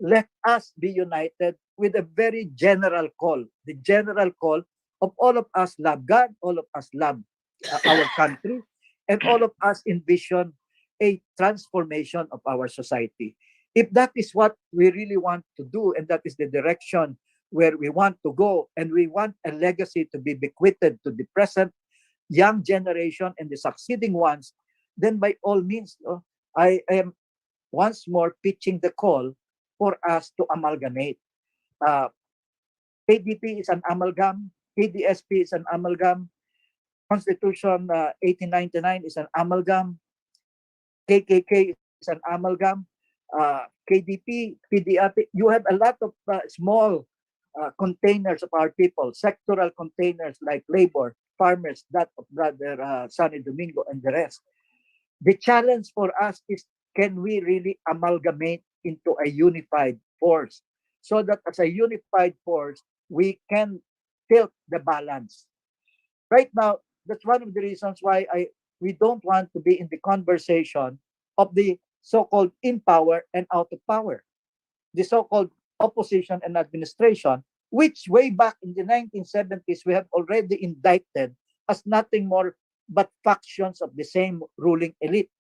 let us be united with a very general call, the general call of all of us love God, all of us love our country, and all of us envision a transformation of our society. If that is what we really want to do, and that is the direction where we want to go, and we want a legacy to be bequeathed to the present young generation and the succeeding ones, then by all means, I am once more pitching the call for us to amalgamate. PDP is an amalgam, PDSP is an amalgam, Constitution 1899 is an amalgam, KKK is an amalgam, KDP, PDP, you have a lot of small containers of our people, sectoral containers like labor, farmers, that of Brother Sonny Domingo and the rest. The challenge for us is, can we really amalgamate into a unified force, so that as a unified force, we can tilt the balance. Right now, that's one of the reasons why we don't want to be in the conversation of the so-called in power and out of power, the so-called opposition and administration, which way back in the 1970s, we have already indicted as nothing more but factions of the same ruling elite.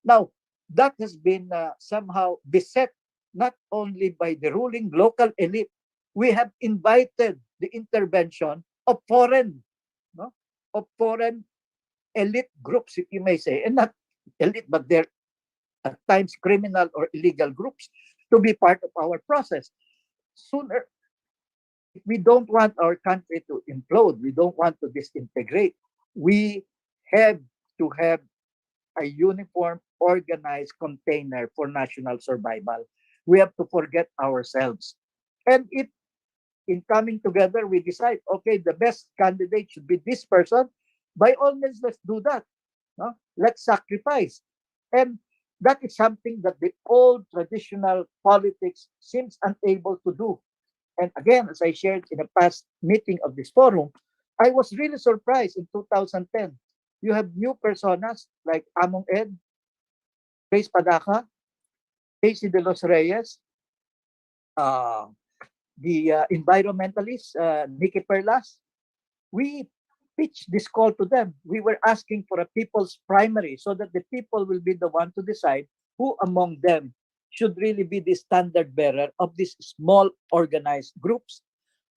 Now, that has been somehow beset not only by the ruling local elite. We have invited the intervention of foreign elite groups, if you may say, and not elite, but they're at times criminal or illegal groups, to be part of our process. Sooner, if we don't want our country to implode, we don't want to disintegrate, we have to have a uniform, organized container for national survival. We have to forget ourselves. And if in coming together we decide, okay, the best candidate should be this person, by all means, let's do that. No? Let's sacrifice. And that is something that the old traditional politics seems unable to do. And again, as I shared in a past meeting of this forum, I was really surprised in 2010. You have new personas like Among Ed, Grace Padaca, Casey de los Reyes, the environmentalist, Nikki Perlas. We pitched this call to them. We were asking for a people's primary so that the people will be the one to decide who among them should really be the standard bearer of these small organized groups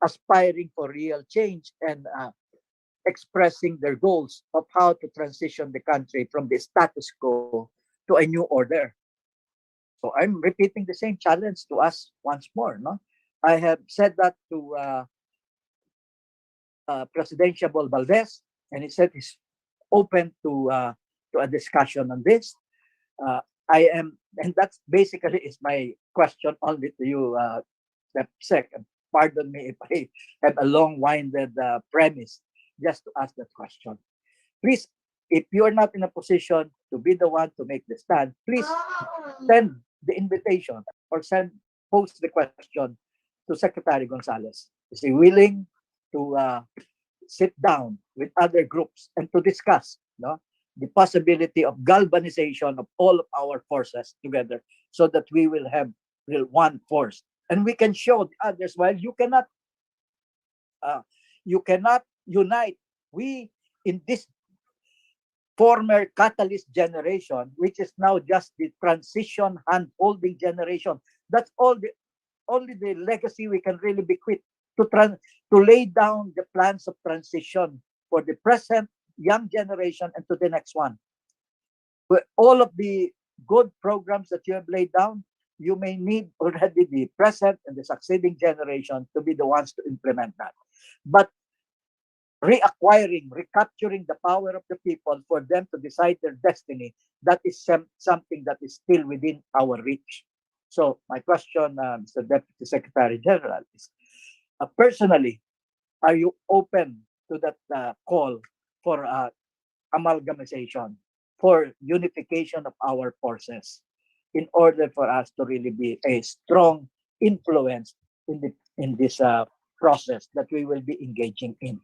aspiring for real change and expressing their goals of how to transition the country from the status quo to a new order. So I'm repeating the same challenge to us once more. No, I have said that to President Valdez, and he said he's open to a discussion on this. I am, and that's basically is my question only to you, Sec. Pardon me if I have a long-winded premise just to ask that question. Please, if you are not in a position to be the one to make the stand, please send the invitation or post the question to Secretary Gonzales. Is he willing to sit down with other groups and to discuss the possibility of galvanization of all of our forces together so that we will have real one force? And we can show the others, while you cannot unite. We, in this former catalyst generation, which is now just the transition hand-holding generation, that's only the legacy we can really bequeath to lay down the plans of transition for the present young generation and to the next one. With all of the good programs that you have laid down, you may need already the present and the succeeding generation to be the ones to implement that. But recapturing the power of the people for them to decide their destiny, that is something that is still within our reach. So my question, Mr. Deputy Secretary General, is personally, are you open to that call for amalgamation, for unification of our forces, in order for us to really be a strong influence in this process that we will be engaging in?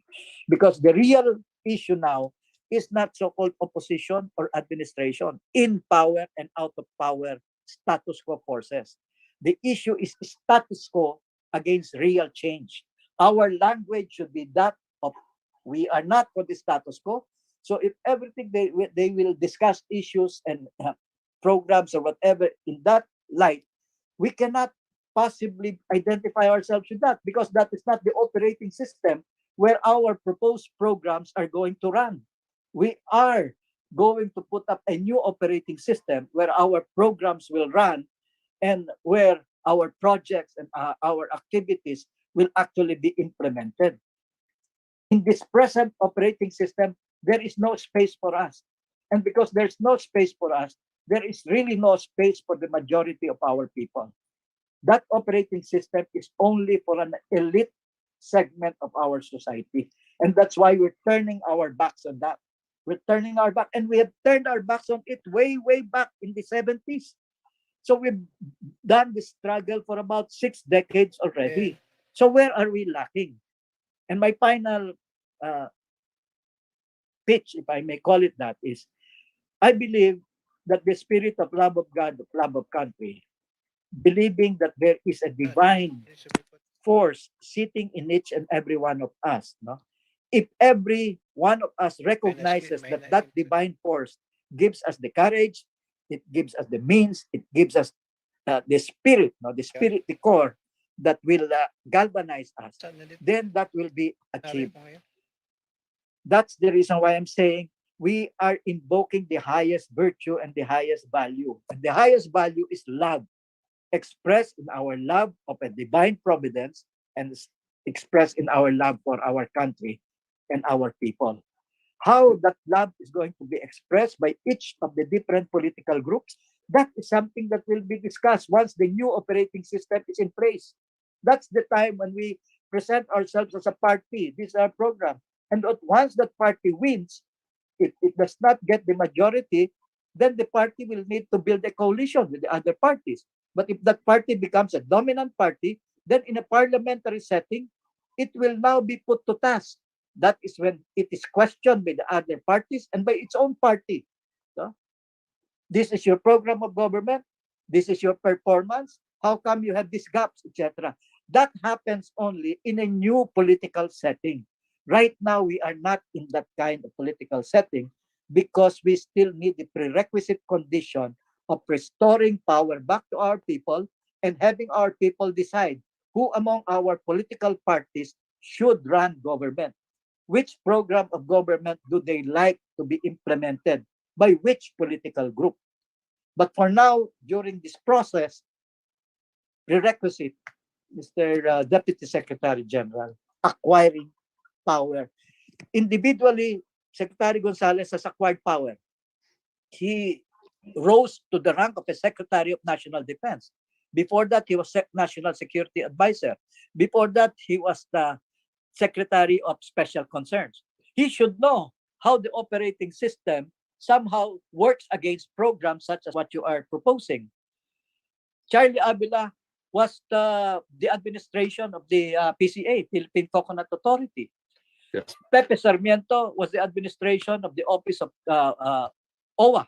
Because the real issue now is not so-called opposition or administration, in power and out of power status quo forces. The issue is status quo against real change. Our language should be that of, we are not for the status quo. So if everything they will discuss issues and programs or whatever in that light, we cannot possibly identify ourselves with that, because that is not the operating system where our proposed programs are going to run. We are going to put up a new operating system where our programs will run and where our projects and our activities will actually be implemented. In this present operating system, there is no space for us. And because there's no space for us, there is really no space for the majority of our people. That operating system is only for an elite segment of our society. And that's why we're turning our backs on that. We're turning our back, and we have turned our backs on it way, way back in the 70s. So we've done the struggle for about 6 decades already. So where are we lacking? And my final pitch, if I may call it that, is I believe that the spirit of love of God, of love of country, believing that there is a divine force sitting in each and every one of us. No? If every one of us recognizes that that divine force gives us the courage, it gives us the means, it gives us the spirit, the core that will galvanize us, then that will be achieved. That's the reason why I'm saying we are invoking the highest virtue and the highest value. And the highest value is love, expressed in our love of a divine providence and expressed in our love for our country and our people. How that love is going to be expressed by each of the different political groups, that is something that will be discussed once the new operating system is in place. That's the time when we present ourselves as a party. This is our program. And once that party wins, if it does not get the majority, then the party will need to build a coalition with the other parties. But if that party becomes a dominant party, then in a parliamentary setting, it will now be put to task that is when it is questioned by the other parties and by its own party. No? This is your program of government. This is your performance. How come you have these gaps, etc.? That happens only in a new political setting. Right now, we are not in that kind of political setting because we still need the prerequisite condition of restoring power back to our people and having our people decide who among our political parties should run government. Which program of government do they like to be implemented by which political group? But for now, during this process, prerequisite, Mr. Deputy Secretary General, acquiring power. Individually, Secretary Gonzales has acquired power. He rose to the rank of a Secretary of National Defense. Before that, he was National Security Advisor. Before that, he was the Secretary of Special Concerns. He should know how the operating system somehow works against programs such as what you are proposing. Charlie Avila was the administration of the PCA, Philippine Coconut Authority. Yes. Pepe Sarmiento was the administration of the Office of OWA,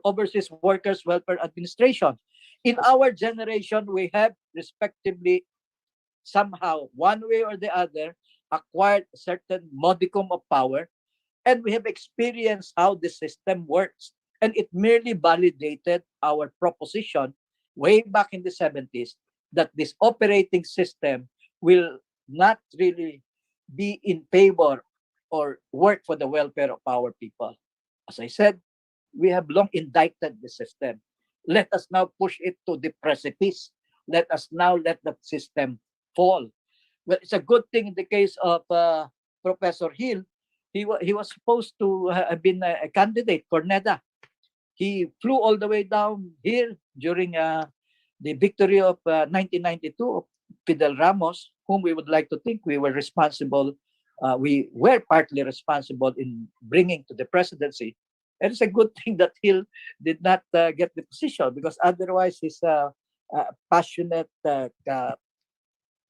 Overseas Workers Welfare Administration. In our generation, we have respectively somehow, one way or the other, acquired a certain modicum of power, and we have experienced how the system works. And it merely validated our proposition way back in the 70s that this operating system will not really be in favor or work for the welfare of our people. As I said, we have long indicted the system. Let us now push it to the precipice. Let us now let that system fall. Well, it's a good thing in the case of Professor Hill. He was supposed to have been a candidate for NEDA. He flew all the way down here during the victory of 1992 of Fidel Ramos, whom we would like to think we were responsible. We were partly responsible in bringing to the presidency. And it's a good thing that Hill did not get the position, because otherwise his passionate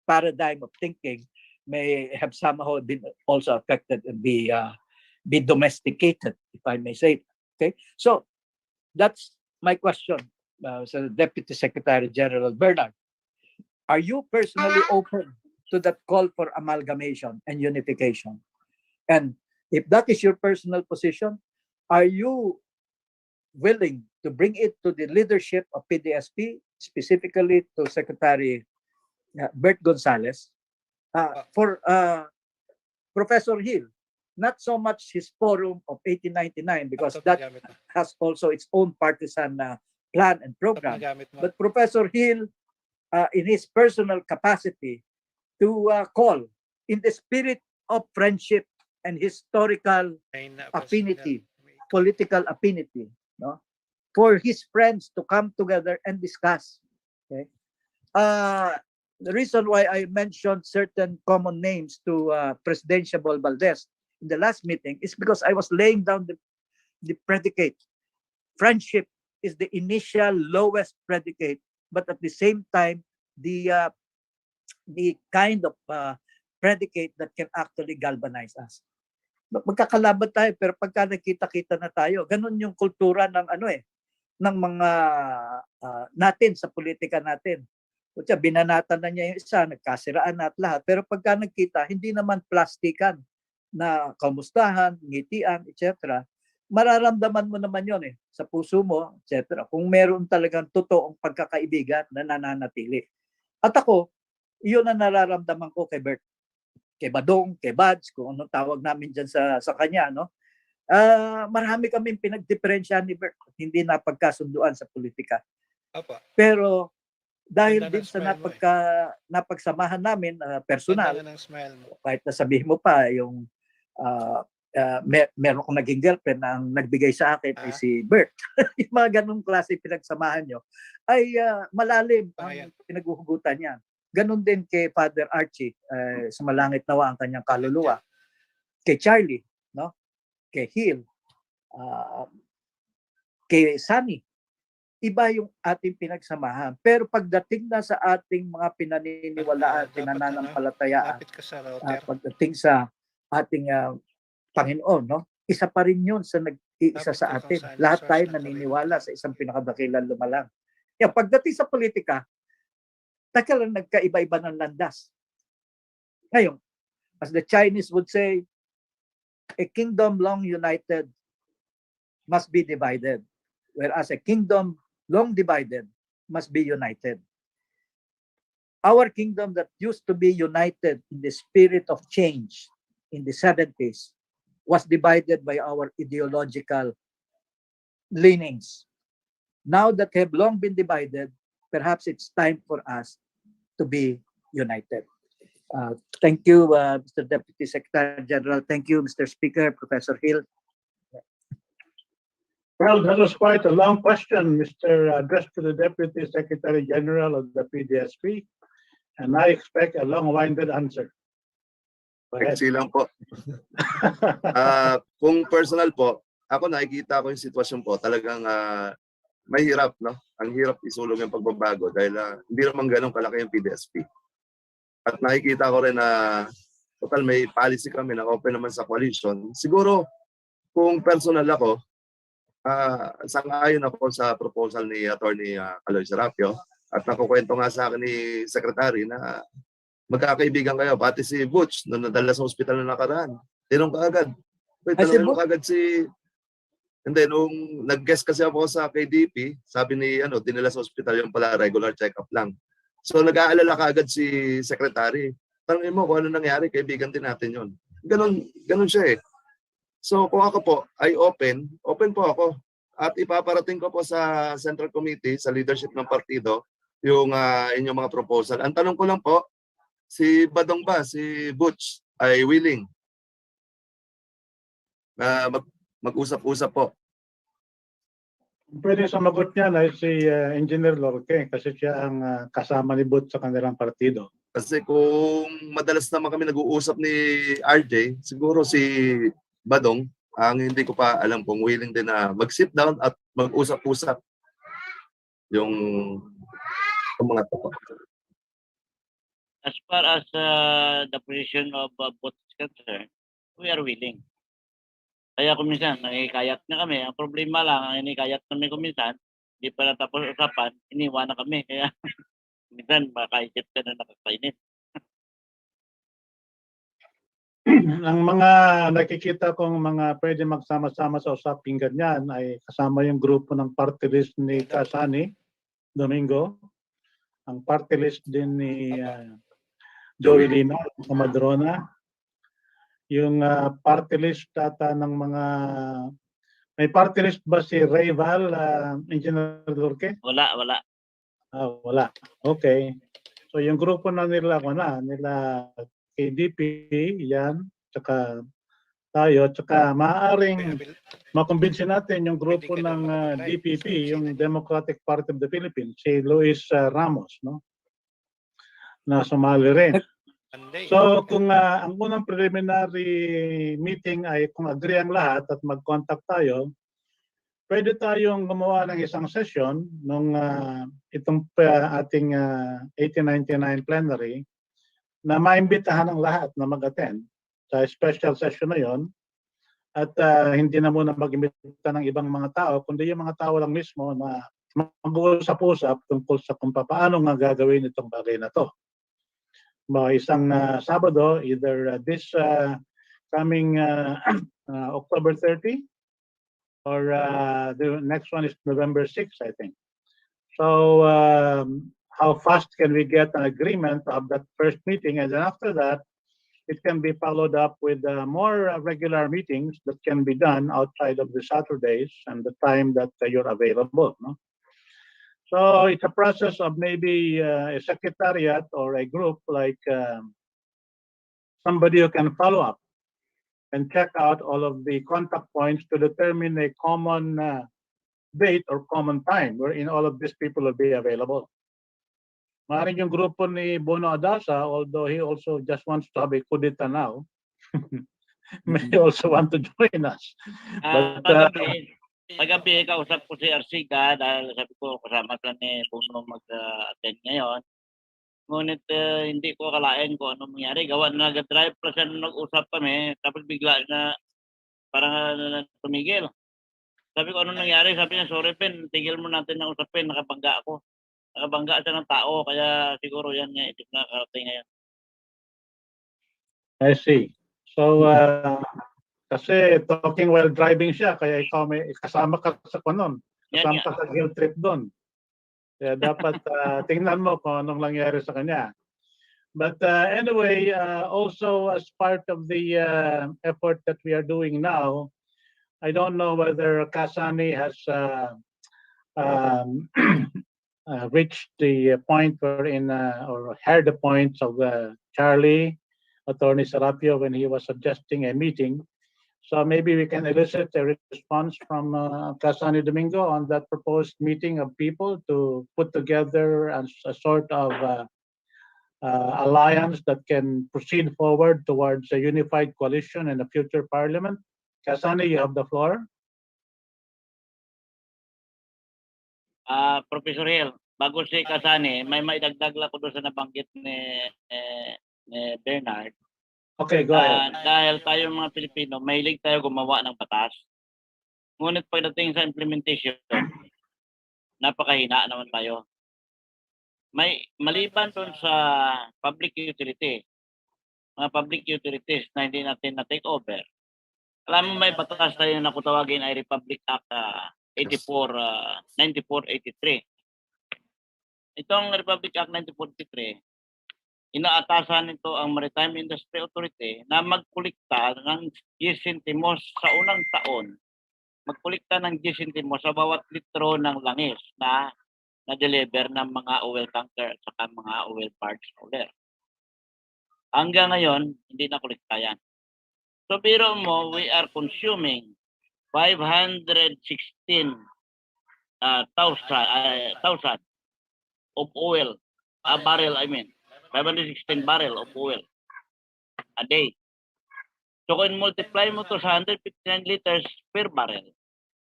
paradigm of thinking may have somehow been also affected and be domesticated, if I may say. Okay, so that's my question, so Deputy Secretary General Bernard. Are you personally open to that call for amalgamation and unification? And if that is your personal position, are you willing to bring it to the leadership of PDSP, specifically to Secretary Bert Gonzales, for Professor Hill? Not so much his forum of 1899, because that has also its own partisan plan and program. But Professor Hill, in his personal capacity, to call in the spirit of friendship and historical affinity, political affinity, no, for his friends to come together and discuss. Okay, the reason why I mentioned certain common names to President Valdez in the last meeting is because I was laying down the predicate. Friendship is the initial lowest predicate, but at the same time, the kind of predicate that can actually galvanize us. Magkakalaban tayo, pero pagka nakita-kita na tayo, ganun yung kultura ng ng mga natin sa politika natin. Kutya, binanatan na niya yung isa, nagkasiraan na at lahat. Pero pagka nagkita, hindi naman plastikan na kamustahan, ngitian, etc. Mararamdaman mo naman yon sa puso mo, etc. Kung meron talagang totoong pagkakaibigan na nananatili. At ako, iyon ang nararamdaman ko kay Bert, kay Badong, kay Bads, kung anong tawag namin dyan sa kanya, no? Marami kaming pinagdiferensyahan ni Bert, hindi napagkasunduan sa politika. Apa. Pero dahil din sa napagsamahan namin personal, kahit nasabihin mo pa yung meron akong naging girlfriend na ang nagbigay sa akin ay si Bert. Yung mga ganong klase pinagsamahan nyo ay malalim ang pinaghuhugutan niya. Ganon din kay Father Archie, sumalangit nawa ang kanyang kaluluwa. Kay Charlie, no? Kay Hill, kay Sunny. iba yung ating pinagsamahan. Pero pagdating na sa ating mga pinaniniwalaan, pinananampalatayaan, pagdating sa ating Panginoon, no? Isa pa rin yun sa nag-iisa sa atin. Lahat tayo naniniwala sa isang pinakadakilang lumalang. Yan, pagdating sa politika, lang nagkaiba-iba ng landas. Ngayon, as the Chinese would say, a kingdom long united must be divided, whereas a kingdom long divided must be united. Our kingdom that used to be united in the spirit of change in the 70s was divided by our ideological leanings. Now that have long been divided, perhaps it's time for us to be united. Thank you, Mr. Deputy Secretary General. Thank you, Mr. Speaker, Professor Hill. Well, that was quite a long question, Mr. Addressed to the Deputy Secretary General of the PDSP, and I expect a long-winded answer. Eksi lang po. Kung personal po, ako nakikita ko yung sitwasyon po, talagang mahirap, no? Ang hirap isulong yung pagbabago dahil hindi naman ganun kalaki yung PDSP. At nakikita ko rin na total may policy kami na open naman sa coalition. Siguro, kung personal ako, sang-ayon ako sa proposal ni Attorney Aloy Serapio at nakukwento nga sa akin ni Secretary na magkakaibigan kayo, pati si Butch, nung nadala sa ospital na nakaraan. Tinong ka agad. Wait, tanongin mo agad si... And then, nung nag-guest kasi ako sa KDP, sabi ni, dinala sa ospital yung pala regular check-up lang. So, nag-aalala ka agad si Secretary. Tanongin mo kung ano nangyari, kaibigan din natin yun. Ganun siya eh. So, kung ako po ay open po ako. At ipaparating ko po sa Central Committee, sa leadership ng partido, yung inyong mga proposal. Ang tanong ko lang po, si Badong ba, si Butch, ay willing na mag-usap-usap po? Pwede sumagot niya na si Engineer Lorque kasi siya ang kasama ni Butch sa kanilang partido. Kasi kung madalas naman kami nag-uusap ni RJ, siguro si Badong, ang hindi ko pa alam kung willing din na mag-sit down at mag-usap-usap yung mga to. As far as the position of both is concerned, we are willing. Kaya kuminsan, nakikayat na kami. Ang problema lang, ang inikayat namin kuminsan, hindi pa natapos usapan, iniwan na kami. Kaya minsan, makaisip ka na nakakainis. Ang mga nakikita kong mga pwede magsama-sama sa usaping ganyan ay kasama yung grupo ng party list ni Kasani Domingo, ang party list din ni Joey Lino, Comadrona, yung party list data ng mga... May party list ba si Rayval, Engineer Lorque? Wala. Wala. Okay. So yung grupo na nila KDP, yan, tsaka tayo, tsaka maaaring makumbinsin natin yung grupo ng DPP, yung Democratic Party of the Philippines, si Luis Ramos, no? Na sumali rin. So kung ang unang preliminary meeting ay kung agree ang lahat at mag-contact tayo, pwede tayong gumawa ng isang session nung itong ating 1899 plenary na maimbitahan ang lahat na mag-attend sa special session na yon at hindi na muna mag-imbita ng ibang mga tao, kundi yung mga tao lang mismo na mag-uusap-usap tungkol sa kung paano nga gagawin itong bagay na to. Isang Sabado, either this coming October 30 or the next one is November 6, I think. So how fast can we get an agreement of that first meeting? And then after that, it can be followed up with more regular meetings that can be done outside of the Saturdays and the time that you're available. No? So it's a process of maybe a secretariat or a group like somebody who can follow up and check out all of the contact points to determine a common date or common time wherein all of these people will be available. Maaaring yung grupo ni Bono Adasa, although he also just wants to have a kudeta now, may also want to join us. But Kagabi, kausap ko si Arsiga dahil sabi ko kasama sila ni Puno mag-attend ngayon. Ngunit hindi ko akalain kung anong mangyari. Gawa na nag-drive pa siya nung nag-usap kami, tapos bigla na parang tumigil. Sabi ko, anong nangyari? Sabi niya, sorry Pen, tigil mo natin na usapin, nakabangga ako. Nakabangga siya ng tao, kaya siguro yan nga, ito na karating ngayon. I see. So, kasi talking while driving siya, kaya ikaw may kasama ka sa kanon. Kasama ka sa guilt trip doon. Kaya dapat tingnan mo kung anong nangyari sa kanya. But anyway, also as part of the effort that we are doing now, I don't know whether Kasani has reached the point wherein or heard the points of Charlie, Attorney Serapio, when he was suggesting a meeting. So maybe we can elicit a response from Kasani Domingo on that proposed meeting of people to put together a sort of alliance that can proceed forward towards a unified coalition in the future parliament. Kasani, you have the floor. Professor Hill, bago si Kasani, may maidagdag lang ko doon sa nabanggit ni Bernard. Okay, go ahead. Dahil tayo mga Pilipino, mahilig tayo gumawa ng batas. Ngunit pagdating sa implementation, napakahina naman tayo. May maliban doon sa public utility, mga public utilities na hindi natin na-take over. Alam mo, may batas tayo na kung tawagin ay Republic Act 9483. Itong Republic Act 9483, inaatasan nito ang Maritime Industry Authority na magkulikta ng 10 sentimos sa unang taon. Magkulikta ng 10 sentimos sa bawat litro ng langis na na-deliver ng mga oil tanker at saka mga oil barge roller. Hanggang ngayon, hindi na kulikta yan. So, biro mo, we are consuming 516,000 of oil, a barrel, 516 barrel of oil a day. So kung multiply mo to sa 159 liters per barrel,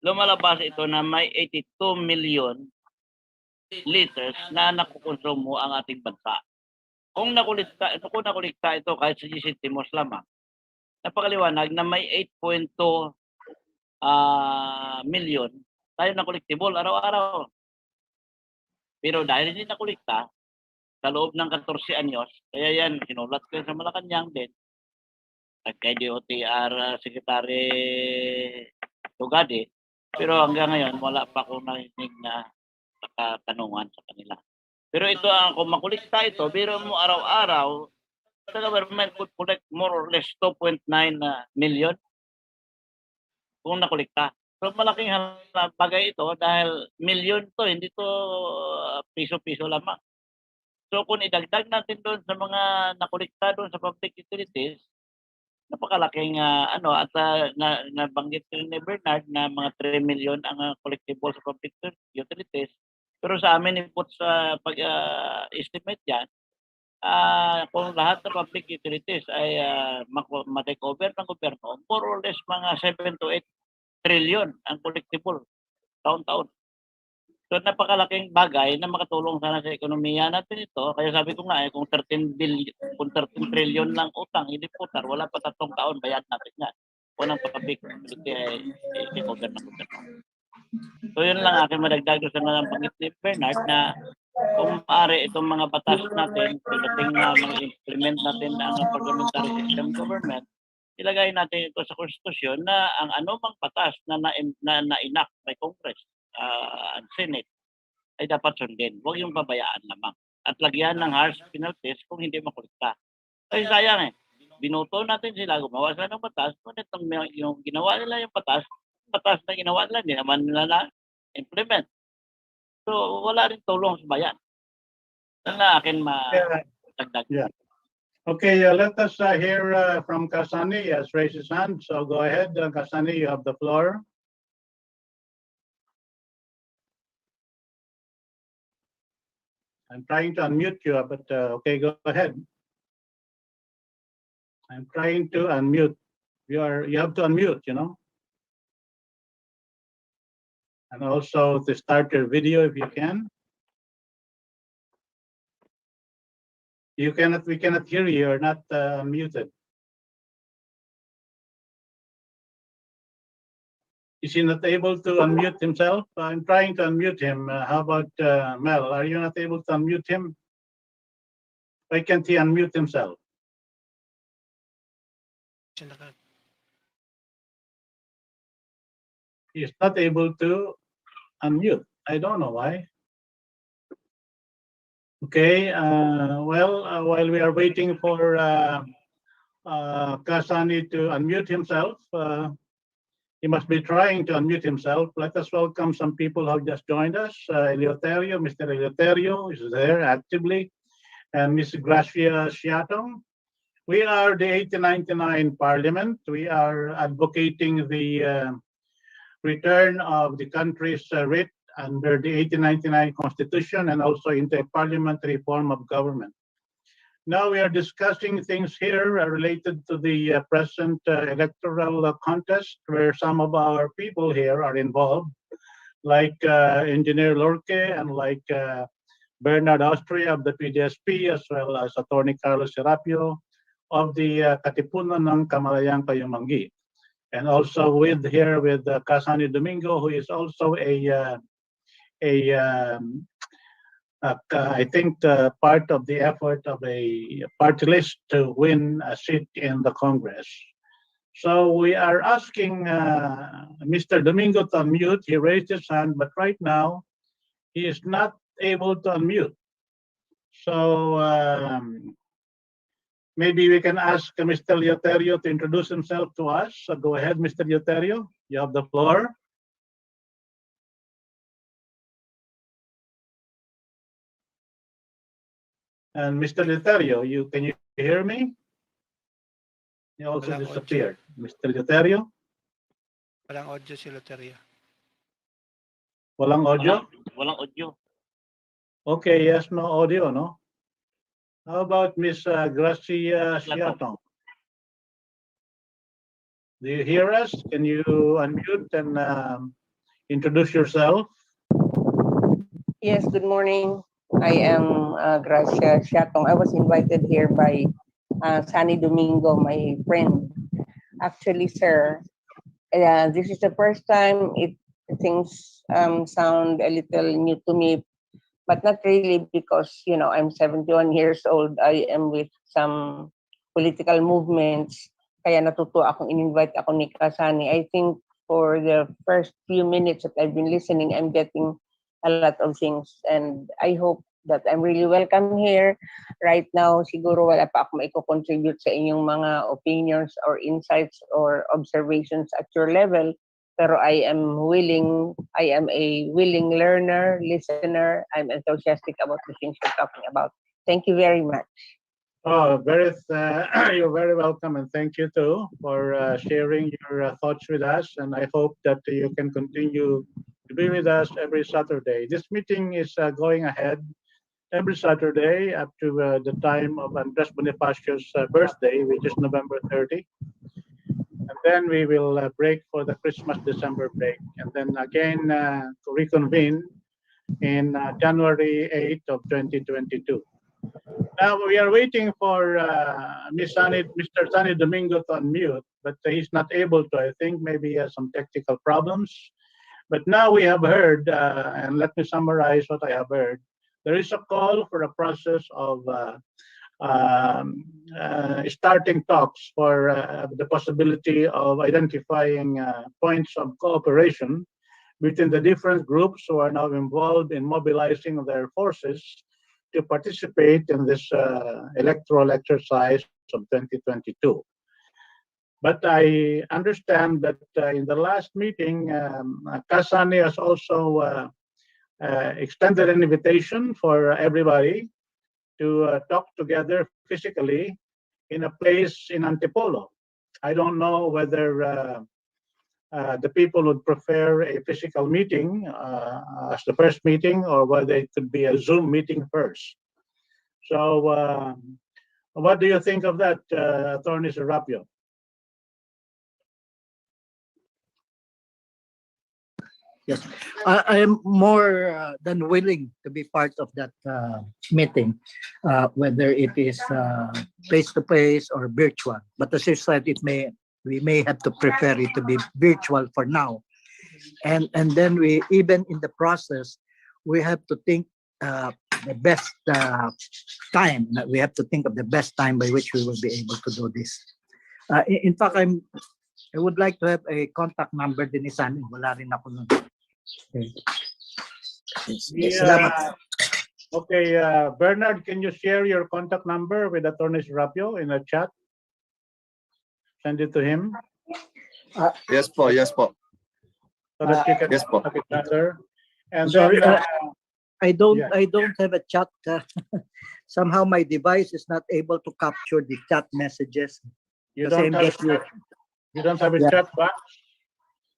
lumalabas ito na may 82 million liters na nakukonsumo ang ating bansa. Kung nakulikta ito kahit sa 10 sentimos lamang, napakaliwanag na may 8.2 million tayo na collectible araw-araw. Pero dahil hindi nakulikta, sa loob ng 14 anyos, kaya yan, sinulat ko sa Malacanang din, at kay DOTR Secretary Tugade, pero hanggang ngayon, wala pa akong narinig na katanungan sa kanila. Pero ito, kung makulikta ito, biro mo araw-araw, the government could collect more or less 2.9 million kung nakulikta. So malaking bagay ito dahil milyon to, hindi to piso-piso lamang. So kung idagdag natin doon sa mga nakulikta doon sa public utilities, napakalaking at nabanggit ko ni Bernard na mga 3 million ang collectible sa public utilities. Pero sa amin input sa pag-estimate yan, kung lahat ng public utilities ay ma-take over ng gobyerno, more or less mga 7 to 8 trillion ang collectible taon-taon. So napakalaking bagay na makatulong sana sa ekonomiya natin ito. Kaya sabi ko nga kung 13 trillion lang utang, hindi putar, wala pa 3 taon bayad natin yan. Unang public utility ay i-cover ng gobyerno. So yun lang aking madagdag sa nabanggit ni Bernard na kung maaari itong mga batas natin, pagdating na mag-implement natin ang parliamentary system government, ilagay natin ito sa konstitusyon na ang anumang batas na na-enact by Congress and Senate ay dapat sundin. Huwag yung babayaan lamang. At lagyan ng harsh penalties kung hindi makulikta. Kasi sayang binuto natin sila, gumawa sila ng batas, ngunit yung ginawa nila yung batas na ginawa nila, hindi naman nila na-implement. So wala rin tulong sa bayan. Yan na akin madagdag. Yeah. Okay, let us hear from Kasani as raised his hand. So go ahead, Kasani, you have the floor. I'm trying to unmute you, but okay, go ahead. I'm trying to unmute. You have to unmute, And also to start your video if you can. We cannot hear you. You're not muted. Is he not able to unmute himself? I'm trying to unmute him. How about Mel? Are you not able to unmute him? Why can't he unmute himself? He's not able to unmute. I don't know why. Okay, while we are waiting for Kasani to unmute himself, he must be trying to unmute himself. Let us welcome some people who have just joined us. Eleuterio, Mr. Eleuterio is there actively, and Ms. Gracia Shiatong. We are the 1899 Parliament. We are advocating the return of the country's writ under the 1899 Constitution and also into a parliamentary form of government. Now we are discussing things here related to the present electoral contest, where some of our people here are involved, like Engineer Lorque and like Bernard Austria of the PDSP, as well as Attorney Carlos Serapio of the Katipunan ng Kamalayang Kayumanggi. And also with Kasani Domingo, who is also I think part of the effort of a party list to win a seat in the Congress. So we are asking Mr. Domingo to unmute. He raised his hand, but right now he is not able to unmute. So maybe we can ask Mr. Eleuterio to introduce himself to us. So go ahead, Mr. Eleuterio. You have the floor. And Mr. Eleuterio, can you hear me? You also Walang disappeared. Mr. Eleuterio? Walang audio si Eleuterio. Walang audio? Walang audio. Okay, yes, no audio, no? How about Ms. Gracia Shiatong? Do you hear us? Can you unmute and introduce yourself? Yes, good morning. I am Gracia Shiatong. I was invited here by Sunny Domingo, my friend. Actually, sir, this is the first time things sound a little new to me, but not really because, I'm 71 years old. I am with some political movements. Kaya natuto akong in-invite ako ni Kasani. I think for the first few minutes that I've been listening, I'm getting a lot of things, and I hope that I'm really welcome here. Right now, siguro wala pa ako maiko-contribute sa inyong mga opinions or insights or observations at your level, pero I am a willing learner, listener. I'm enthusiastic about the things we're talking about. Thank you very much. Oh, you're very welcome, and thank you too for sharing your thoughts with us. And I hope that you can continue to be with us every Saturday. This meeting is going ahead every Saturday up to the time of Andres Bonifacio's birthday, which is November 30. And then we will break for the Christmas-December break, and then again reconvene in January 8th of 2022. Now we are waiting for Mr. Sunny Domingo to unmute, but he's not able to. I think maybe he has some technical problems. But now we have heard, and let me summarize what I have heard. There is a call for a process of starting talks for the possibility of identifying points of cooperation between the different groups who are now involved in mobilizing their forces to participate in this electoral exercise of 2022. But I understand that in the last meeting, Kasani has also extended an invitation for everybody to talk together physically in a place in Antipolo. I don't know whether the people would prefer a physical meeting as the first meeting, or whether it could be a Zoom meeting first. So what do you think of that, Attorney Serapio? Yes, I am more than willing to be part of that meeting, whether it is face to face or virtual. But as you said, we may have to prefer it to be virtual for now, and then we, even in the process, we have to think the best time. We have to think of the best time by which we will be able to do this. In fact, I would like to have a contact number din ni Sunny. Wala rin ako nun. Okay. Yeah. Okay, Bernard, can you share your contact number with Attorney Serapio in a chat? Send it to him. Yes po, yes po. So that you can yes po. contact each other. And Sorry, then, I don't yeah. have a chat. Somehow my device is not able to capture the chat messages. You Kasi don't have you don't have a Yeah. chat box?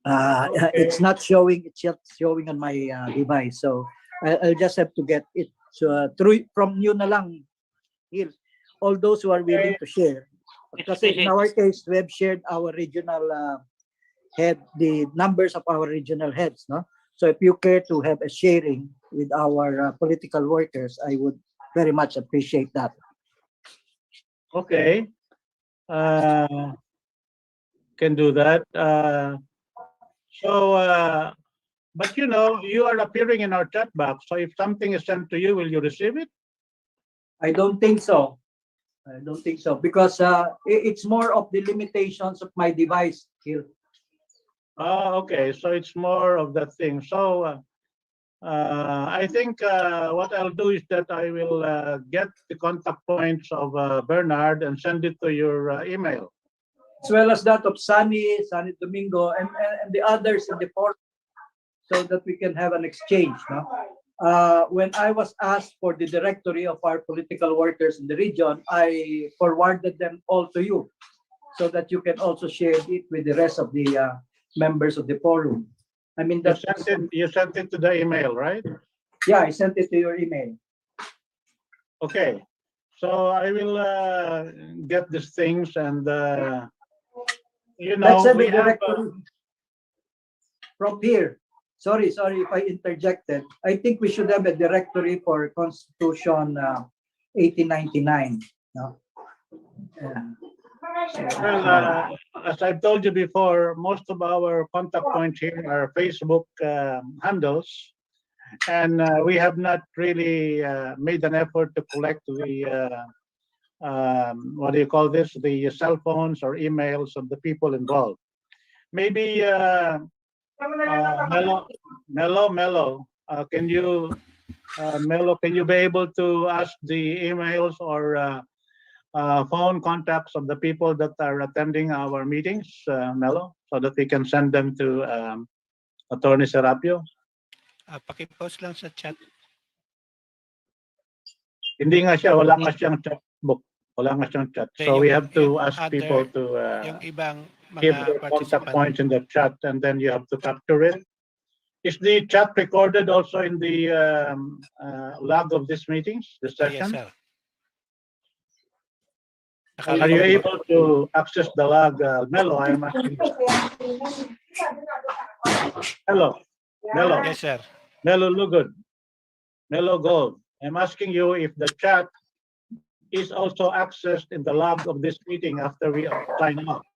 Okay. It's not showing. It's just showing on my device. So I'll just have to get it through from you na lang. Here, all those who are willing to share. Kasi in our case, we have shared our regional head, the numbers of our regional heads, no? So if you care to have a sharing with our political workers, I would very much appreciate that. Okay. Can do that. But you know, you are appearing in our chat box. So if something is sent to you, will you receive it? I don't think so. I don't think so because it's more of the limitations of my device here. Okay. So it's more of that thing. So I think what I'll do is that I will get the contact points of Bernard and send it to your email. As well as that of Sunny Domingo, and the others in the forum, so that we can have an exchange. No? When I was asked for the directory of our political workers in the region, I forwarded them all to you, so that you can also share it with the rest of the members of the forum. I mean, You sent it to the email, right? Yeah, I sent it to your email. Okay. So I will get these things and you know, Let's have we a have directory from here. Sorry if I interjected. I think we should have a directory for Constitution 1899. No? well, as I've told you before, most of our contact points here are Facebook handles, and we have not really made an effort to collect the what do you call this? The cell phones or emails of the people involved. Maybe Mello, can you be able to ask the emails or phone contacts of the people that are attending our meetings, Mello, so that we can send them to Attorney Serapio? Pakipost lang sa chat. Hindi nga siya, wala nga siyang chat book. Wala nga siyang chat. So we have to ask people to Yung ibang give mga their contact participant. points in the chat, and then you have to capture it. Is the chat recorded also in the log of these meetings, this Yes, session? sir. Are you able to access the log, Mello? I'm asking. Hello, Mello. Yes, sir. Mello Lugod. Mello Gold. I'm asking you if the chat is also accessed in the log of this meeting after we sign off.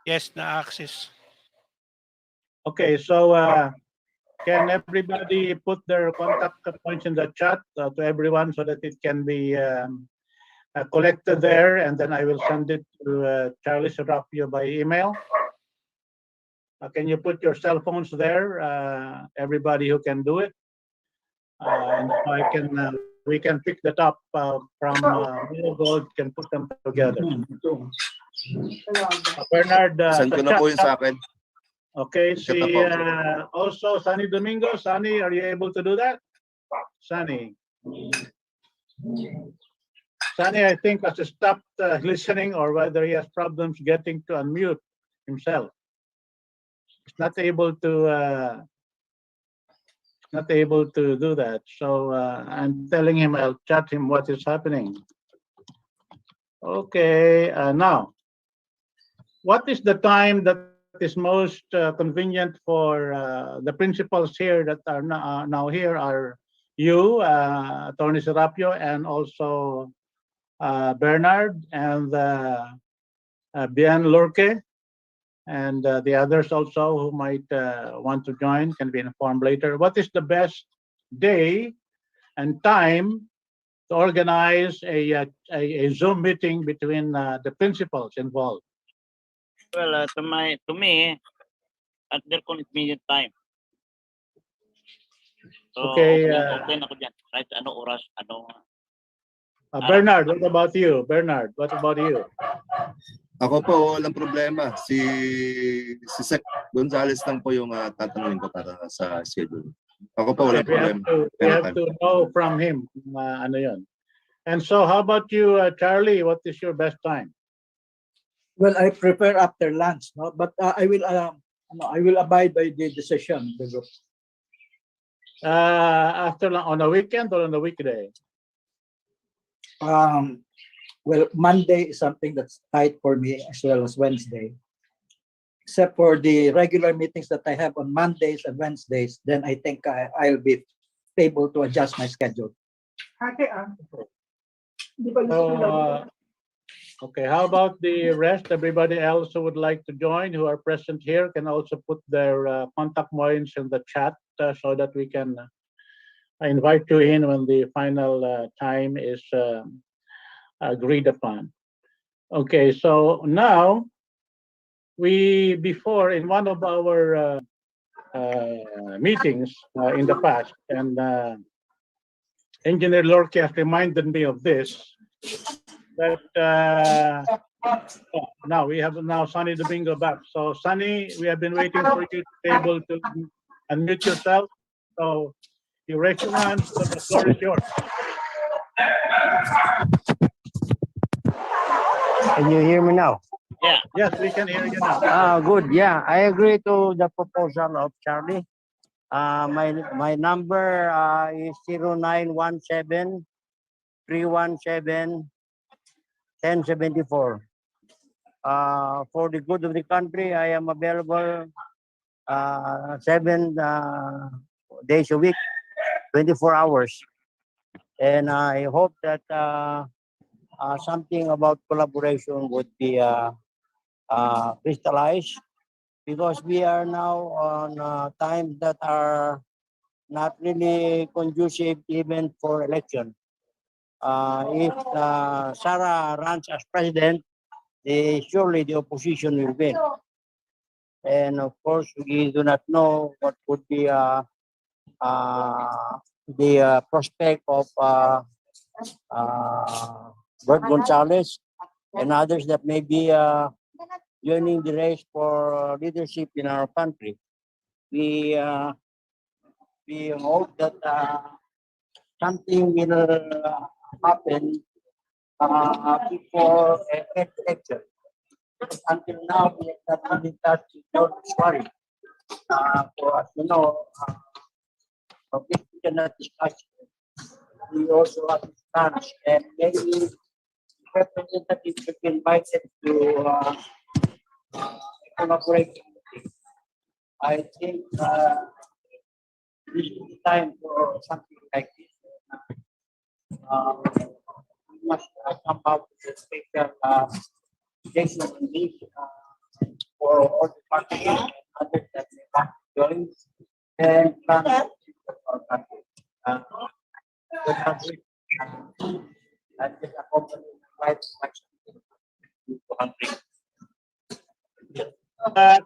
Yes, na-access. Okay, so can everybody put their contact points in the chat to everyone so that it can be collected there, and then I will send it to Charlie Serapio by email. Can you put your cell phones there, everybody who can do it? And so we can pick that up from Gold, can put them together. Bernard, Send ko na po yun sa akin. Okay, see, also Sunny Domingo. Sunny, are you able to do that? Sunny, I think has stopped listening, or whether he has problems getting to unmute himself. He's not able to do that. So I'm telling him I'll chat him what is happening. Okay, now, what is the time that is most convenient for the principals here that are now here are you, Attorney Serapio, and also Bernard and Lorque, and the others also who might want to join can be informed later. What is the best day and time to organize a Zoom meeting between the principals involved? Well, to me, at their convenient time. So, Okay, okay na ako dyan. Kahit ano oras, ano. Bernard, what about you? Bernard, what about you? Ako po, walang problema. Si Sec Gonzales lang po yung tatanungin ko para sa schedule. Ako po, walang problema. We have to know from him ano yun. And so, how about you, Charlie? What is your best time? Well, I prefer after lunch, no? But I will abide by the decision of the group. After on a weekend or on a weekday? Well, Monday is something that's tight for me as well as Wednesday. Except for the regular meetings that I have on Mondays and Wednesdays, then I think I'll be able to adjust my schedule. Okay, how about the rest? Everybody else who would like to join, who are present here, can also put their contact points in the chat so that we can invite you in when the final time is agreed upon. Okay, so now before in one of our meetings in the past, and Engineer Lorque has reminded me of this, that now we have Sunny Domingo back. So Sunny, we have been waiting for you to be able to unmute yourself. So you raise your hand, so the floor is yours. Can you hear me now? Yeah. Yes, we can hear you now. Good. Yeah, I agree to the proposal of Charlie. My number is 0917 317 1074. For the good of the country, I am available 7 days a week, 24 hours. And I hope that something about collaboration would be crystallized, because we are now on times that are not really conducive even for election. If Sarah runs as president, surely the opposition will win. And of course, we do not know what would be the prospect of Bert Gonzales and others that may be joining the race for leadership in our country. We hope that something will happen before next election. Until now, we have not been touched with worry. For us, you know, we cannot discuss. We also have to start, and maybe representatives should be invited to collaborate. I think this is the time for something like this. We must come out with a special station release for all the parties and others that may want to join and plan our country. The country and just accompany life to country.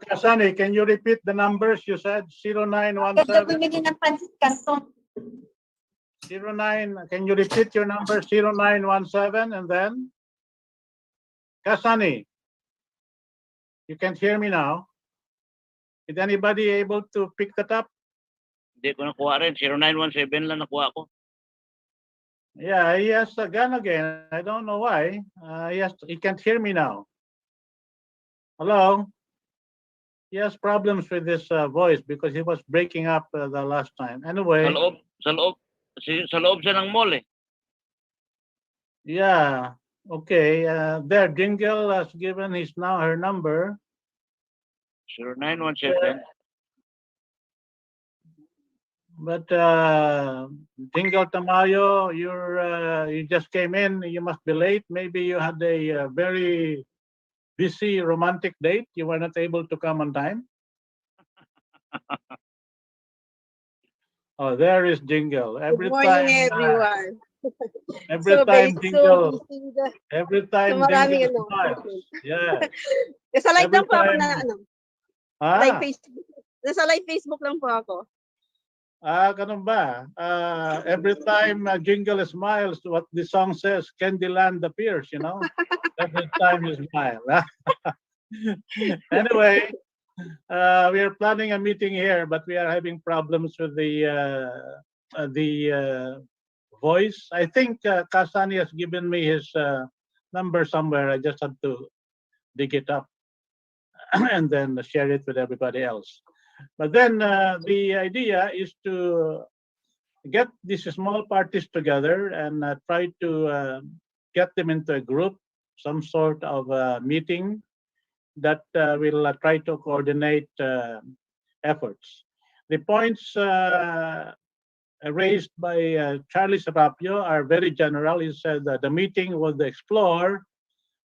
Kasani, can you repeat the numbers you said? 0917. 09. Can you repeat your number? 0917 and then? Kasani, you can't hear me now. Is anybody able to pick that up? Hindi ko nakuha rin. 0917 lang nakuha ko. Yeah, he has gone again. I don't know why. He can't hear me now. Hello? He has problems with his voice because he was breaking up the last time. Anyway. Sa loob siya ng mall eh. Yeah. Okay. There, Jingle has given her number. 0917. But Jingle Tamayo, you just came in. You must be late. Maybe you had a very busy romantic date. You were not able to come on time. Oh, there is Jingle. Every Good morning, time, everyone. every So time so Jingle, busy. every time maraming Jingle smiles. Yeah. Nasa live Every lang po ako time. na live Ah, Facebook. Nasa live Facebook lang po ako. ganun ba? Every time Jingle smiles, what the song says, Candyland appears, you know? Every time you smile. Anyway, we are planning a meeting here, but we are having problems with the voice. I think Kasani has given me his number somewhere. I just have to dig it up and then share it with everybody else. But then the idea is to get these small parties together and try to get them into a group, some sort of meeting that will try to coordinate efforts. The points raised by Charlie Serapio are very general. He said that the meeting will explore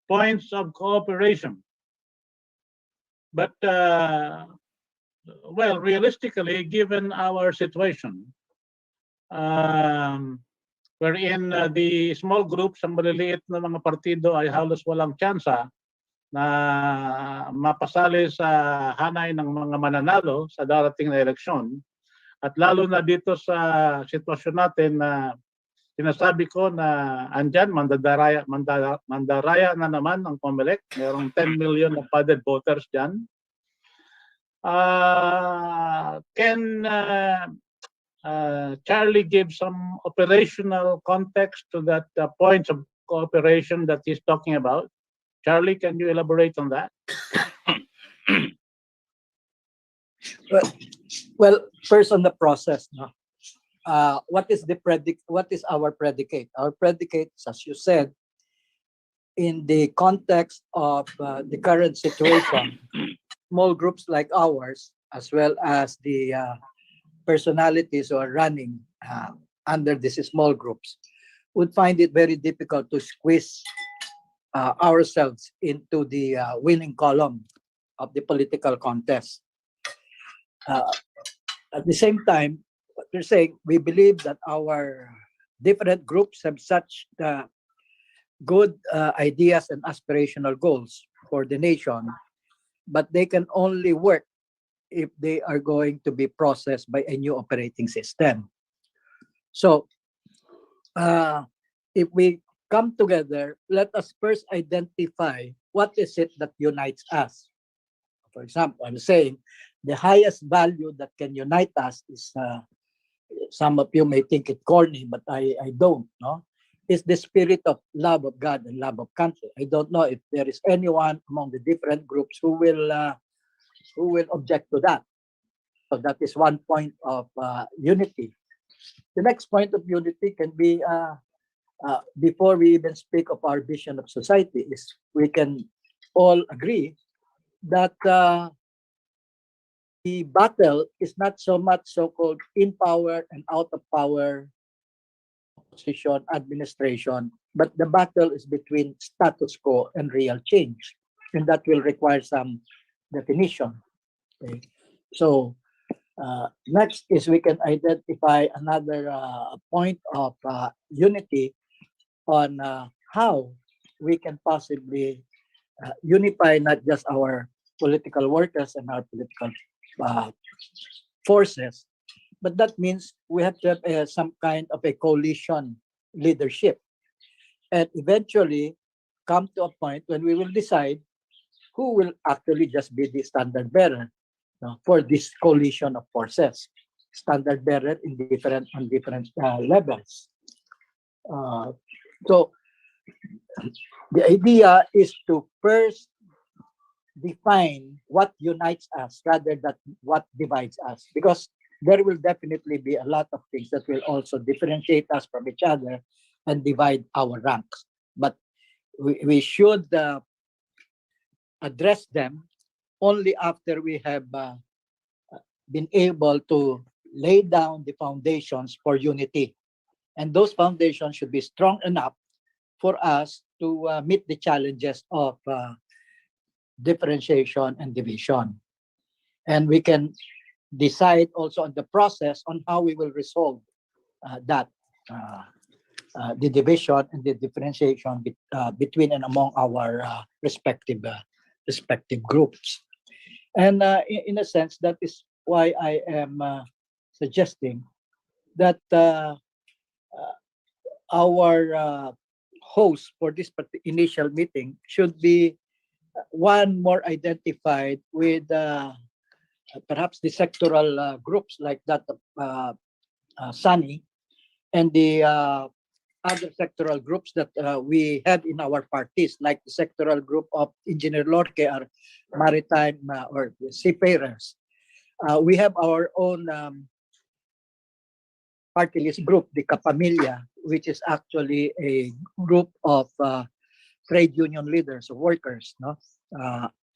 points of cooperation. But well, realistically, given our situation, wherein the small groups, ang maliliit na mga partido ay halos walang tsansa na mapasali sa hanay ng mga mananalo sa darating na eleksyon, at lalo na dito sa sitwasyon natin na sinasabi ko na andyan, mandaraya na naman ang COMELEC, mayroong 10 million na padded voters dyan. Can Charlie give some operational context to that points of cooperation that he's talking about? Charlie, can you elaborate on that? Well, first on the process, no? What is our predicate? Our predicate, as you said, in the context of the current situation, small groups like ours, as well as the personalities who are running under these small groups, would find it very difficult to squeeze ourselves into the winning column of the political contest. At the same time, what you're saying, we believe that our different groups have such good ideas and aspirational goals for the nation, but they can only work if they are going to be processed by a new operating system. So, if we come together, let us first identify what is it that unites us. For example, I'm saying the highest value that can unite us is, some of you may think it corny, but I don't, no? Is the spirit of love of God and love of country. I don't know if there is anyone among the different groups who will object to that. So that is one point of unity. The next point of unity can be, before we even speak of our vision of society, is we can all agree that the battle is not so much so-called in power and out of power opposition administration, but the battle is between status quo and real change, and that will require some definition. Okay. So next is we can identify another point of unity on how we can possibly unify not just our political workers and our political forces, but that means we have to have some kind of a coalition leadership, and eventually come to a point when we will decide who will actually just be the standard bearer, for this coalition of forces, standard bearer on different levels. So the idea is to first define what unites us rather than what divides us, because there will definitely be a lot of things that will also differentiate us from each other and divide our ranks. But we should address them only after we have been able to lay down the foundations for unity. And those foundations should be strong enough for us to meet the challenges of differentiation and division. And we can decide also on the process on how we will resolve that, the division and the differentiation between and among our respective groups. And in a sense, that is why I am suggesting that our host for this initial meeting should be one more identified with perhaps the sectoral groups like that of Sunny, and the other sectoral groups that we have in our parties, like the sectoral group of Engineer Lorque or maritime or seafarers. We have our own party list group, the Kapamilya, which is actually a group of trade union leaders, of workers, no?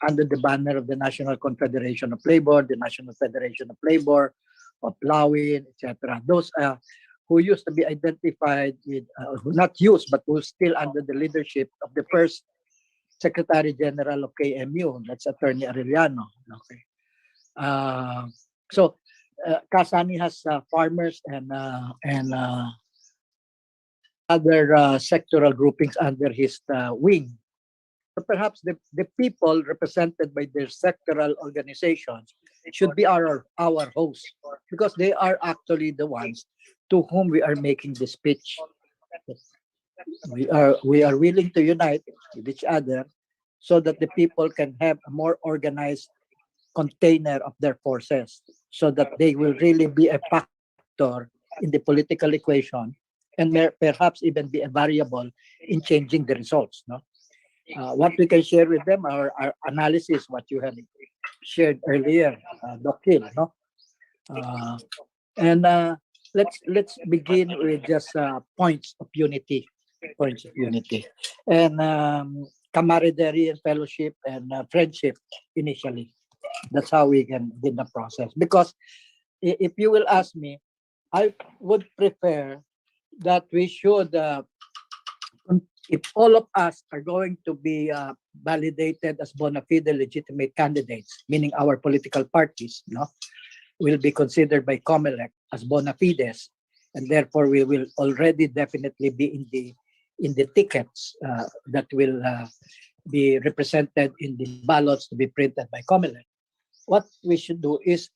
Under the banner of the National Confederation of Labor, the National Federation of Labor, of Plowin, etc. Those who used to be identified with, not used, but who still under the leadership of the first Secretary General of KMU, that's Attorney Arellano. Okay. So Kasani has farmers and other sectoral groupings under his wing. So perhaps the people represented by their sectoral organizations should be our hosts, because they are actually the ones to whom we are making the speech. We are willing to unite with each other so that the people can have a more organized container of their forces, so that they will really be a factor in the political equation and perhaps even be a variable in changing the results. No, what we can share with them are our analysis, what you have shared earlier, Doc Hill. No, and let's begin with just points of unity, and camaraderie and fellowship and friendship initially. That's how we can begin the process. Because if you will ask me, I would prefer that we should, if all of us are going to be validated as bona fide legitimate candidates, meaning our political parties, no, will be considered by COMELEC as bona fides, and therefore we will already definitely be in the tickets that will be represented in the ballots to be printed by COMELEC. What we should do is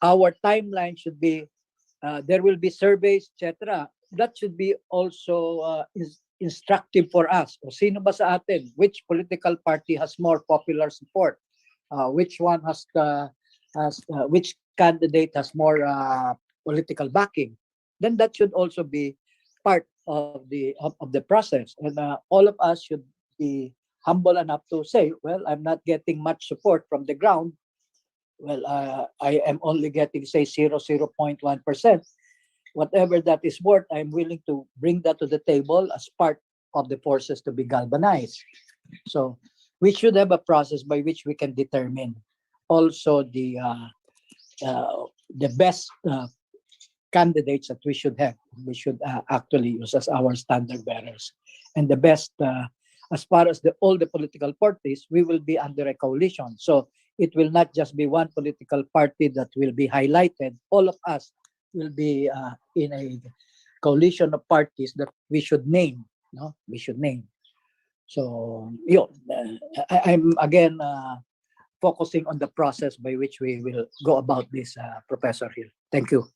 our timeline should be, there will be surveys, etc. That should be also instructive for us. O sino ba sa atin? Which political party has more popular support? Which one which candidate has more political backing? Then that should also be part of the process. And all of us should be humble enough to say, well, I'm not getting much support from the ground. Well, I am only getting, say, 0.1%. Whatever that is worth, I'm willing to bring that to the table as part of the forces to be galvanized. So we should have a process by which we can determine also the best candidates that we should have. We should actually use as our standard bearers. And the best, as far as all the political parties, we will be under a coalition. So it will not just be one political party that will be highlighted. All of us will be in a coalition of parties that we should name. No, we should name. So I'm again focusing on the process by which we will go about this, Professor Hill. Thank you.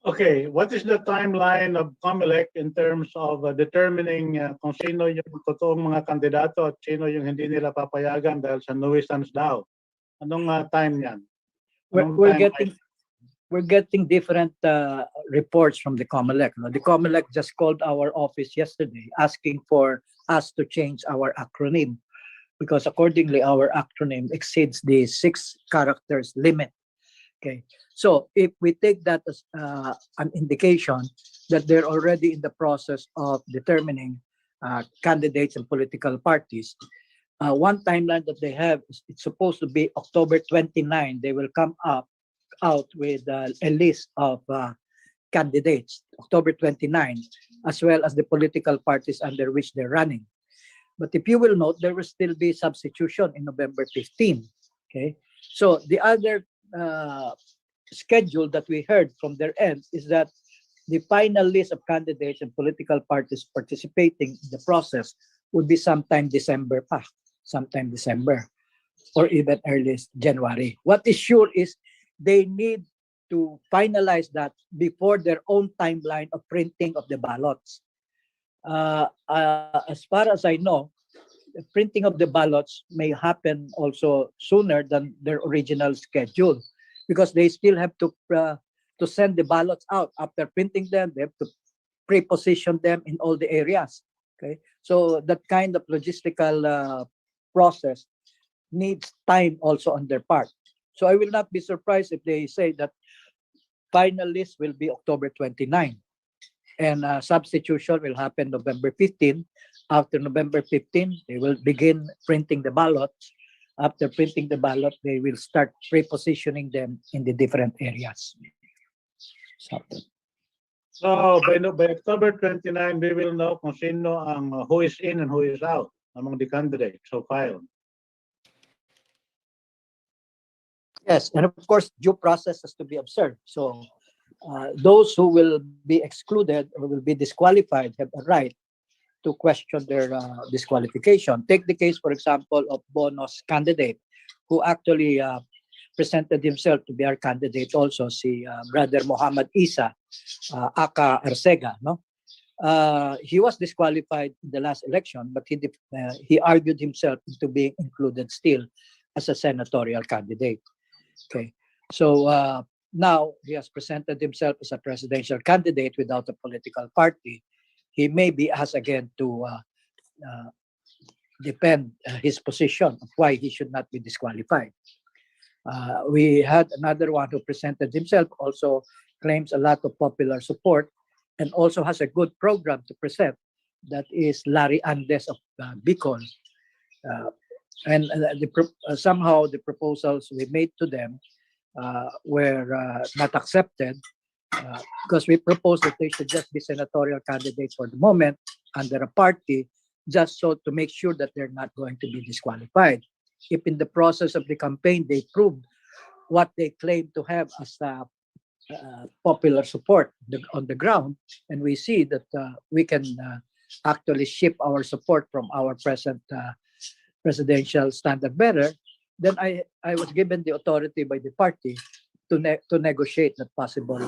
Okay, what is the timeline of COMELEC in terms of determining kung sino yung totoong mga kandidato at sino yung hindi nila papayagan dahil sa nuisance daw? Anong time yan? We're getting different reports from the COMELEC. No? The COMELEC just called our office yesterday asking for us to change our acronym, because accordingly our acronym exceeds the 6 characters limit. Okay, so if we take that as an indication that they're already in the process of determining candidates and political parties, one timeline that they have, it's supposed to be October 29. They will come out with a list of candidates, October 29, as well as the political parties under which they're running. But if you will note, there will still be substitution in November 15. Okay, so the other schedule that we heard from their end is that the final list of candidates and political parties participating in the process would be sometime December, or even early January. What is sure is they need to finalize that before their own timeline of printing of the ballots. As far as I know, the printing of the ballots may happen also sooner than their original schedule, because they still have to send the ballots out. After printing them, they have to pre-position them in all the areas. Okay, so that kind of logistical process needs time also on their part. So I will not be surprised if they say that final list will be October 29, and substitution will happen November 15. After November 15, they will begin printing the ballots. After printing the ballot, they will start pre-positioning them in the different areas. So by October 29, we will know kung sino ang who is in and who is out among the candidates so filed. Yes, and of course, due process has to be observed. So those who will be excluded or will be disqualified have a right to question their disqualification. Take the case, for example, of Bono's candidate, who actually presented himself to be our candidate also, si Brother Muhammad Isa, Aka Arcega. No? He was disqualified in the last election, but he argued himself into being included still as a senatorial candidate. Okay, so now he has presented himself as a presidential candidate without a political party. He maybe has again to defend his position of why he should not be disqualified. We had another one who presented himself, also claims a lot of popular support, and also has a good program to present. That is Larry Andes of Bicol. And somehow the proposals we made to them were not accepted, because we proposed that they should just be senatorial candidates for the moment under a party, just so to make sure that they're not going to be disqualified. If in the process of the campaign they proved what they claim to have as popular support on the ground, and we see that we can actually shift our support from our present presidential standard bearer, then I was given the authority by the party to negotiate that possible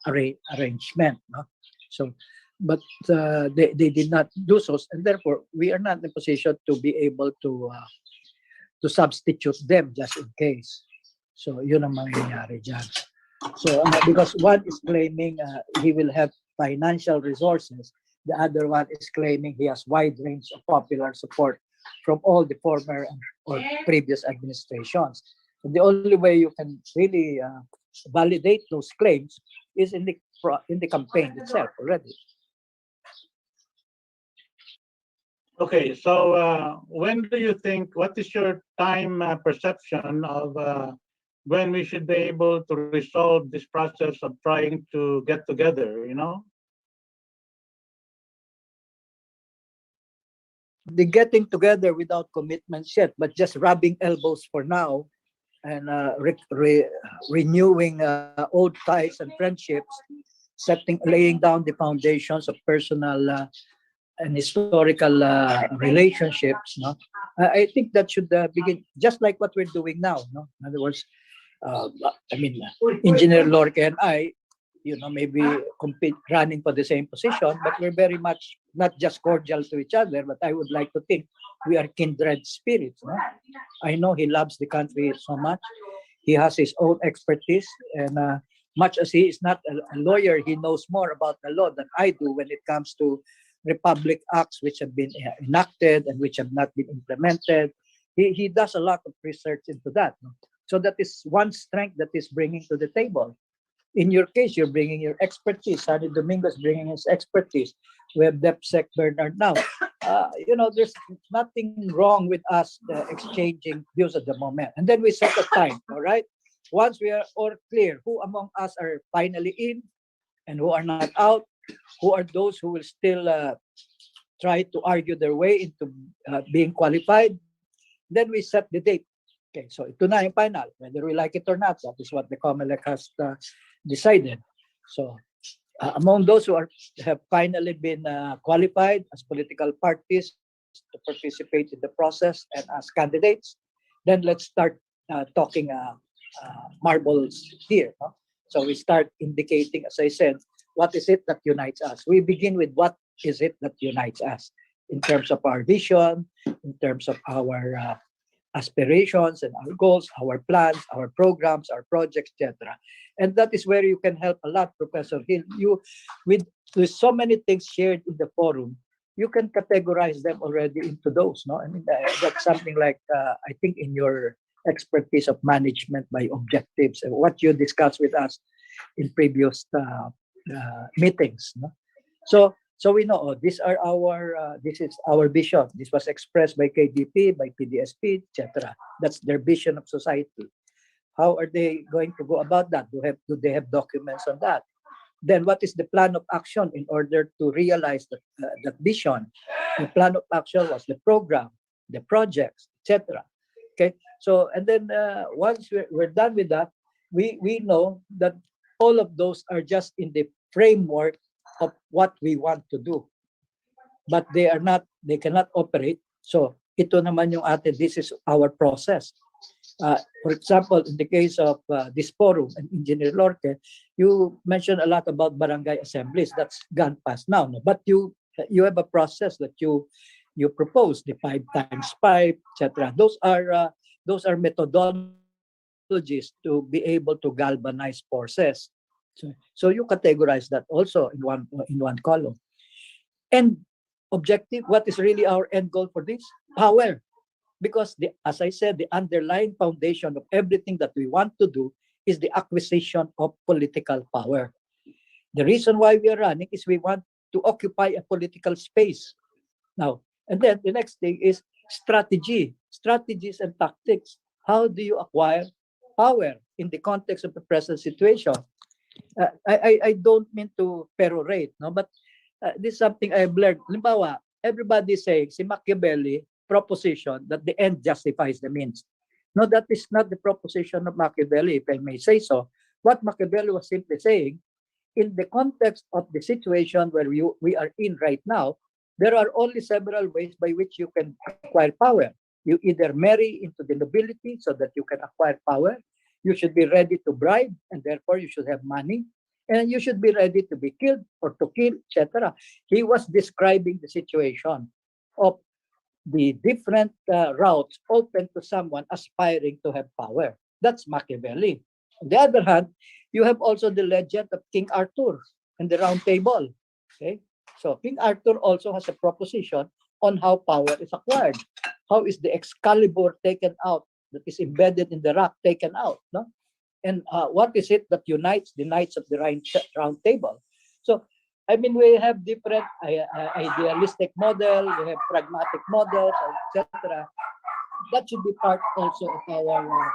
arrangement. No? So, but they did not do so, and therefore we are not in a position to be able to substitute them just in case. So yun ang mangyayari dyan. So because one is claiming he will have financial resources, the other one is claiming he has wide range of popular support from all the former or previous administrations. So the only way you can really validate those claims is in the campaign itself already. Okay, so when do you think, what is your time perception of when we should be able to resolve this process of trying to get together, you know? The getting together without commitments yet, but just rubbing elbows for now and renewing old ties and friendships, laying down the foundations of personal and historical relationships. No, I think that should begin just like what we're doing now. No, in other words, I mean, Engineer Lorque and I, maybe running for the same position, but we're very much not just cordial to each other, but I would like to think we are kindred spirits. No? I know he loves the country so much. He has his own expertise, and much as he is not a lawyer, he knows more about the law than I do when it comes to Republic Acts which have been enacted and which have not been implemented. He does a lot of research into that. No? So that is one strength that is bringing to the table. In your case, you're bringing your expertise. Sandy Domingo is bringing his expertise. We have DepSec Bernard now. there's nothing wrong with us exchanging views at the moment. And then we set a time, all right? Once we are all clear who among us are finally in and who are not out, who are those who will still try to argue their way into being qualified, then we set the date. Okay, so ito na yung final, whether we like it or not. That is what the COMELEC has decided. So among those who have finally been qualified as political parties to participate in the process and as candidates, then let's start talking marbles here. No? So we start indicating, as I said, what is it that unites us? We begin with what is it that unites us in terms of our vision, in terms of our aspirations and our goals, our plans, our programs, our projects, etc. And that is where you can help a lot, Professor Hill. You, with so many things shared in the forum, you can categorize them already into those. No, I mean that's something like I think in your expertise of management by objectives and what you discussed with us in previous meetings. No? So we know these are our this is our vision. This was expressed by KDP, by PDSP, etc. That's their vision of society. How are they going to go about that? Do they have documents on that? Then what is the plan of action in order to realize that vision? The plan of action was the program, the projects, etc. Okay. So and then once we're done with that, we know that all of those are just in the framework of what we want to do, but they cannot operate. So ito naman yung this is our process. For example, in the case of this forum and Engineer Lorque, you mentioned a lot about barangay assemblies. That's gone past now, no? But you have a process that you propose, the 5x5, etc. Those are methodologies to be able to galvanize forces. So you categorize that also in one column. And objective, what is really our end goal for this? Power. Because as I said, the underlying foundation of everything that we want to do is the acquisition of political power. The reason why we are running is we want to occupy a political space. Now, and then the next thing is strategies and tactics. How do you acquire power in the context of the present situation? I don't mean to perorate, no, but this is something I've learned. Limbawa, everybody saying si Machiavelli proposition that the end justifies the means. No, that is not the proposition of Machiavelli, if I may say so. What Machiavelli was simply saying, in the context of the situation where we are in right now, there are only several ways by which you can acquire power. You either marry into the nobility so that you can acquire power. You should be ready to bribe, and therefore you should have money. And you should be ready to be killed or to kill, etc. He was describing the situation of the different routes open to someone aspiring to have power. That's Machiavelli. On the other hand, you have also the legend of King Arthur and the Round Table. Okay, so King Arthur also has a proposition on how power is acquired. How is the Excalibur taken out that is embedded in the rock taken out? No, and what is it that unites the knights of the Round Table? So I mean, we have different idealistic model, we have pragmatic models, etc. That should be part also of our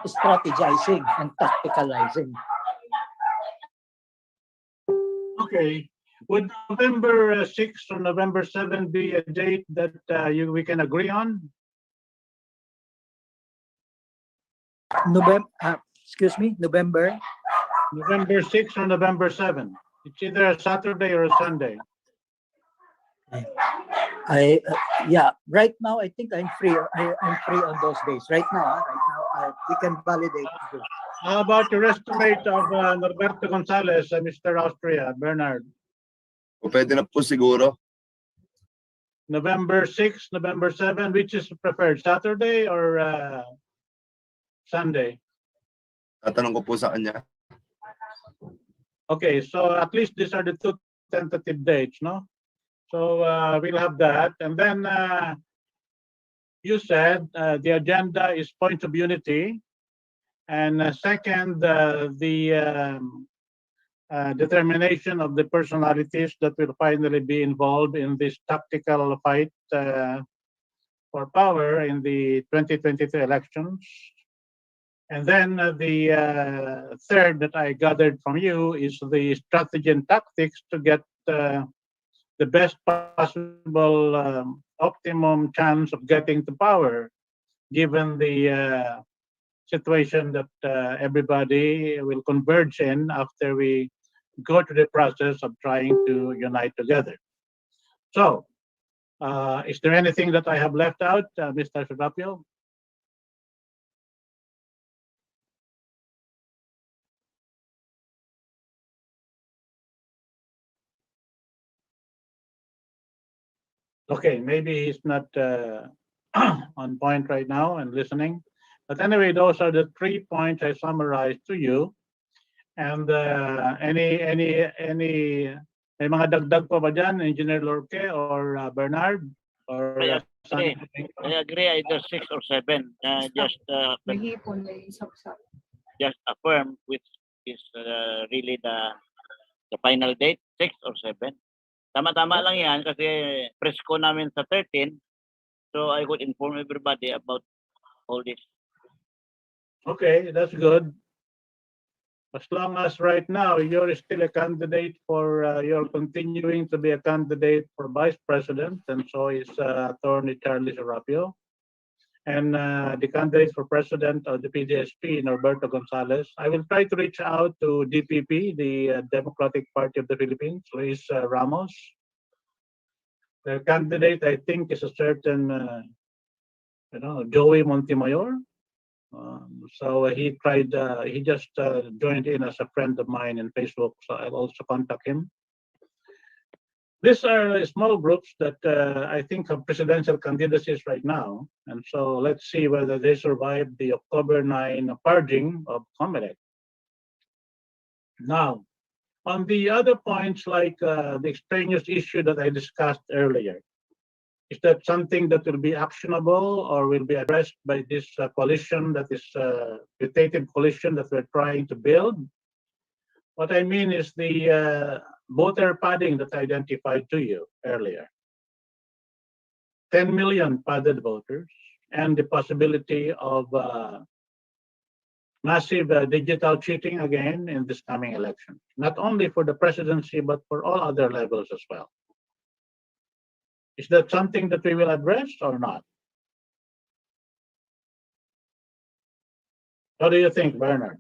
strategizing and tacticalizing. Okay. Would November 6 or November 7 be a date that we can agree on? November 6 or November 7. It's either a Saturday or a Sunday. Yeah. Right now, I think I'm free. I'm free on those days. Right now, we can validate. How about your estimate of Norberto Gonzalez, Mr. Austria, Bernard? O pwede na po siguro. November 6, November 7, which is preferred, Saturday or Sunday? Tatanong ko po sa kanya. Okay, so at least these are the two tentative dates, no? So we'll have that. And then you said the agenda is points of unity. And second, the determination of the personalities that will finally be involved in this tactical fight for power in the 2022 elections. And then the third that I gathered from you is the strategy and tactics to get the best possible optimum chance of getting to power, given the situation that everybody will converge in after we go through the process of trying to unite together. So, is there anything that I have left out, Mr. Serapio? Okay, maybe he's not on point right now and listening. But anyway, those are the 3 points I summarized to you. And may mga dagdag pa ba dyan, Engineer Lorque or Bernard? Or I agree either 6 or 7. Just affirm which is really the final date, 6 or 7. Tama-tama lang yan kasi presko namin sa 13. So I would inform everybody about all this. Okay, that's good. As long as right now you're still a candidate for, you're continuing to be a candidate for Vice President, and so is Attorney Charlie Serapio. And the candidate for President of the PDSP, Norberto Gonzalez. I will try to reach out to DPP, the Democratic Party of the Philippines, Luis Ramos. The candidate, I think, is a certain, Joey Montemayor. So he just joined in as a friend of mine in Facebook, so I'll also contact him. These are small groups that I think have presidential candidacies right now, and so let's see whether they survive the October 9 purging of COMELEC. Now, on the other points, like the extraneous issue that I discussed earlier, is that something that will be actionable or will be addressed by this coalition that is rotated coalition that we're trying to build? What I mean is the voter padding that I identified to you earlier. 10 million padded voters and the possibility of massive digital cheating again in this coming election, not only for the presidency, but for all other levels as well. Is that something that we will address or not? What do you think, Bernard?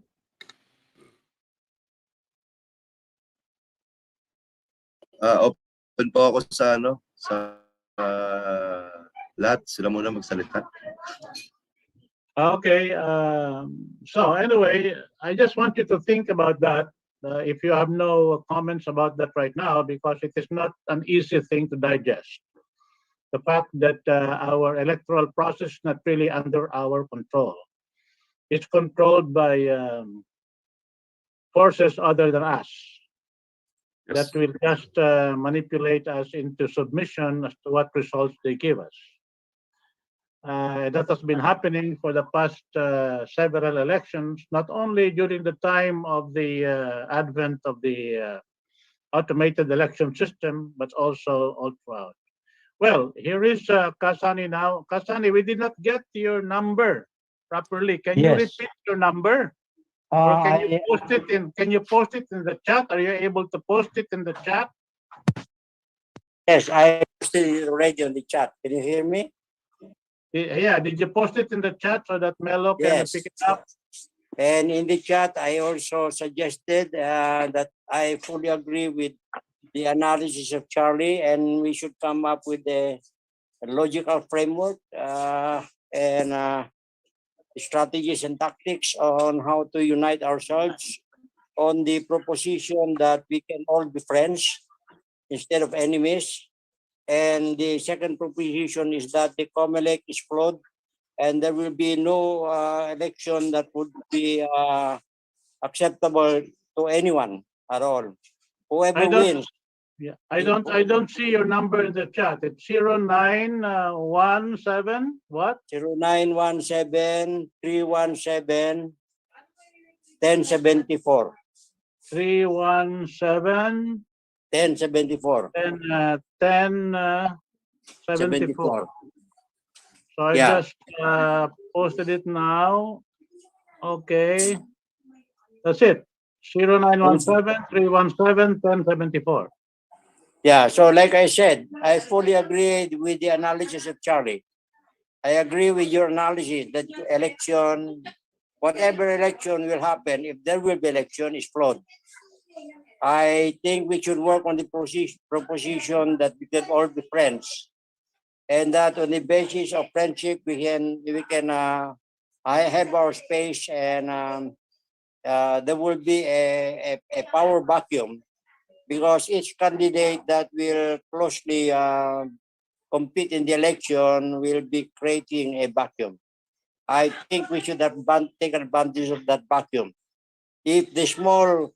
Open po ako sa lahat. Sila muna magsalita. Okay. So anyway, I just want you to think about that. If you have no comments about that right now, because it is not an easy thing to digest. The fact that our electoral process is not really under our control. It's controlled by forces other than us. Yes. That will just manipulate us into submission as to what results they give us. That has been happening for the past several elections, not only during the time of the advent of the automated election system, but also all throughout. Well, here is Kasani now. Kasani, we did not get your number properly. Can you repeat your number? Or can you post it in? Can you post it in the chat? Are you able to post it in the chat? Yes, I posted it already on the chat. Can you hear me? Yeah. Did you post it in the chat so that Melo can pick it up? And in the chat, I also suggested that I fully agree with the analysis of Charlie, and we should come up with a logical framework and strategies and tactics on how to unite ourselves on the proposition that we can all be friends instead of enemies. And the second proposition is that the COMELEC is flawed and there will be no election that would be acceptable to anyone at all. Whoever wins. Yeah, I don't see your number in the chat. It's 0917 what? 0917 317 1074. 317 1074. 1074. So I Yeah. just posted it now. Okay. That's it. 0917-317-1074. Yeah, so like I said, I fully agree with the analysis of Charlie. I agree with your analysis that election, whatever election will happen, if there will be election, is flawed. I think we should work on the proposition that we can all be friends, and that on the basis of friendship we can I have our space, and there will be a power vacuum, because each candidate that will closely compete in the election will be creating a vacuum. I think we should take advantage of that vacuum. If the small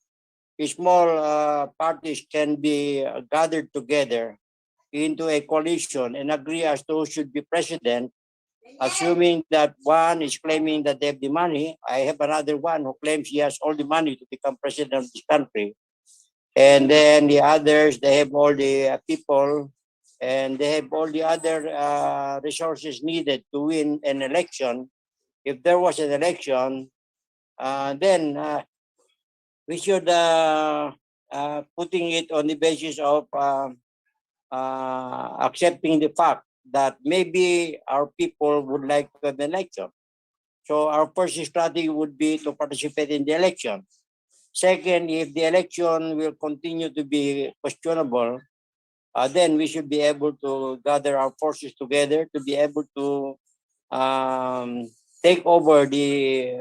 parties can be gathered together into a coalition and agree as to who should be president, assuming that one is claiming that they have the money, I have another one who claims he has all the money to become president of this country, and then the others, they have all the people, and they have all the other resources needed to win an election. If there was an election, then we should putting it on the basis of accepting the fact that maybe our people would like to have an election. So our first strategy would be to participate in the election. Second, if the election will continue to be questionable, then we should be able to gather our forces together to be able to take over the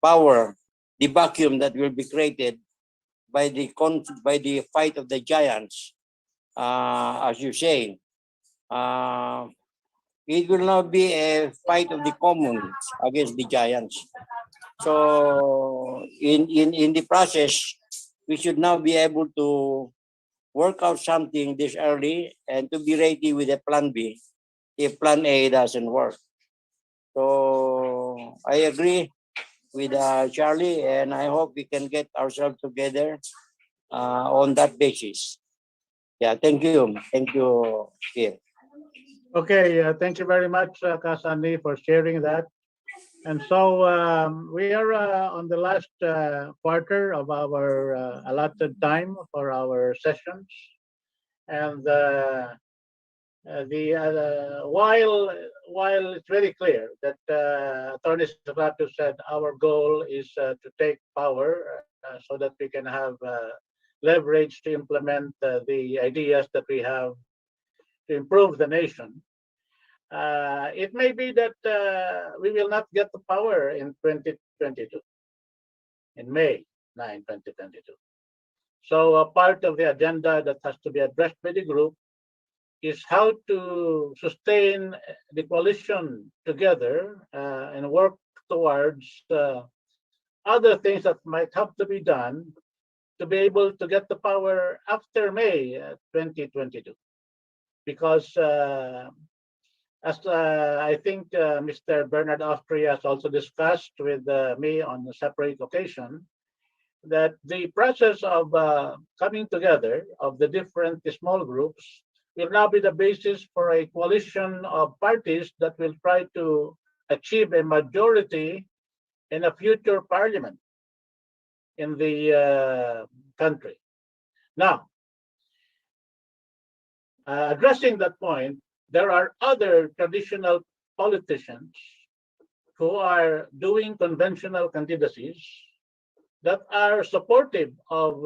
power, the vacuum that will be created by the fight of the giants, as you say. It will not be a fight of the commons against the giants. So in the process, we should now be able to work out something this early and to be ready with a plan B if plan A doesn't work. So I agree with Charlie, and I hope we can get ourselves together on that basis. Yeah, thank you. Thank you, Pierre. Okay, thank you very much, Kasani, for sharing that. And so we are on the last quarter of our allotted time for our sessions. And while it's very clear that Attorney Sabato said our goal is to take power so that we can have leverage to implement the ideas that we have to improve the nation. It may be that we will not get the power in 2022, in May 9, 2022. So part of the agenda that has to be addressed by the group is how to sustain the coalition together and work towards other things that might have to be done to be able to get the power after May 2022. Because as I think Mr. Bernard Austria has also discussed with me on a separate occasion, that the process of coming together of the different small groups will now be the basis for a coalition of parties that will try to achieve a majority in a future parliament in the country. Now, addressing that point, there are other traditional politicians who are doing conventional candidacies that are supportive of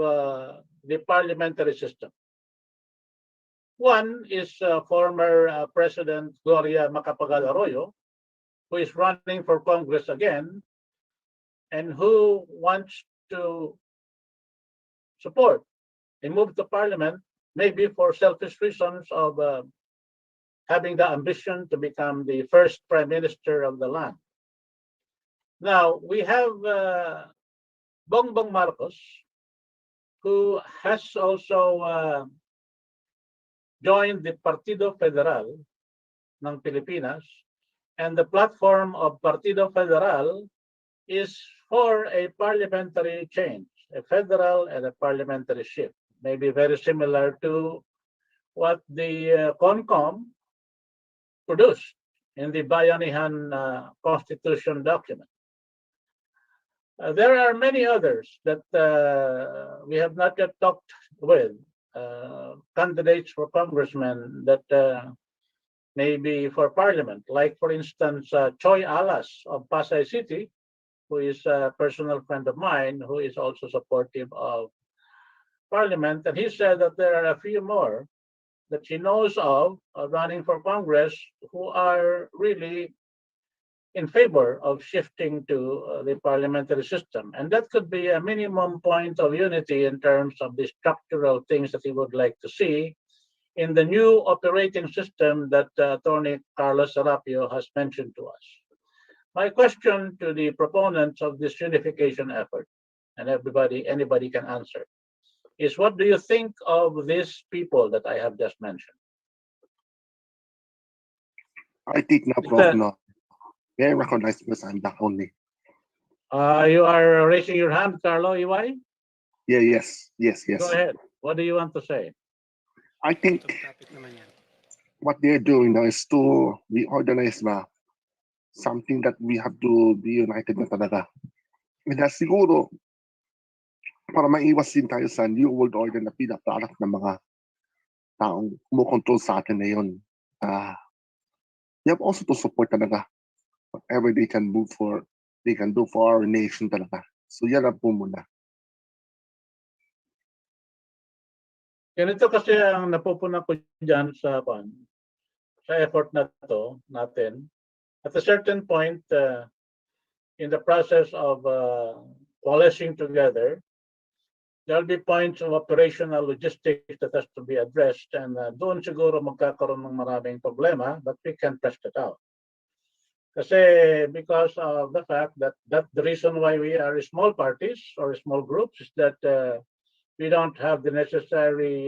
the parliamentary system. One is former President Gloria Macapagal Arroyo, who is running for Congress again, and who wants to support a move to Parliament, maybe for selfish reasons of having the ambition to become the first Prime Minister of the land. Now, we have Bongbong Marcos, who has also joined the Partido Federal ng Pilipinas, and the platform of Partido Federal is for a parliamentary change, a federal and a parliamentary shift. Maybe very similar to what the CONCOM produced in the Bayanihan Constitution document. There are many others that we have not yet talked with, candidates for congressmen that maybe for parliament, like for instance, Choi Alas of Pasay City, who is a personal friend of mine, who is also supportive of parliament. And he said that there are a few more that he knows of running for Congress who are really in favor of shifting to the parliamentary system. And that could be a minimum point of unity in terms of the structural things that he would like to see in the new operating system that Attorney Carlos Serapio has mentioned to us. My question to the proponents of this unification effort, and anybody can answer, is what do you think of these people that I have just mentioned? I think no problem. May I recognize because I'm back only. You are raising your hand, Carlo Iway? Yeah, yes. Go ahead. What do you want to say? I think what they're doing now is to reorganize something that we have to be united na talaga. And that's siguro, para maiwas din tayo sa new world order na pinaplanak ng mga taong kumukontrol sa atin na yun. You have also to support talaga whatever they can do for our nation talaga. So yan ang po muna. Ganito kasi ang napupuna ko dyan sa effort na to natin. At a certain point in the process of coalescing together, there'll be points of operational logistics that has to be addressed, and doon siguro magkakaroon ng maraming problema, but we can test it out. Kasi because of the fact that the reason why we are small parties or small groups is that we don't have the necessary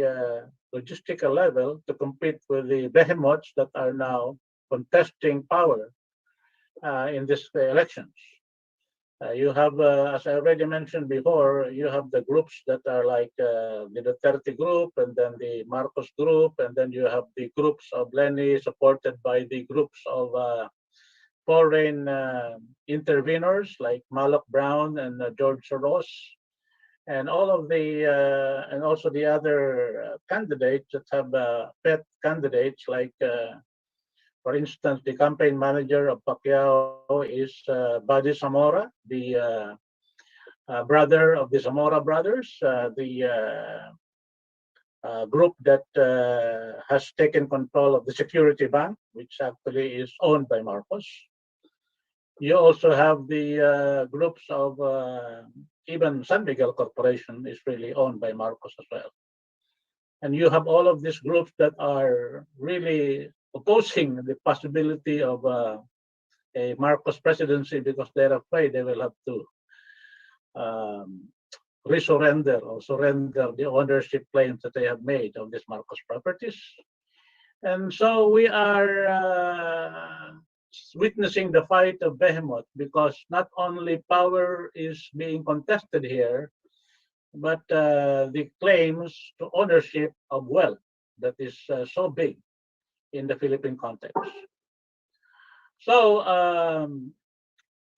logistical level to compete with the behemoths that are now contesting power in these elections. You have, as I already mentioned before, you have the groups that are like the Duterte group, and then the Marcos group, and then you have the groups of Lenny supported by the groups of foreign interveners like Malak Brown and George Soros, and all of the and also the other candidates that have pet candidates like. For instance, the campaign manager of Pacquiao is Buddy Zamora, the brother of the Zamora brothers, the group that has taken control of the security bank, which actually is owned by Marcos. You also have the groups of even San Miguel Corporation is really owned by Marcos as well. And you have all of these groups that are really opposing the possibility of a Marcos presidency because they're afraid they will have to surrender the ownership claims that they have made of these Marcos properties. And so we are witnessing the fight of behemoth because not only power is being contested here, but the claims to ownership of wealth that is so big in the Philippine context. So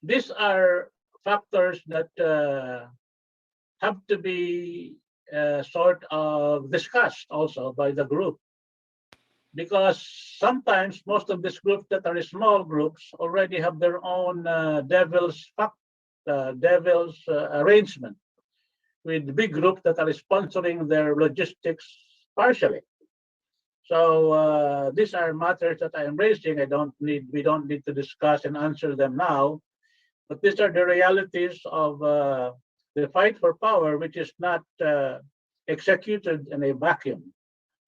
these are factors that have to be sort of discussed also by the group, because sometimes most of these groups that are small groups already have their own devil's arrangement with big groups that are sponsoring their logistics partially. So these are matters that I am raising. We don't need to discuss and answer them now, but these are the realities of the fight for power, which is not executed in a vacuum,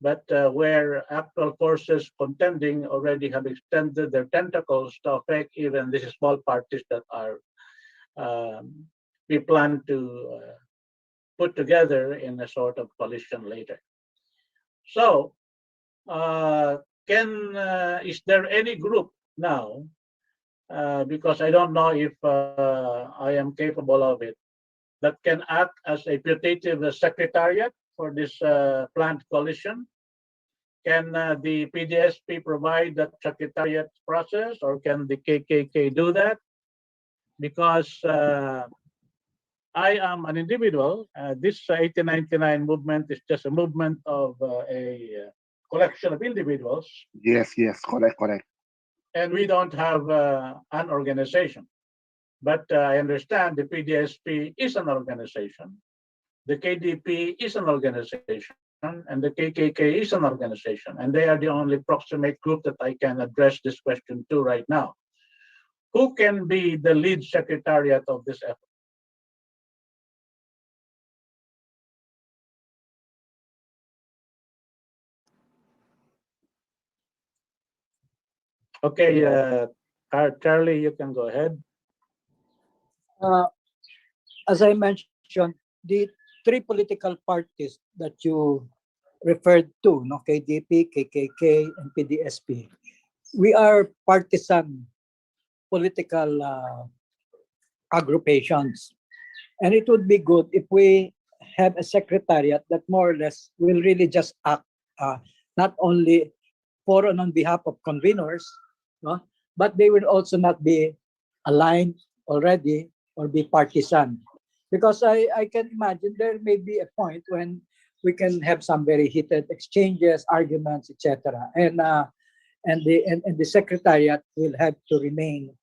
but where actual forces contending already have extended their tentacles to affect even these small parties that are we plan to put together in a sort of coalition later. So. Is there any group now, because I don't know if I am capable of it, that can act as a putative secretariat for this planned coalition? Can the PDSP provide that secretariat process, or can the KKK do that? Because I am an individual. This 1899 movement is just a movement of a collection of individuals, Yes, yes, correct, correct. and we don't have an organization. But I understand the PDSP is an organization, the KDP is an organization, and the KKK is an organization, and they are the only proximate group that I can address this question to right now. Who can be the lead secretariat of this effort? Okay, Charlie, you can go ahead. As I mentioned, the three political parties that you referred to, no, KDP, KKK, and PDSP, we are partisan political agrupations. And it would be good if we have a secretariat that more or less will really just act not only for and on behalf of conveners, no, but they will also not be aligned already or be partisan. Because I can imagine there may be a point when we can have some very heated exchanges, arguments, etc. And the secretariat will have to remain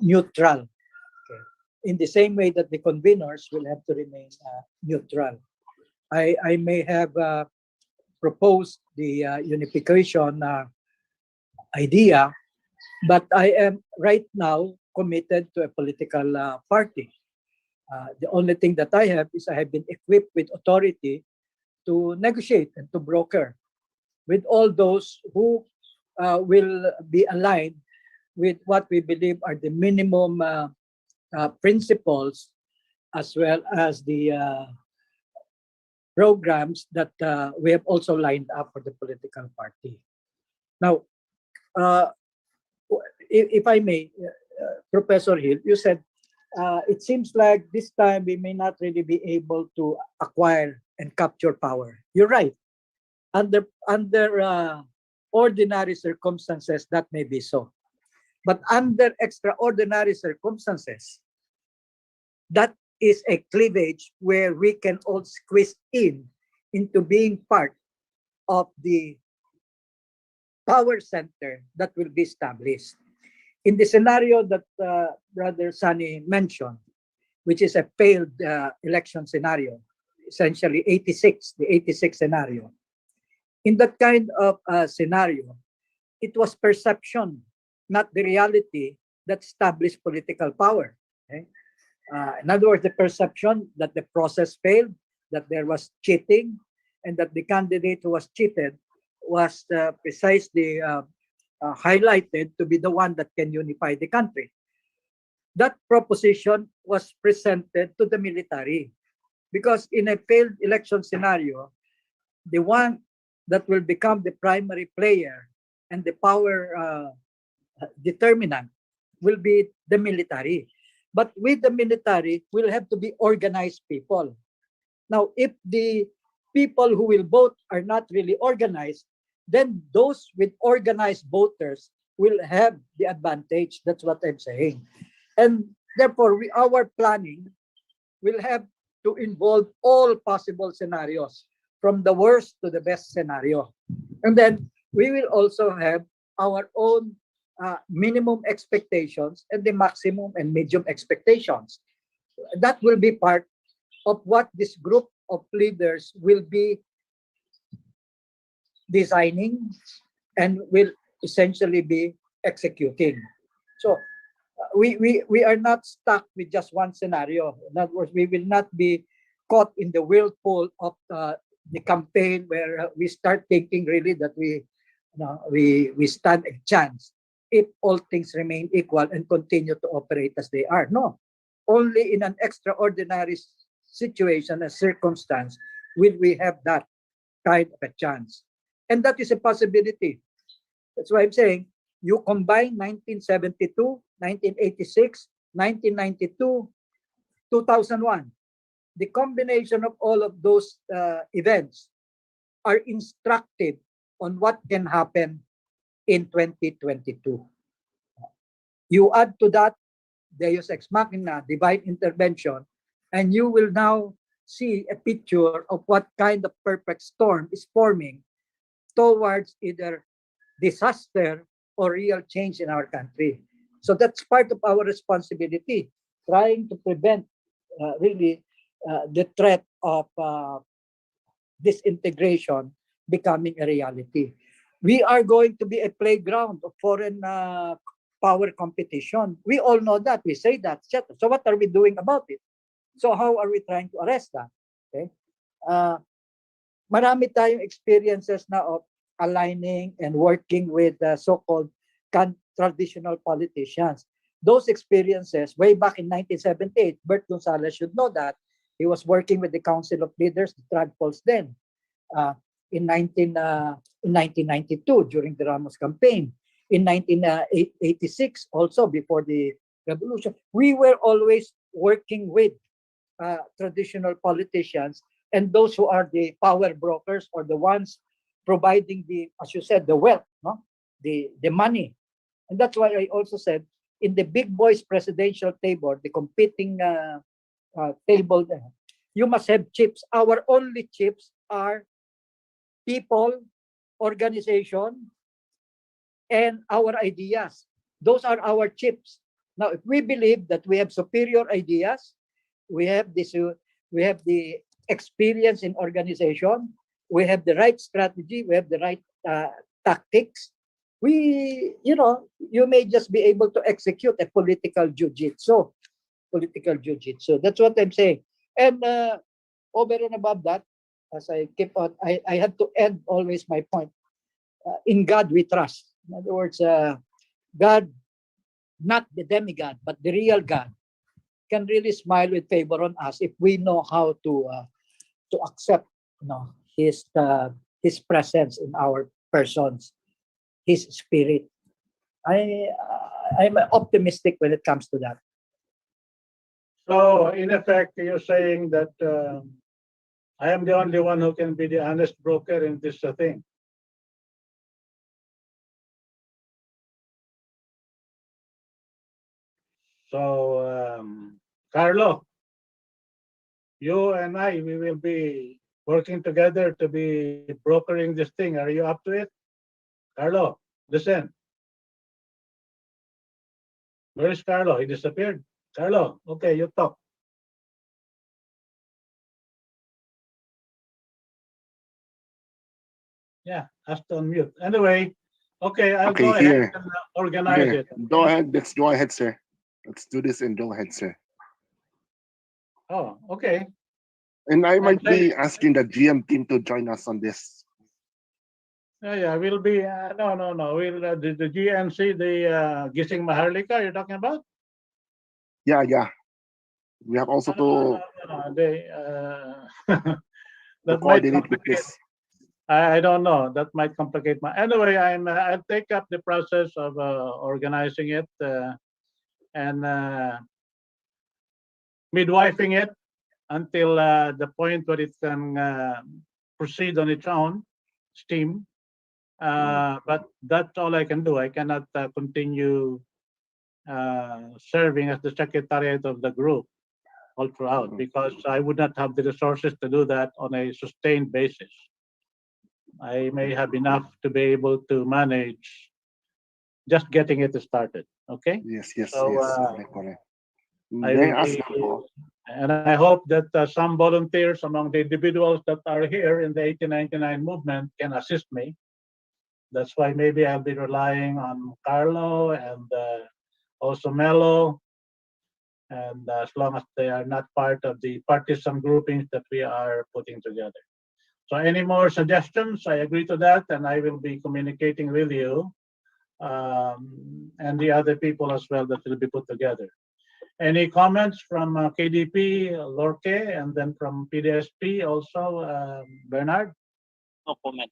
neutral. Okay. In the same way that the conveners will have to remain neutral. I may have proposed the unification idea, but I am right now committed to a political party. The only thing that I have is I have been equipped with authority to negotiate and to broker with all those who will be aligned with what we believe are the minimum principles, as well as the programs that we have also lined up for the political party. Now, if I may, Professor Hill, you said it seems like this time we may not really be able to acquire and capture power. You're right. Under ordinary circumstances, that may be so. But under extraordinary circumstances, that is a cleavage where we can all squeeze into being part of the power center that will be established. In the scenario that Brother Sunny mentioned, which is a failed election scenario, essentially the 86 scenario. In that kind of scenario, it was perception, not the reality, that established political power. Okay? In other words, the perception that the process failed, that there was cheating, and that the candidate who was cheated was precisely highlighted to be the one that can unify the country. That proposition was presented to the military, because in a failed election scenario, the one that will become the primary player and the power determinant will be the military. But with the military, we'll have to be organized people. Now, if the people who will vote are not really organized, then those with organized voters will have the advantage. That's what I'm saying. And therefore, our planning will have to involve all possible scenarios, from the worst to the best scenario. And then we will also have our own minimum expectations and the maximum and medium expectations. That will be part of what this group of leaders will be designing and will essentially be executing. So we are not stuck with just one scenario. In other words, we will not be caught in the whirlpool of the campaign where we start thinking really that we stand a chance if all things remain equal and continue to operate as they are. No, only in an extraordinary situation and circumstance will we have that kind of a chance. And that is a possibility. That's why I'm saying you combine 1972, 1986, 1992, 2001. the combination of all of those events are instructive on what can happen in 2022. You add to that Deus Ex Machina, divine intervention, and you will now see a picture of what kind of perfect storm is forming towards either disaster or real change in our country. So that's part of our responsibility, trying to prevent really the threat of disintegration becoming a reality. We are going to be a playground of foreign power competition. We all know that. We say that. So what are we doing about it? So how are we trying to arrest that? Okay. Marami tayong experiences na of aligning and working with so-called traditional politicians. Those experiences, way back in 1978, Bert Gonzalez should know that. He was working with the Council of Leaders, the Tradpols then, in 1992 during the Ramos campaign. In 1986, also before the revolution, we were always working with traditional politicians and those who are the power brokers or the ones providing the, as you said, the wealth, no? the money. And that's why I also said, in the big boys presidential table, the competing table, you must have chips. Our only chips are people, organization, and our ideas. Those are our chips. Now, if we believe that we have superior ideas, we have this, we have the experience in organization, we have the right strategy, we have the right tactics, you may just be able to execute a political jiu-jitsu. That's what I'm saying. And over and above that, as I keep on, I have to end always my point. In God we trust. In other words, God, not the demigod, but the real God, can really smile with favor on us if we know how to accept, His presence in our persons, His spirit. I'm optimistic when it comes to that. So, in effect, you're saying that I am the only one who can be the honest broker in this thing. So, Carlo, you and I, we will be working together to be brokering this thing. Are you up to it? Carlo, listen. Where is Carlo? He disappeared. Carlo, okay, you talk. Yeah, has to unmute. Anyway, okay, I'll go ahead and organize it. Go ahead. Let's go ahead, sir. Let's do this and go ahead, sir. Oh, okay. And I might be asking the GM team to join us on this. Yeah, we'll be, no. We'll, the GNC, the Gising Maharlika you're talking about? Yeah. We have also to coordinate with this. I don't know. That might complicate my. Anyway, I'll take up the process of organizing it and midwifing it until the point where it can proceed on its own steam. But that's all I can do. I cannot continue serving as the secretariat of the group all throughout because I would not have the resources to do that on a sustained basis. I may have enough to be able to manage just getting it started. Okay? Yes. So, Correct. And I hope that some volunteers among the individuals that are here in the 1899 movement can assist me. That's why maybe I'll be relying on Carlo and also Melo, and as long as they are not part of the partisan groupings that we are putting together. So any more suggestions? I agree to that, and I will be communicating with you and the other people as well that will be put together. Any comments from KDP, Lorque, and then from PDSP also, Bernard? No comment.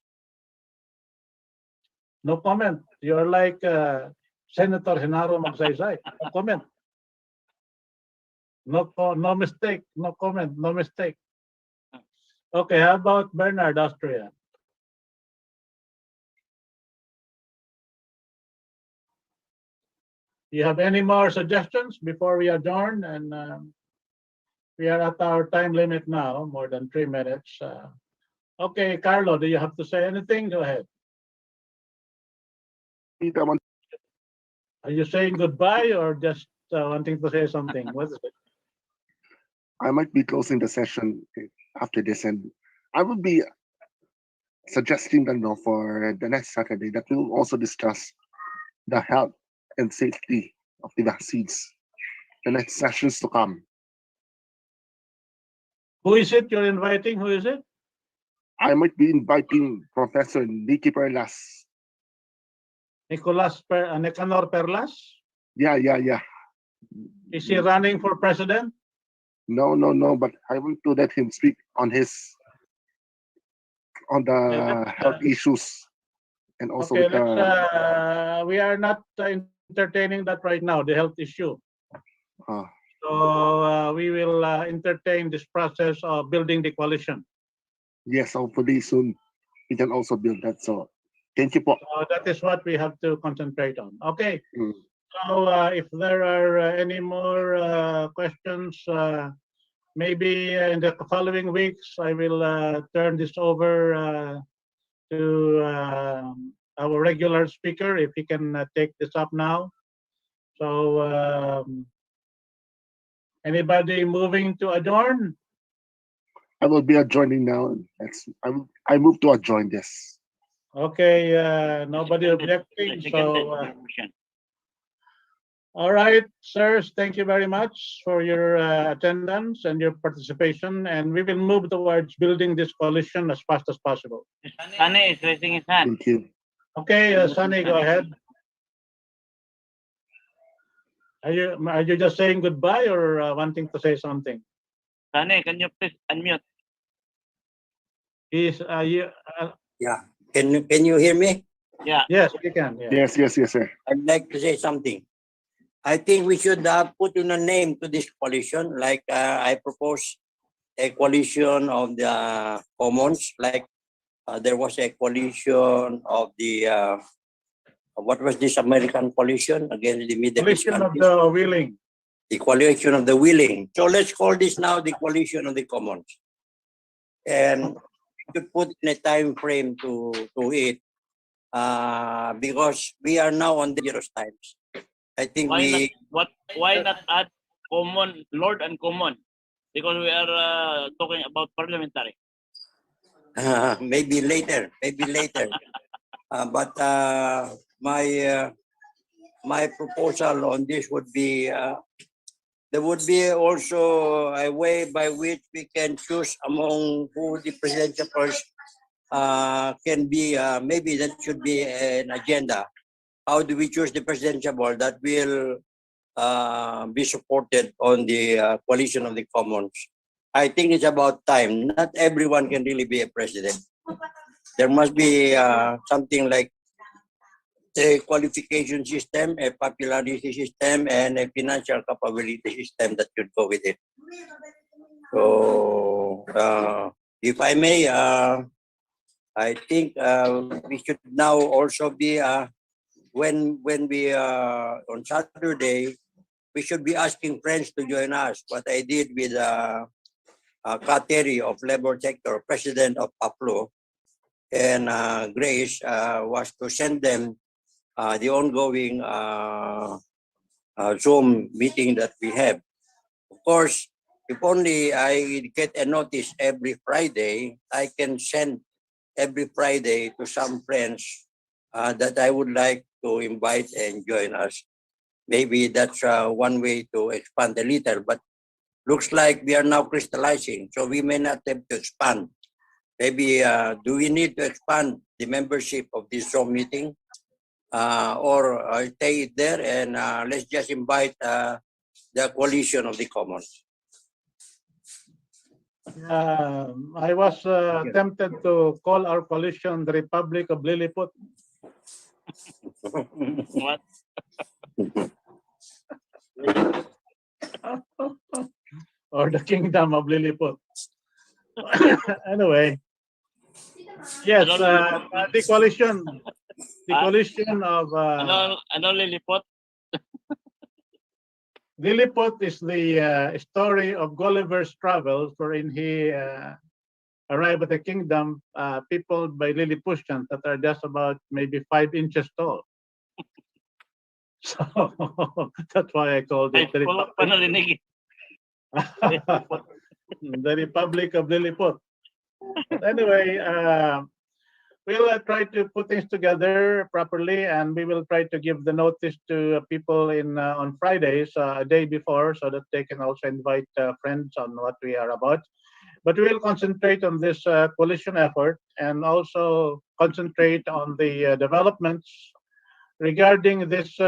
No comment. You're like Senator Genaro Magsaysay. No comment. No mistake. No comment. No mistake. Okay, how about Bernard, Austria? Do you have any more suggestions before we adjourn? And we are at our time limit now, more than 3 minutes. Okay, Carlo, do you have to say anything? Go ahead. Are you saying goodbye or just wanting to say something? What is it? I might be closing the session after this, and I would be suggesting that for the next Saturday that we'll also discuss the health and safety of the vaccines. The next sessions to come. Who is it you're inviting? Who is it? I might be inviting Professor Nicky Perlas. Nicanor Perlas? Yeah. Is he running for president? No, but I want to let him speak on the health issues, and also Okay, with we are not entertaining that right now, the health issue. So we will entertain this process of building the coalition. yes, hopefully soon we can also build that. So thank you, po. So that is what we have to concentrate on. Okay. So if there are any more questions, maybe in the following weeks, I will turn this over to our regular speaker, if he can take this up now. So anybody moving to adjourn? I will be adjourning now. I move to adjourn this. Okay, nobody objecting. So all right, sirs, thank you very much for your attendance and your participation, and we will move towards building this coalition as fast as possible. Sunny is raising his hand. Thank you. Okay, Sunny, go ahead. Are you just saying goodbye or wanting to say something? Sunny, can you please unmute? Yeah. Can you hear me? Yeah. Yes, we can. Yeah. Yes, sir. I'd like to say something. I think we should put in a name to this coalition. Like I propose a coalition of the commons. Like there was a coalition of the what was this American coalition against the Middle East Coalition of countries? the willing. The coalition of the willing. So let's call this now the coalition of the commons. And we could put in a time frame to it because we are now on dangerous times. I think why not add common, Lord and common? Because we are talking about parliamentary. Maybe later. But my proposal on this would be there would be also a way by which we can choose among who the presidential person can be. Maybe that should be an agenda. How do we choose the presidential board that will be supported on the coalition of the commons? I think it's about time. Not everyone can really be a president. There must be something like a qualification system, a popularity system, and a financial capability system that should go with it. So, if I may, I think we should now also be when we on Saturday, we should be asking friends to join us. What I did with Kateri of Labor Sector, President of PAPLO, and Grace was to send them the ongoing Zoom meeting that we have. Of course, if only I get a notice every Friday, I can send every Friday to some friends that I would like to invite and join us. Maybe that's one way to expand a little, but looks like we are now crystallizing, so we may not have to expand. Maybe do we need to expand the membership of this Zoom meeting or stay there and let's just invite the coalition of the commons? I was tempted to call our coalition the Republic of Lilliput. What? or the kingdom of Lilliput. Anyway, yes, the coalition of Ano Lilliput? Lilliput is the story of Gulliver's Travels, wherein he arrived at the kingdom peopled by Lilliputians that are just about maybe 5 inches tall. So that's why I called it the Republic. The Republic of Lilliput. But anyway, we'll try to put things together properly, and we will try to give the notice to people on Fridays, a day before, so that they can also invite friends on what we are about. But we will concentrate on this coalition effort and also concentrate on the developments regarding this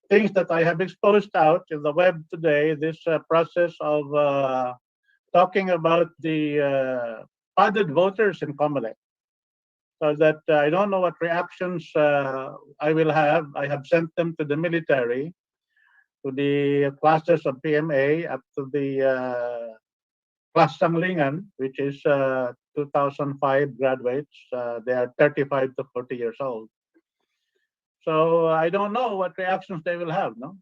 things that I have exposed out in the web today, this process of talking about the padded voters in Comelec. So that I don't know what reactions I will have. I have sent them to the military, to the classes of PMA, up to the class Sanglingan, which is 2005 graduates. They are 35 to 40 years old. So I don't know what reactions they will have. No,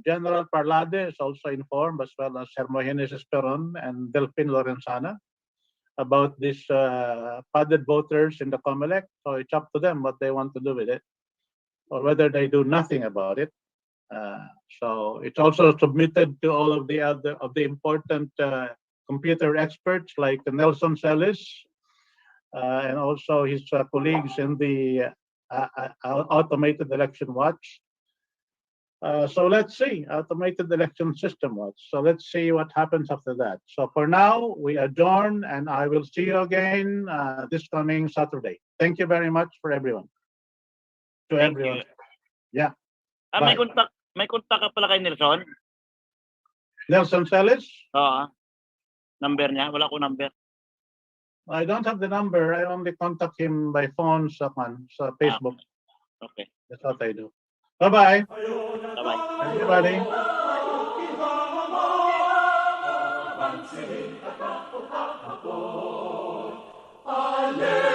General Parlade is also informed, as well as Hermogenes Esperon and Delphine Lorenzana, about these padded voters in the Comelec. So it's up to them what they want to do with it, or whether they do nothing about it. So it's also submitted to all of the important computer experts like Nelson Celis and also his colleagues in the Automated Election Watch. So let's see, Automated Election System Watch. So let's see what happens after that. So for now, we adjourn, and I will see you again this coming Saturday. Thank you very much for everyone. Thank you. Yeah. May contact ka pala kay Nelson? Nelson Celis? Oo. Number niya? Wala ko number. I don't have the number. I only contact him by phone sa Facebook. Okay. That's what I do. Bye-bye. Bye-bye. Everybody. Alleluia.